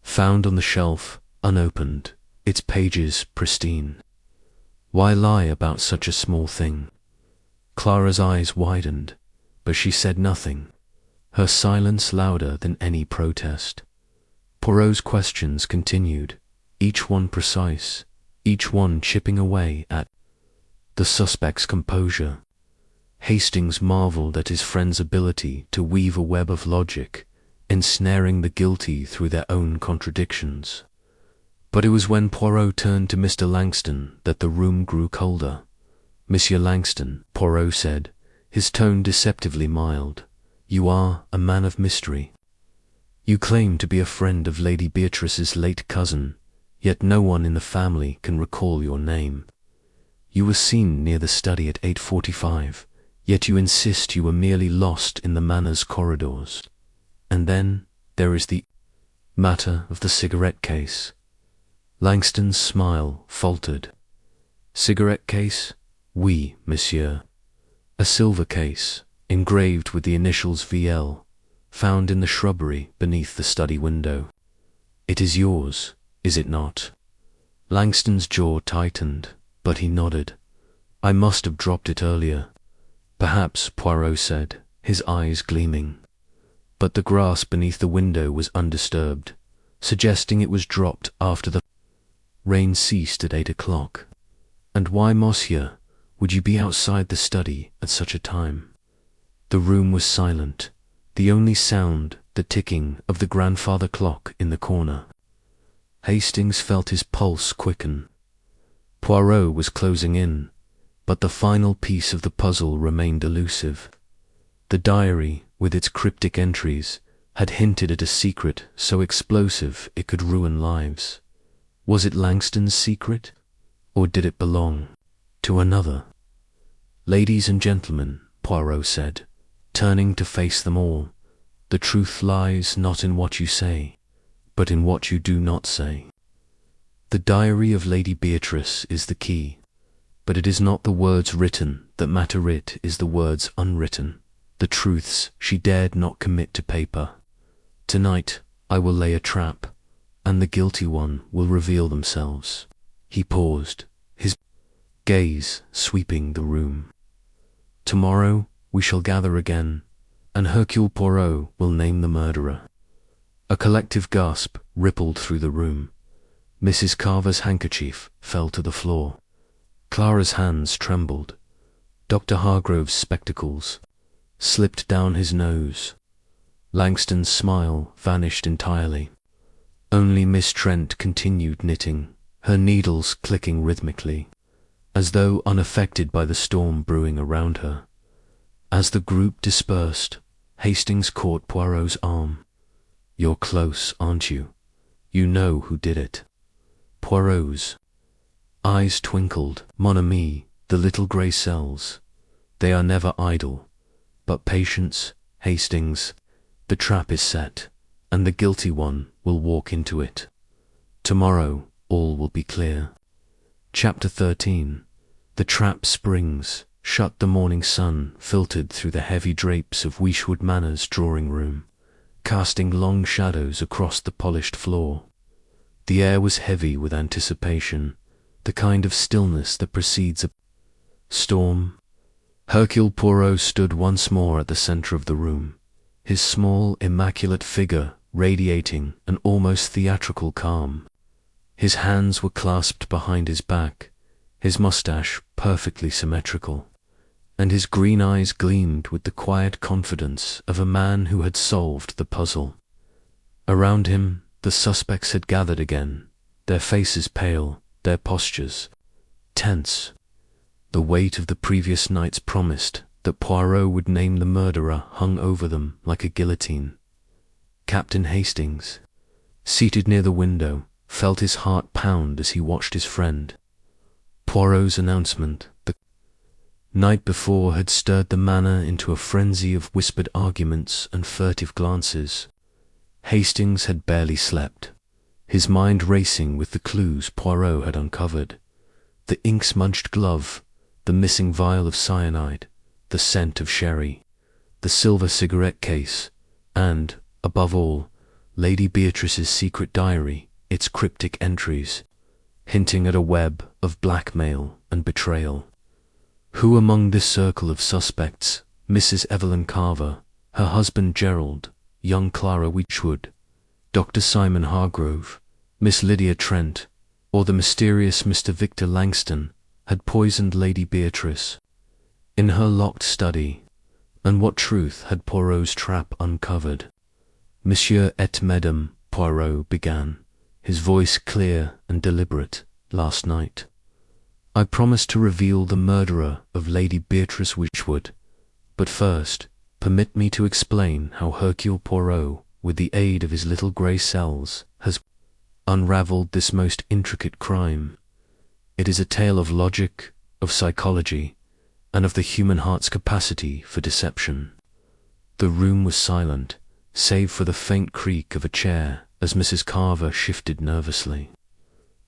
Speaker 1: found on the shelf, unopened, its pages pristine. Why lie about such a small thing? Clara's eyes widened, but she said nothing, her silence louder than any protest. Poirot's questions continued, each one precise, each one chipping away at the suspect's composure. Hastings marvelled at his friend's ability to weave a web of logic, ensnaring the guilty through their own contradictions. But it was when Poirot turned to Mr. Langston that the room grew colder. "Monsieur Langston," Poirot said, his tone deceptively mild, "you are a man of mystery. You claim to be a friend of Lady Beatrice's late cousin, yet no one in the family can recall your name. You were seen near the study at 8:45, yet you insist you were merely lost in the Manor's corridors. And then there is the matter of the cigarette case." Langston's smile faltered. "Cigarette case? Oui, monsieur. A silver case, engraved with the initials VL, found in the shrubbery beneath the study window. It is yours, is it not?" Langston's jaw tightened, but he nodded. "I must have dropped it earlier." "Perhaps," Poirot said, his eyes gleaming. But the grass beneath the window was undisturbed, suggesting it was dropped after the rain ceased at 8 o'clock. "And why, monsieur, would you be outside the study at such a time?" The room was silent, the only sound the ticking of the grandfather clock in the corner. Hastings felt his pulse quicken. Poirot was closing in, but the final piece of the puzzle remained elusive. The diary, with its cryptic entries, had hinted at a secret so explosive it could ruin lives. Was it Langston's secret, or did it belong to another? "Ladies and gentlemen," Poirot said, turning to face them all, "the truth lies not in what you say, but in what you do not say. The diary of Lady Beatrice is the key, but it is not the words written that matter, it is the words unwritten, the truths she dared not commit to paper. Tonight I will lay a trap, and the guilty one will reveal themselves." He paused, his gaze sweeping the room. "Tomorrow we shall gather again, and Hercule Poirot will name the murderer." A collective gasp rippled through the room. Mrs. Carver's handkerchief fell to the floor. Clara's hands trembled. Dr. Hargrove's spectacles slipped down his nose. Langston's smile vanished entirely. Only Miss Trent continued knitting, her needles clicking rhythmically, as though unaffected by the storm brewing around her. As the group dispersed, Hastings caught Poirot's arm. "You're close, aren't you? You know who did it." Poirot's eyes twinkled. "Mon ami, the little grey cells. They are never idle. But patience, Hastings. The trap is set, and the guilty one will walk into it. Tomorrow all will be clear." Chapter 13. The trap springs. Shut. The morning sun filtered through the heavy drapes of Whodunit Manor's drawing-room, casting long shadows across the polished floor. The air was heavy with anticipation, the kind of stillness that precedes a storm. Hercule Poirot stood once more at the centre of the room, his small, immaculate figure radiating an almost theatrical calm. His hands were clasped behind his back, his moustache perfectly symmetrical, and his green eyes gleamed with the quiet confidence of a man who had solved the puzzle. Around him, the suspects had gathered again, their faces pale, their postures tense. The weight of the previous night's promise that Poirot would name the murderer hung over them like a guillotine. Captain Hastings, seated near the window, felt his heart pound as he watched his friend. Poirot's announcement the night before had stirred the Manor into a frenzy of whispered arguments and furtive glances. Hastings had barely slept, his mind racing with the clues Poirot had uncovered. The ink-smudged glove, the missing vial of cyanide, the scent of sherry, the silver cigarette case, and, above all, Lady Beatrice's secret diary, its cryptic entries, hinting at a web of blackmail and betrayal. Who among this circle of suspects, Mrs. Evelyn Carver, her husband Gerald, young Clara Wheatwood, Dr. Simon Hargrove, Miss Lydia Trent, or the mysterious Mr. Victor Langston, had poisoned Lady Beatrice in her locked study, and what truth had Poirot's trap uncovered? "Monsieur et Madame," Poirot began, his voice clear and deliberate. "Last night, I promised to reveal the murderer of Lady Beatrice Wishwood, but first, permit me to explain how Hercule Poirot, with the aid of his little grey cells, has unravelled this most intricate crime. It is a tale of logic, of psychology, and of the human heart's capacity for deception." The room was silent, save for the faint creak of a chair as Mrs. Carver shifted nervously.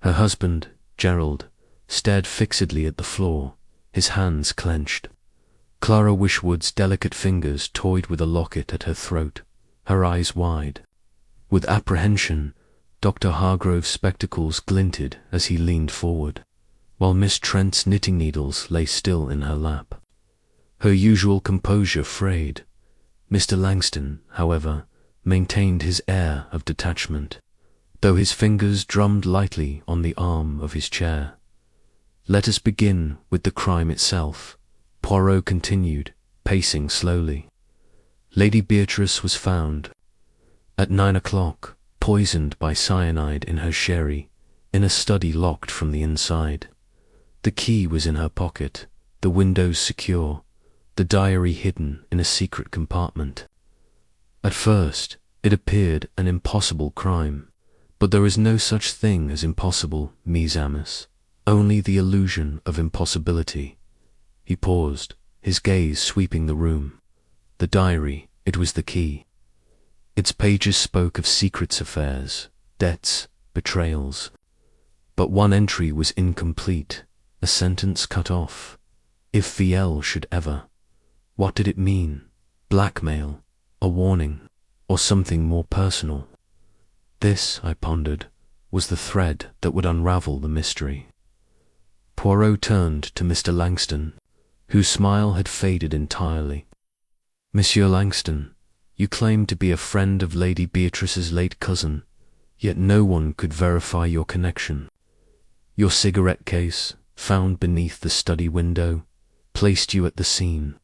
Speaker 1: Her husband, Gerald, stared fixedly at the floor, his hands clenched. Clara Wishwood's delicate fingers toyed with a locket at her throat, her eyes wide. With apprehension, Dr. Hargrove's spectacles glinted as he leaned forward, while Miss Trent's knitting needles lay still in her lap. Her usual composure frayed. Mr. Langston, however, maintained his air of detachment, though his fingers drummed lightly on the arm of his chair. "Let us begin with the crime itself," Poirot continued, pacing slowly. "Lady Beatrice was found at 9 o'clock, poisoned by cyanide in her sherry, in a study locked from the inside. The key was in her pocket, the windows secure, the diary hidden in a secret compartment. At first, it appeared an impossible crime, but there is no such thing as impossible, mes amis, only the illusion of impossibility." He paused, his gaze sweeping the room. The diary, it was the key. Its pages spoke of secrets affairs, debts, betrayals. But one entry was incomplete, a sentence cut off. If VL should ever. What did it mean? Blackmail, a warning, or something more personal? This, I pondered, was the thread that would unravel the mystery. Poirot turned to Mr. Langston, whose smile had faded entirely. "Monsieur Langston, you claim to be a friend of Lady Beatrice's late cousin, yet no one could verify your connection. Your cigarette case, found beneath the study window, placed you at the scene.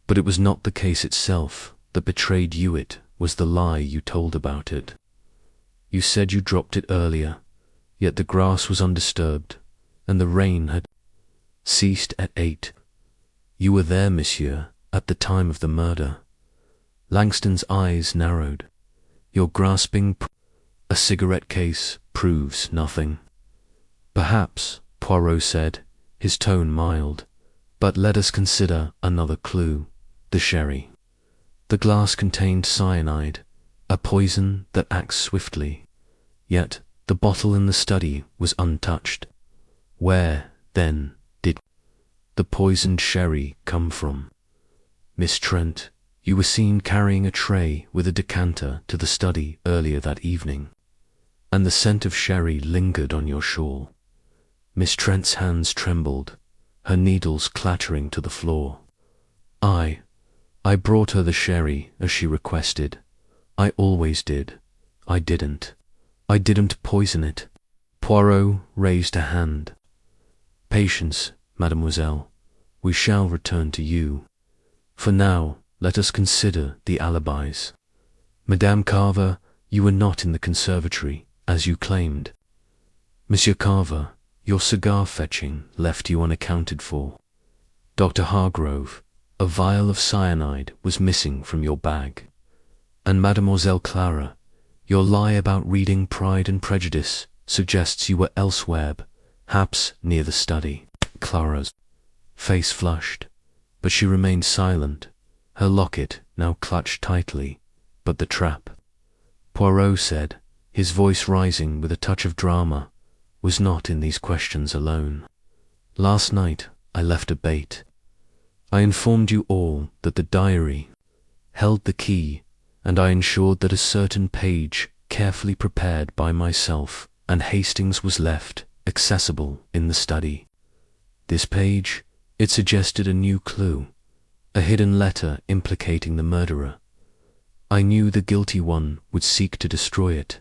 Speaker 1: But it was not the case itself that betrayed you, it was the lie you told about it. You said you dropped it earlier, yet the grass was undisturbed, and the rain had ceased at 8. You were there, monsieur, at the time of the murder." Langston's eyes narrowed. "Your grasping a cigarette case proves nothing." "Perhaps," Poirot said, his tone mild, "but let us consider another clue, the sherry. The glass contained cyanide, a poison that acts swiftly, yet the bottle in the study was untouched. Where, then, did the poisoned sherry come from? Miss Trent, you were seen carrying a tray with a decanter to the study earlier that evening, and the scent of sherry lingered on your shawl. Miss Trent's hands trembled, her needles clattering to the floor. I brought her the sherry as she requested. I always did. I didn't poison it." Poirot raised a hand. "Patience, mademoiselle. We shall return to you. For now, let us consider the alibis. Madame Carver, you were not in the conservatory, as you claimed. Monsieur Carver, your cigar fetching left you unaccounted for. Dr. Hargrove, a vial of cyanide was missing from your bag. And Mademoiselle Clara, your lie about reading Pride and Prejudice suggests you were elsewhere, perhaps near the study." Clara's face flushed, but she remained silent, her locket now clutched tightly. "But the trap," Poirot said, his voice rising with a touch of drama, "was not in these questions alone. Last night I left a bait. I informed you all that the diary held the key, and I ensured that a certain page, carefully prepared by myself and Hastings, was left accessible in the study. This page, it suggested a new clue, a hidden letter implicating the murderer. I knew the guilty one would seek to destroy it."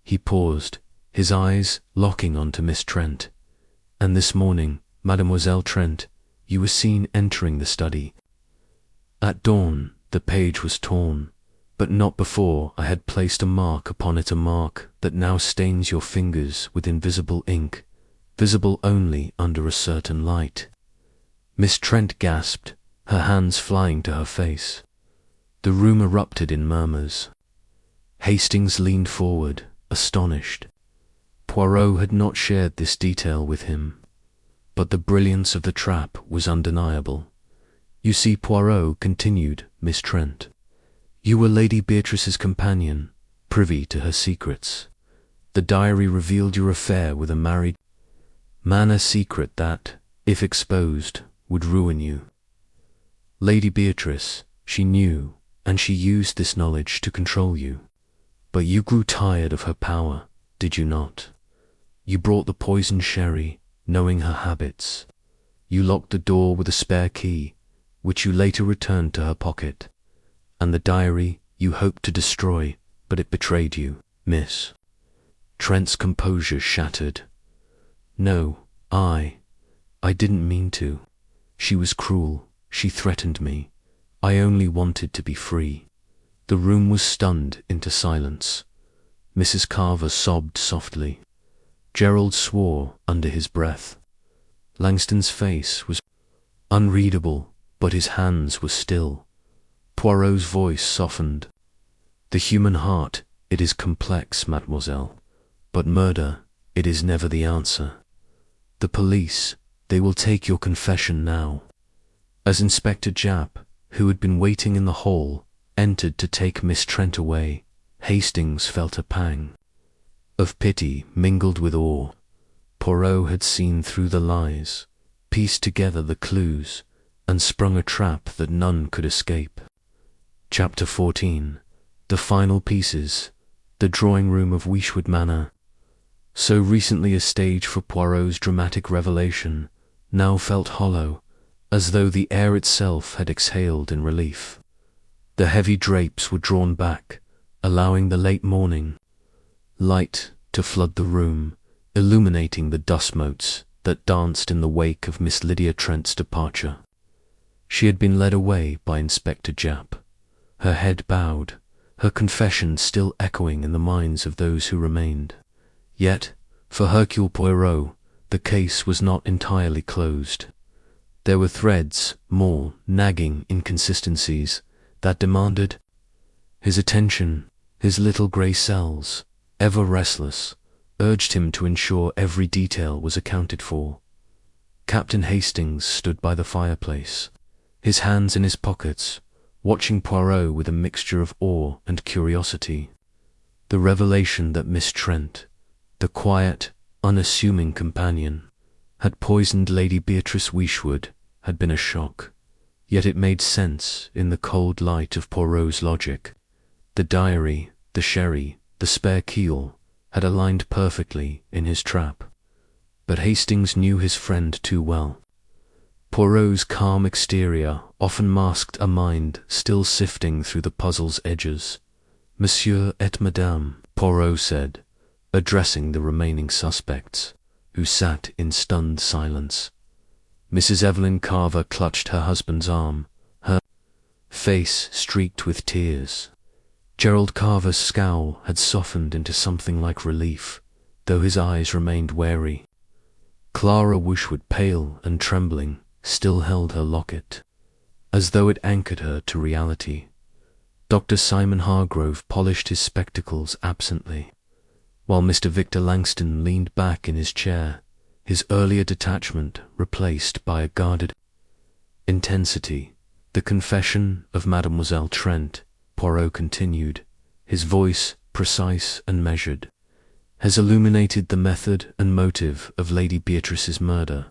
Speaker 1: He paused, his eyes locking onto Miss Trent. "And this morning, Mademoiselle Trent, you were seen entering the study. At dawn, the page was torn, but not before I had placed a mark upon it, a mark that now stains your fingers with invisible ink, visible only under a certain light." Miss Trent gasped, her hands flying to her face. The room erupted in murmurs. Hastings leaned forward, astonished. Poirot had not shared this detail with him, but the brilliance of the trap was undeniable. "You see, Poirot," continued Miss Trent, "you were Lady Beatrice's companion, privy to her secrets. The diary revealed your affair with a married man, a secret that, if exposed, would ruin you. Lady Beatrice, she knew, and she used this knowledge to control you. But you grew tired of her power, did you not? You brought the poisoned sherry, knowing her habits. You locked the door with a spare key, which you later returned to her pocket. And the diary you hoped to destroy, but it betrayed you, Miss." Trent's composure shattered. "No, I didn't mean to. She was cruel. She threatened me. I only wanted to be free." The room was stunned into silence. Mrs. Carver sobbed softly. Gerald swore under his breath. Langston's face was unreadable, but his hands were still. Poirot's voice softened. "The human heart, it is complex, mademoiselle, but murder, it is never the answer. The police, they will take your confession now." As Inspector Japp, who had been waiting in the hall, entered to take Miss Trent away, Hastings felt a pang of pity mingled with awe. Poirot had seen through the lies, pieced together the clues, and sprung a trap that none could escape. Chapter 14. The final pieces. The drawing room of Whodunit Manor, so recently a stage for Poirot's dramatic revelation, now felt hollow, as though the air itself had exhaled in relief. The heavy drapes were drawn back, allowing the late morning light to flood the room, illuminating the dust motes that danced in the wake of Miss Lydia Trent's departure. She had been led away by Inspector Japp, her head bowed, her confession still echoing in the minds of those who remained. Yet, for Hercule Poirot, the case was not entirely closed. There were threads, more nagging inconsistencies, that demanded his attention. His little grey cells, ever restless, urged him to ensure every detail was accounted for. Captain Hastings stood by the fireplace, his hands in his pockets, watching Poirot with a mixture of awe and curiosity. The revelation that Miss Trent, the quiet, unassuming companion, had poisoned Lady Beatrice Whodunit had been a shock, yet it made sense in the cold light of Poirot's logic. The diary, the sherry, the spare keel had aligned perfectly in his trap, but Hastings knew his friend too well. Poirot's calm exterior often masked a mind still sifting through the puzzle's edges. "Monsieur et Madame," Poirot said, addressing the remaining suspects, who sat in stunned silence. Mrs. Evelyn Carver clutched her husband's arm, her face streaked with tears. Gerald Carver's scowl had softened into something like relief, though his eyes remained wary. Clara Whodunit, pale and trembling, still held her locket, as though it anchored her to reality. Dr. Simon Hargrove polished his spectacles absently, while Mr. Victor Langston leaned back in his chair, his earlier detachment replaced by a guarded intensity. "The confession of Mademoiselle Trent," Poirot continued, his voice precise and measured, "has illuminated the method and motive of Lady Beatrice's murder.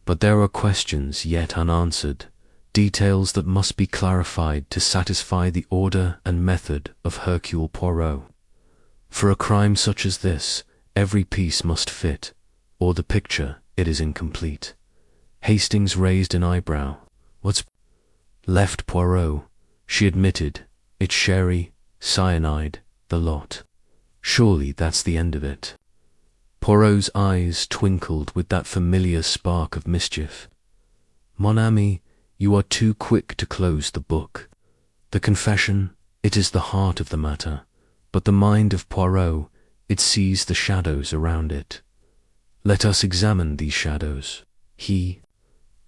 Speaker 1: But there are questions yet unanswered, details that must be clarified to satisfy the order and method of Hercule Poirot. For a crime such as this, every piece must fit, or the picture, it is incomplete." Hastings raised an eyebrow. "What's left, Poirot?" She admitted. "It's sherry, cyanide, the lot. Surely that's the end of it." Poirot's eyes twinkled with that familiar spark of mischief. "Mon ami, you are too quick to close the book. The confession, it is the heart of the matter, but the mind of Poirot, It sees the shadows around it. Let us examine these shadows. He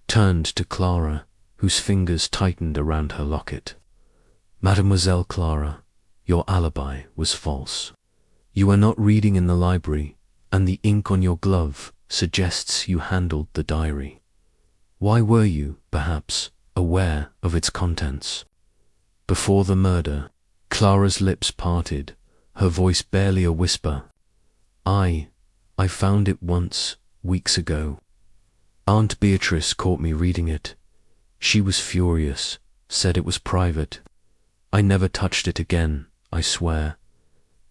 Speaker 1: turned to Clara, whose fingers tightened around her locket. Mademoiselle Clara, your alibi was false. You are not reading in the library, and the ink on your glove suggests you handled the diary. Why were you, perhaps, aware of its contents? Before the murder, Clara's lips parted, her voice barely a whisper. I found it once, weeks ago. Aunt Beatrice caught me reading it. She was furious, said it was private. I never touched it again, I swear.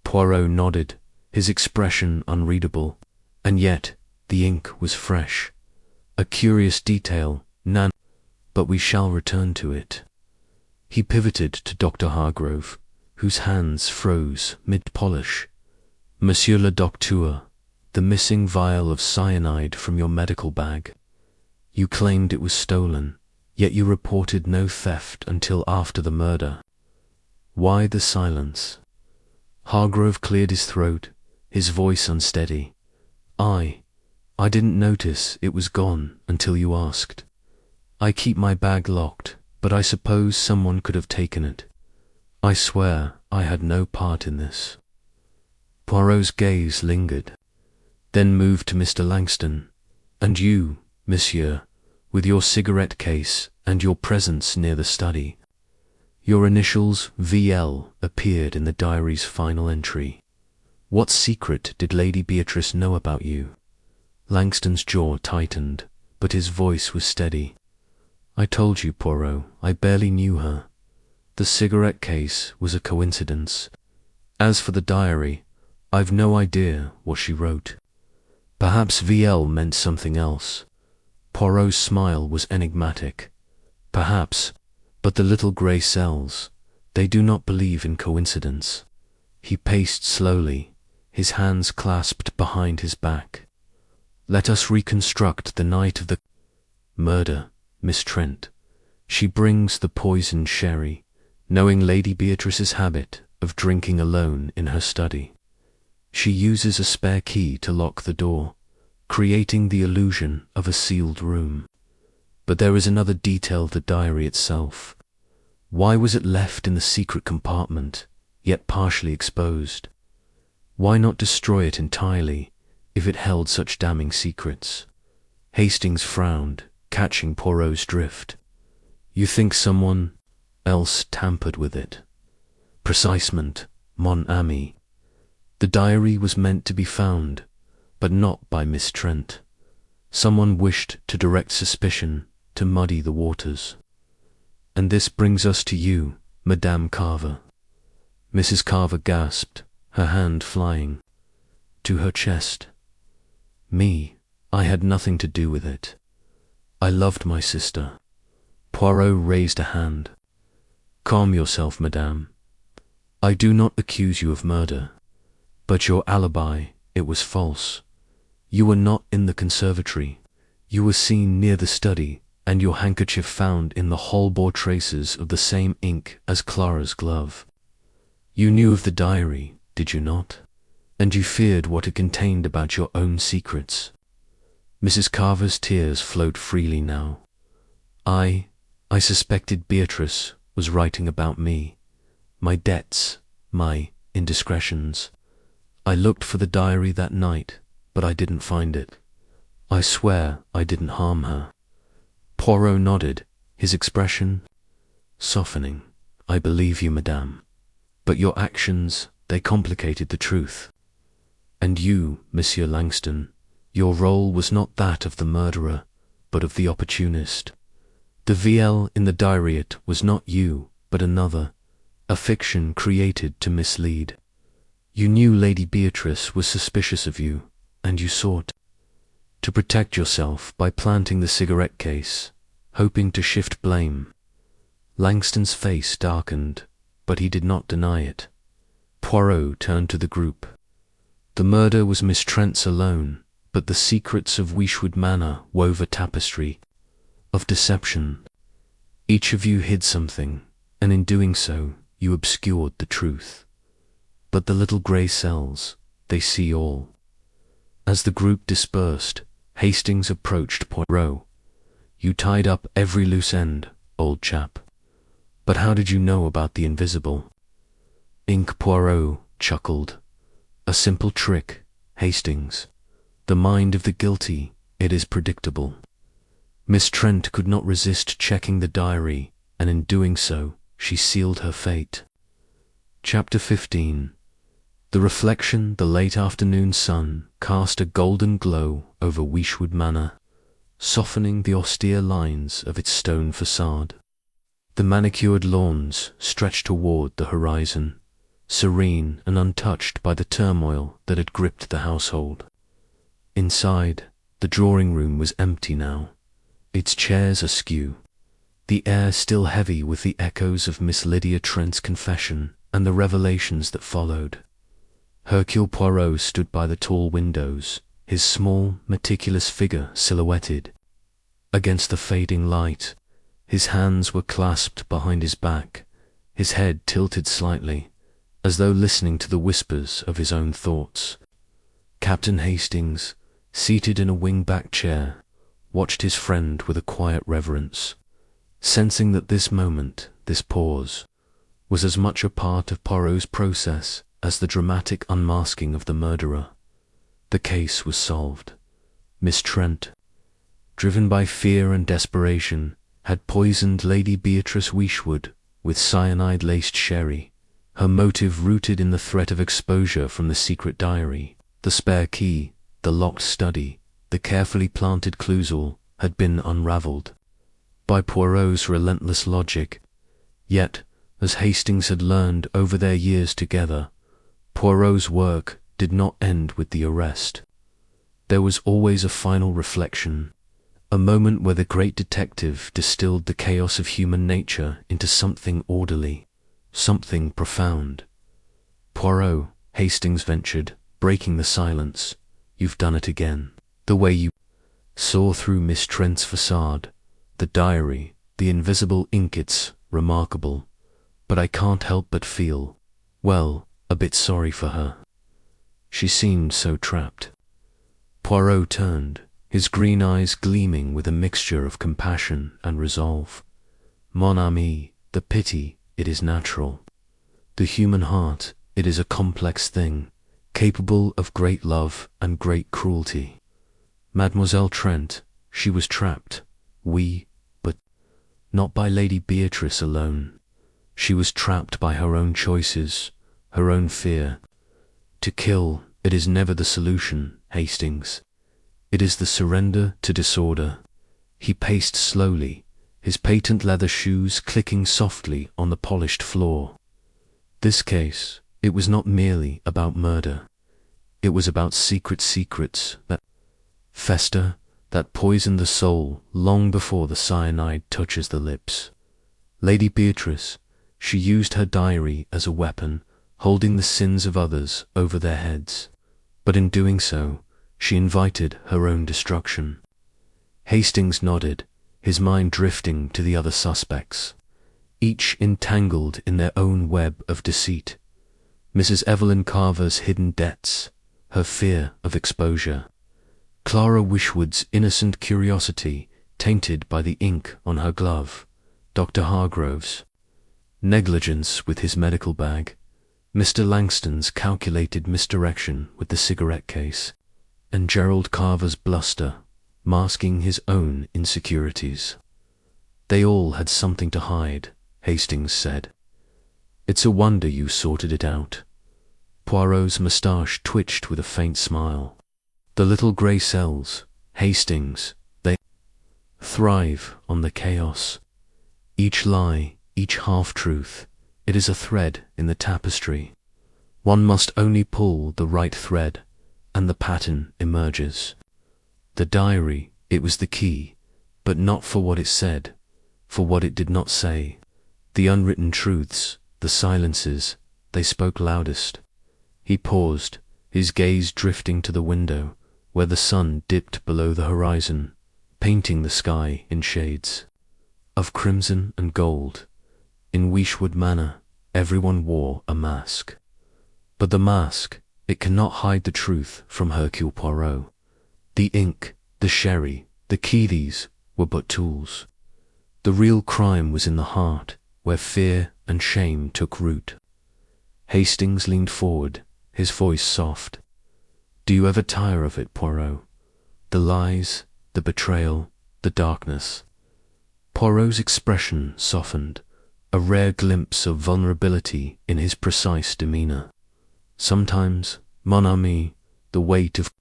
Speaker 1: Poirot nodded, his expression unreadable, and yet the ink was fresh. A curious detail, Nan, but we shall return to it. He pivoted to Dr. Hargrove, whose hands froze mid-polish. Monsieur le Docteur, the missing vial of cyanide from your medical bag. You claimed it was stolen, yet you reported no theft until after the murder. Why the silence? Hargrove cleared his throat, his voice unsteady. I didn't notice it was gone until you asked. I keep my bag locked, but I suppose someone could have taken it. I swear I had no part in this. Poirot's gaze lingered, then moved to Mr. Langston. And you, monsieur, with your cigarette case and your presence near the study. Your initials VL appeared in the diary's final entry. What secret did Lady Beatrice know about you? Langston's jaw tightened, but his voice was steady. I told you, Poirot, I barely knew her. The cigarette case was a coincidence. As for the diary, I've no idea what she wrote. Perhaps VL meant something else. Poirot's smile was enigmatic. Perhaps, but the little grey cells, they do not believe in coincidence. He paced slowly, his hands clasped behind his back. Let us reconstruct the night of the murder, Miss Trent. She brings the poisoned sherry, knowing Lady Beatrice's habit of drinking alone in her study. She uses a spare key to lock the door, creating the illusion of a sealed room. But there is another detail of the diary itself. Why was it left in the secret compartment, yet partially exposed? Why not destroy it entirely, if it held such damning secrets? Hastings frowned, catching Poirot's drift. You think someone else tampered with it? Precisement, mon ami. The diary was meant to be found, but not by Miss Trent. Someone wished to direct suspicion, to muddy the waters. And this brings us to you, Madame Carver. Mrs. Carver gasped, her hand flying to her chest. Me, I had nothing to do with it. I loved my sister. Poirot raised a hand. Calm yourself, madame. I do not accuse you of murder, but your alibi, it was false. You were not in the conservatory. You were seen near the study, and your handkerchief found in the hall bore traces of the same ink as Clara's glove. You knew of the diary, did you not? And you feared what it contained about your own secrets. Mrs. Carver's tears flowed freely now. I suspected Beatrice was writing about me, my debts, my indiscretions. I looked for the diary that night, but I didn't find it. I swear I didn't harm her. Poirot nodded, his expression softening. I believe you, madame. But your actions, they complicated the truth. And you, Monsieur Langston, your role was not that of the murderer, but of the opportunist. The VL in the diary was not you, but another, a fiction created to mislead. You knew Lady Beatrice was suspicious of you, and you sought to protect yourself by planting the cigarette case, hoping to shift blame. Langston's face darkened, but he did not deny it. Poirot turned to the group. The murder was Miss Trent's alone, but the secrets of Whodunit Manor wove a tapestry of deception. Each of you hid something, and in doing so, you obscured the truth. But the little grey cells, they see all. As the group dispersed, Hastings approached Poirot. You tied up every loose end, old chap. But how did you know about the invisible? Ink Poirot chuckled. A simple trick, Hastings. The mind of the guilty, it is predictable. Miss Trent could not resist checking the diary, and in doing so, she sealed her fate. Chapter 15. The reflection the late afternoon sun cast a golden glow over Whodunit Manor, softening the austere lines of its stone facade. The manicured lawns stretched toward the horizon, serene and untouched by the turmoil that had gripped the household. Inside, the drawing-room was empty now, its chairs askew, the air still heavy with the echoes of Miss Lydia Trent's confession and the revelations that followed. Hercule Poirot stood by the tall windows, his small, meticulous figure silhouetted against the fading light. His hands were clasped behind his back, his head tilted slightly, as though listening to the whispers of his own thoughts. Captain Hastings, seated in a wing-back chair, watched his friend with a quiet reverence, sensing that this moment, this pause, was as much a part of Poirot's process as the dramatic unmasking of the murderer. The case was solved. Miss Trent, driven by fear and desperation, had poisoned Lady Beatrice Whodunit with cyanide-laced sherry, her motive rooted in the threat of exposure from the secret diary. The spare key, the locked study, the carefully planted clues all had been unravelled by Poirot's relentless logic. Yet, as Hastings had learned over their years together, Poirot's work did not end with the arrest. There was always a final reflection, a moment where the great detective distilled the chaos of human nature into something orderly, something profound. Poirot, Hastings ventured, breaking the silence, you've done it again. The way you saw through Miss Trent's facade, the diary, the invisible ink, it's remarkable. But I can't help but feel, well, a bit sorry for her. She seemed so trapped. Poirot turned, his green eyes gleaming with a mixture of compassion and resolve. Mon ami, the pity, it is natural. The human heart, it is a complex thing, capable of great love and great cruelty. Mademoiselle Trent, she was trapped, but not by Lady Beatrice alone. She was trapped by her own choices, her own fear. To kill, it is never the solution, Hastings. It is the surrender to disorder. He paced slowly, his patent leather shoes clicking softly on the polished floor. This case, it was not merely about murder. It was about secrets that fester, that poison the soul long before the cyanide touches the lips. Lady Beatrice, she used her diary as a weapon, holding the sins of others over their heads. But in doing so, she invited her own destruction. Hastings nodded, his mind drifting to the other suspects, each entangled in their own web of deceit. Mrs. Evelyn Carver's hidden debts, her fear of exposure. Clara Wishwood's innocent curiosity tainted by the ink on her glove. Dr. Hargrove's negligence with his medical bag. Mr. Langston's calculated misdirection with the cigarette case. And Gerald Carver's bluster, masking his own insecurities. They all had something to hide, Hastings said. It's a wonder you sorted it out. Poirot's moustache twitched with a faint smile. The little grey cells, Hastings, they thrive on the chaos. Each lie, each half-truth, it is a thread in the tapestry. One must only pull the right thread, and the pattern emerges. The diary, it was the key, but not for what it said, for what it did not say. The unwritten truths, the silences, they spoke loudest. He paused, his gaze drifting to the window, where the sun dipped below the horizon, painting the sky in shades of crimson and gold. In Whodunit Manor, everyone wore a mask. But the mask, It cannot hide the truth from Hercule Poirot. The ink, the sherry, the keys were but tools. The real crime was in the heart, where fear and shame took root. Hastings leaned forward, his voice soft. Do you ever tire of it, Poirot? The lies, the betrayal, the darkness. Poirot's expression softened, a rare glimpse of vulnerability in his precise demeanor. Sometimes, mon ami, the weight of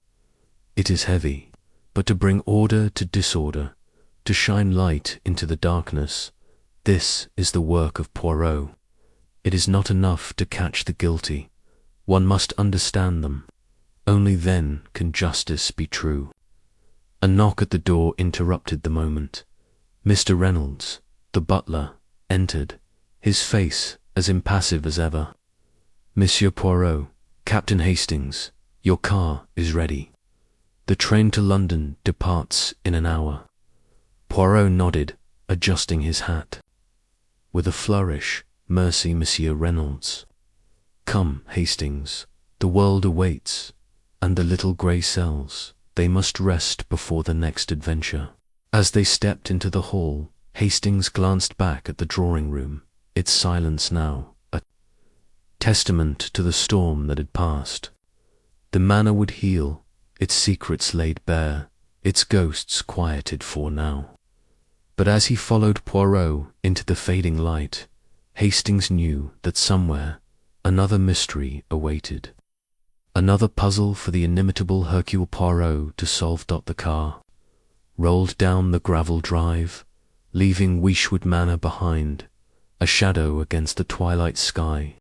Speaker 1: it is heavy, but to bring order to disorder, to shine light into the darkness, this is the work of Poirot. It is not enough to catch the guilty. One must understand them. Only then can justice be true. A knock at the door interrupted the moment. Mr. Reynolds, the butler, entered, his face as impassive as ever. Monsieur Poirot, Captain Hastings, your car is ready. The train to London departs in an hour. Poirot nodded, adjusting his hat. With a flourish, merci, Monsieur Reynolds. Come, Hastings, the world awaits, and the little grey cells, they must rest before the next adventure. As they stepped into the hall, Hastings glanced back at the drawing-room, its silence now a testament to the storm that had passed. The manor would heal, its secrets laid bare, its ghosts quieted for now. But as he followed Poirot into the fading light, Hastings knew that somewhere another mystery awaited. Another puzzle for the inimitable Hercule Poirot to solve. The car rolled down the gravel drive, leaving Whodunit Manor behind, a shadow against the twilight sky.